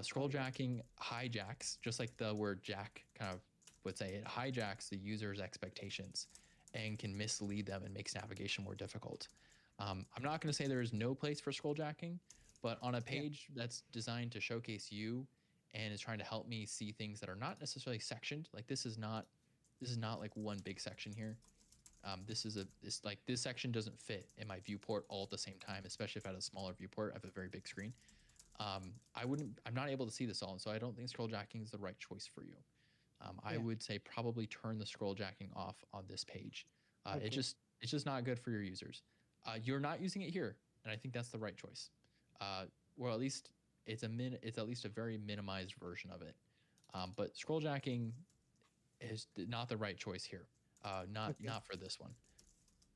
Scroll got it. jacking hijacks, just like the word jack kind of would say, it hijacks the user's expectations and can mislead them and makes navigation more difficult. I'm not going to say there is no place for scroll jacking, but on a Yeah, page that's designed to showcase you and is trying to help me see things that are not necessarily sectioned, like this is not like one big section here. This section doesn't fit in my viewport all at the same time, especially if I had a smaller viewport. I have a very big screen. I'm not able to see this all, and so I don't think scroll jacking is the right choice for you. I yeah, would say probably turn the scroll jacking off on this page. It okay. just it's just not good for your users. You're not using it here, and I think that's the right choice. Uh, or at least it's at least a very minimized version of it. But scroll jacking is not the right choice here. Not Okay, not for this one.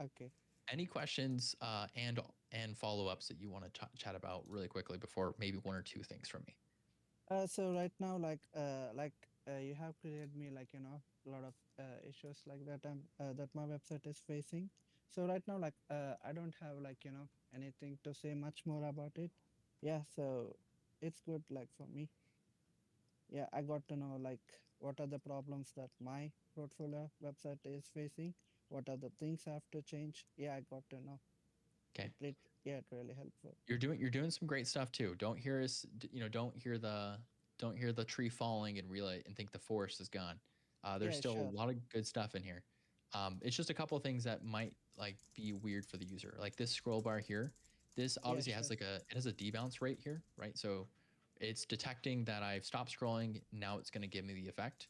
okay. Any questions and follow-ups that you want to chat about really quickly before maybe one or two things from me? So right now, you have created me like a lot of issues like that that my website is facing. So right now, I don't have anything to say much more about it. Yeah, so it's good like for me. Yeah, I got to know like what are the problems that my portfolio website is facing. What are the things I have to change? Yeah, I got to know. Okay. Yeah, it really helpful. You're doing some great stuff too. Don't hear us, don't hear the tree falling and realize and think the forest is gone. There's Yeah, still sure. a lot of good stuff in here. It's just a couple of things that might like be weird for the user. Like this scroll bar here. This Yeah, obviously sure. has it has a debounce rate here, right? So it's detecting that I've stopped scrolling. Now it's going to give me the effect,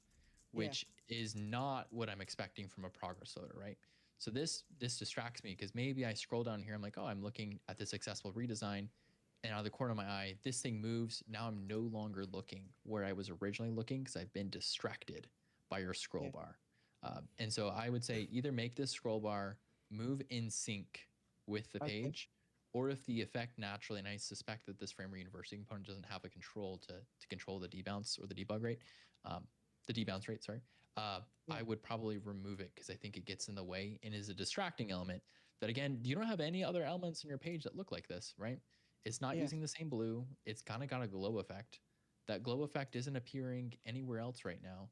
Yeah, which is not what I'm expecting from a progress loader, right? So this distracts me because maybe I scroll down here. I'm like, oh, I'm looking at this accessible redesign, and out of the corner of my eye, this thing moves. Now I'm no longer looking where I was originally looking because I've been distracted by your scroll yeah. bar. And so I would say either make this scroll bar move in sync with the Okay. page, or if the effect naturally, and I suspect that this framer university component doesn't have a control to control the debounce or the debug rate, um, the debounce rate, sorry, Yeah, I would probably remove it because I think it gets in the way and is a distracting element. That again, you don't have any other elements in your page that look like this, right? It's not yeah, using the same blue. It's kind of got a glow effect. That glow effect isn't appearing anywhere else right now.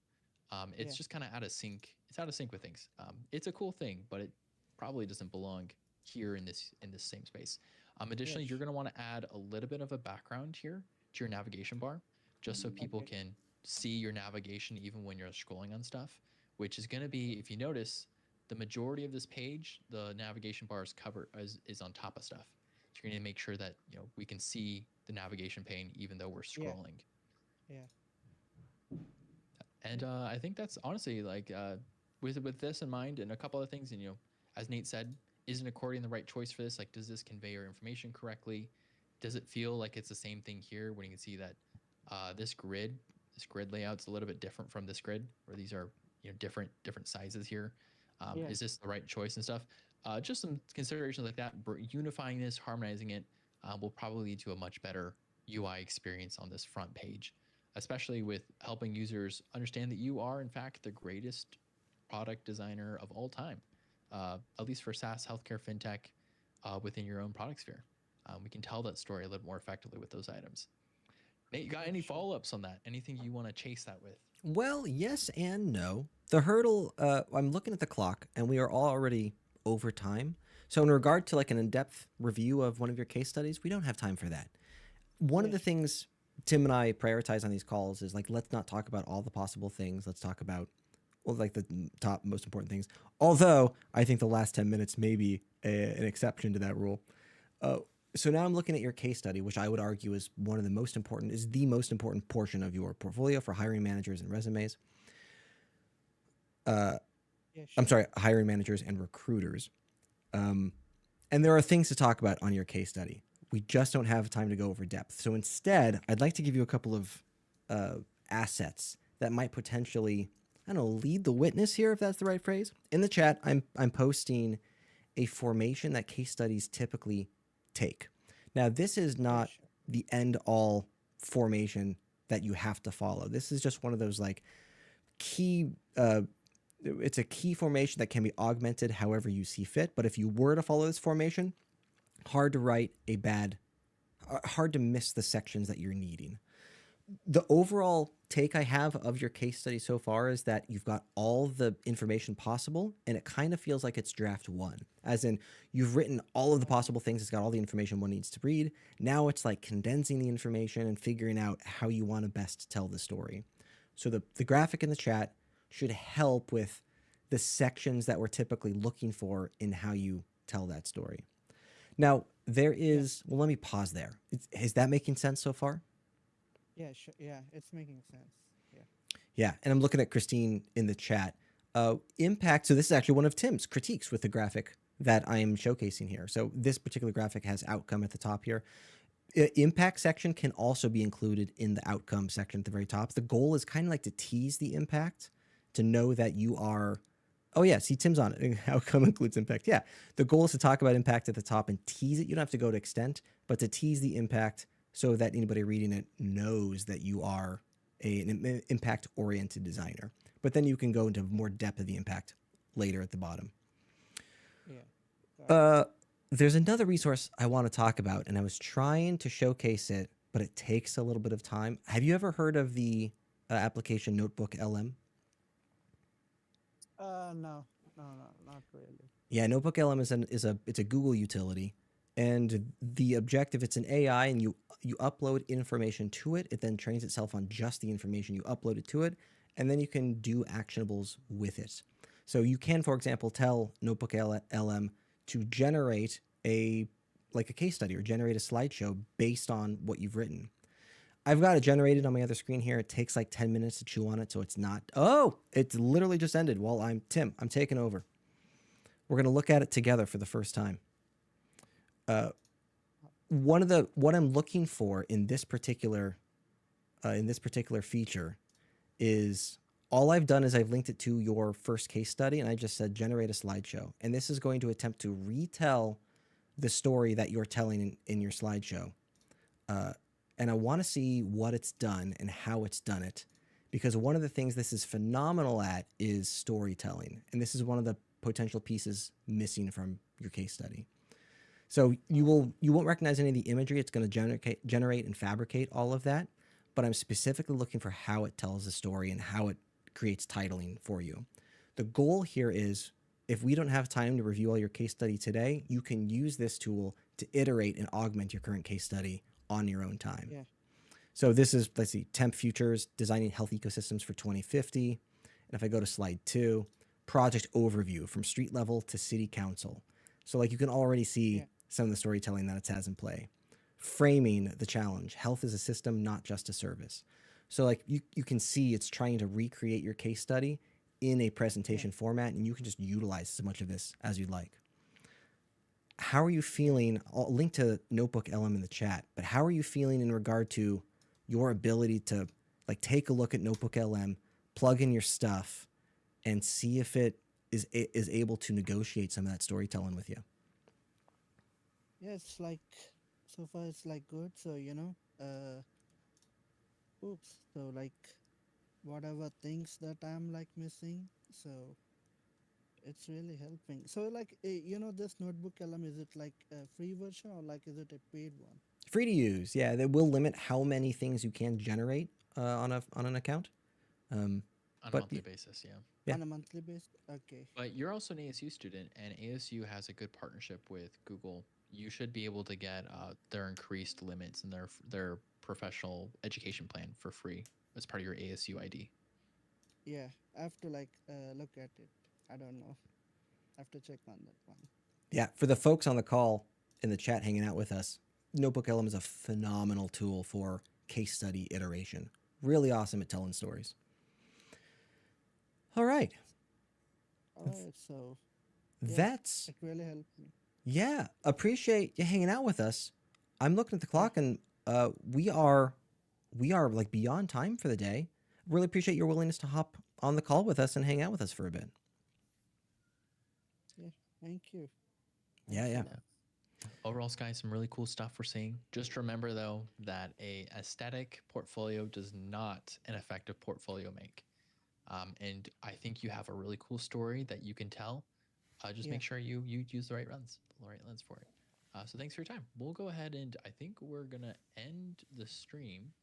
It's yeah, just kind of out of sync. It's out of sync with things. It's a cool thing, but it probably doesn't belong here in this same space. yeah. Additionally, you're going to want to add a little bit of a background here to your navigation bar, just so people Okay. can see your navigation even when you're scrolling on stuff. Which is going to be, if you notice, the majority of this page, the navigation bar is covered is on top of stuff. So you're going to make sure that we can see the navigation pane even though we're Yeah, scrolling. yeah, And yeah, I think that's honestly like with this in mind and a couple other things. And as Nate said, isn't accordion the right choice for this? Like, does this convey your information correctly? Does it feel like it's the same thing here when you can see that this grid layout's a little bit different from this grid, where these are different sizes here? yeah. Is this the right choice and stuff? Just some considerations like that. Unifying this, harmonizing it, will probably lead to a much better UI experience on this front page, especially with helping users understand that you are, in fact, the greatest product designer of all time, at least for SaaS, healthcare, fintech, within your own product sphere. We can tell that story a little more effectively with those items. Nate, you got Yeah, any sure. follow ups on that? Anything you want to chase that with? Well, yes and no. The hurdle, I'm looking at the clock, and we are already over time. So, in regard to like an in depth review of one of your case studies, we don't have time for that. One of Yeah, the things Tim and I prioritize on these calls is like, let's not talk about all the possible things. Let's talk about, well, like the top most important things. Although I think the last 10 minutes may be an exception to that rule. Uh, so now I'm looking at your case study, which I would argue is is the most important portion of your portfolio for hiring managers and resumes. Uh, yeah, I'm sure. sorry, hiring managers and recruiters. Um, and there are things to talk about on your case study. We just don't have time to go over depth. So instead, I'd like to give you a couple of uh, assets that might potentially, I don't know, lead the witness here, if that's the right phrase. In the chat, I'm posting a formation that case studies typically take. Now, this is Yeah, not sure. the end all formation that you have to follow. This is just one of those like key it's a key formation that can be augmented however you see fit. But if you were to follow this formation, hard to write a bad, hard to miss the sections that you're needing. The overall take I have of your case study so far is that you've got all the information possible, and it kind of feels like it's draft one, as in you've written all of the possible things, it's got all the information one needs to read. Now it's like condensing the information and figuring out how you want to best tell the story. So the graphic in the chat should help with the sections that we're typically looking for in how you tell that story. Now, there Yeah, is, well, let me pause there. Is that making sense so far? yeah, sure. Yeah, it's making sense. Yeah, Yeah, and I'm looking at Christine in the chat. Impact, so this is actually one of Tim's critiques with the graphic that I am showcasing here. So this particular graphic has outcome at the top here. Impact section can also be included in the outcome section at the very top. The goal is kind of like to tease the impact, to know that you are Oh yeah, see Tim's on it. Outcome includes impact. Yeah, the goal is to talk about impact at the top and tease it. You don't have to go to extent, but to tease the impact so that anybody reading it knows that you are an impact-oriented designer. But then you can go into more depth of the impact later at the bottom. Yeah, got it. There's another resource I want to talk about, and I was trying to showcase it, but it takes a little bit of time. Have you ever heard of the application Notebook LM? No, not really. Yeah, Notebook LM it's a Google utility, and the objective, it's an AI, and you upload information to it. It then trains itself on just the information you uploaded to it, and then you can do actionables with it. So you can, for example, tell Notebook LM to generate a case study or generate a slideshow based on what you've written. I've got it generated on my other screen here. It takes like 10 minutes to chew on it, so it's not. Oh, it's literally just ended while I'm taking over. We're going to look at it together for the first time. What I'm looking for in this particular feature is all I've done is I've linked it to your first case study, and I just said generate a slideshow. And this is going to attempt to retell the story that you're telling in your slideshow. And I want to see what it's done and how it's done it, because one of the things this is phenomenal at is storytelling, and this is one of the potential pieces missing from your case study. So you won't recognize any of the imagery. It's going to generate and fabricate all of that, but I'm specifically looking for how it tells the story and how it creates titling for you. The goal here is, if we don't have time to review all your case study today, you can use this tool to iterate and augment your current case study on your own time. Yeah. So this is, let's see, Temp Futures, Designing Health Ecosystems for 2050. And if I go to slide 2, Project Overview from Street Level to City Council. So like you can already see some of the storytelling that it has in play. Framing the challenge. Health is a system, not just a service. So like you can see it's trying to recreate your case study in a presentation format, and you can just utilize as much of this as you'd like. How are you feeling? I'll link to Notebook LM in the chat, but how are you feeling in regard to your ability to like take a look at Notebook LM, plug in your stuff, and see if it is able to negotiate some of that storytelling with you? Yeah, it's like so far it's like good. So so like whatever things that I'm like missing, so it's really helping. So like this Notebook LM, is it like a free version or like is it a paid one? Free to use, yeah. They will limit how many things you can generate on an account. On a But monthly basis, yeah. Yeah. On a monthly basis. Okay. But you're also an ASU student, and ASU has a good partnership with Google. You should be able to get their increased limits and their professional education plan for free as part of your ASU ID. Yeah, I have to like look at it. I don't know. I have to check on that one. Yeah, for the folks on the call in the chat hanging out with us, Notebook LM is a phenomenal tool for case study iteration. Really awesome at telling stories. All right. All right, so That's it really helped me. Yeah, appreciate you hanging out with us. I'm looking at the clock, and we are like beyond time for the day. Really appreciate your willingness to hop on the call with us and hang out with us for a bit. Yeah, thank you. Yeah. Overall, Sky, some really cool stuff we're seeing. Just remember, though, that a aesthetic portfolio does not an effective portfolio make. And I think you have a really cool story that you can tell. Just make sure you use the right lens for it. So thanks for your time. We'll go ahead and I think we're gonna end the stream,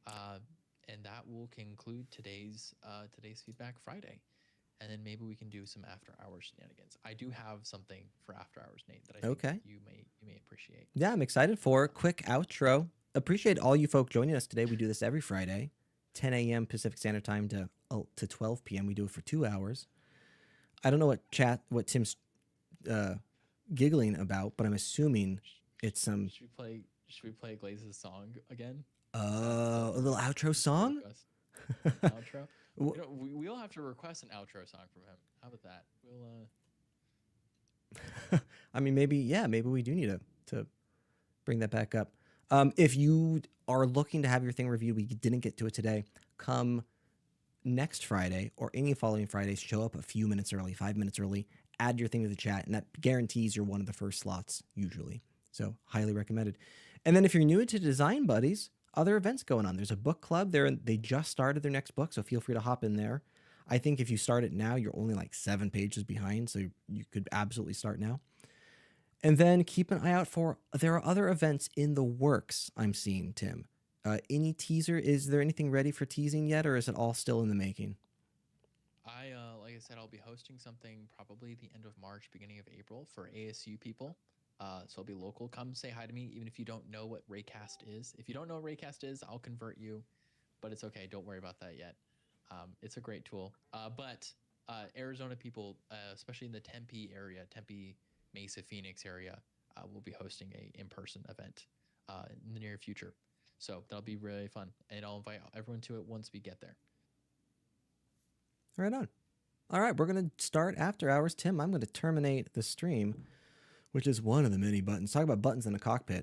and that will conclude today's Feedback Friday. And then maybe we can do some after hours shenanigans. I do have something for after hours, Nate, that I think you may appreciate. Yeah, I'm excited for a quick outro. Appreciate all you folk joining us today. We do this every Friday, 10 a.m. Pacific Standard Time to 12 p.m. We do it for 2 hours. I don't know what Tim's giggling about, but I'm assuming it's some. Should we play Glaze's song again? A little outro song. Outro. We'll have to request an outro song from him. How about that? We'll. I mean, maybe we do need to bring that back up. If you are looking to have your thing reviewed, we didn't get to it today. Come next Friday or any following Fridays, show up a few minutes early, 5 minutes early, add your thing to the chat, and that guarantees you're one of the first slots usually. So highly recommended. And then if you're new to Design Buddies, other events going on. There's a book club there. They just started their next book, so feel free to hop in there. I think if you start it now, you're only like 7 pages behind, so you could absolutely start now. And then keep an eye out for, there are other events in the works I'm seeing, Tim. Any teaser? Is there anything ready for teasing yet, or is it all still in the making? Like I said, I'll be hosting something probably the end of March, beginning of April for ASU people. So I'll be local. Come say hi to me, even if you don't know what Raycast is. If you don't know what Raycast is, I'll convert you, but it's okay. Don't worry about that yet. It's a great tool. But Arizona people, especially in the Tempe area, Tempe, Mesa, Phoenix area, will be hosting a in-person event in the near future. So that'll be really fun, and I'll invite everyone to it once we get there. Right on. All right, we're going to start after hours. Tim, I'm going to terminate the stream, which is one of the many buttons. Talk about buttons in a cockpit.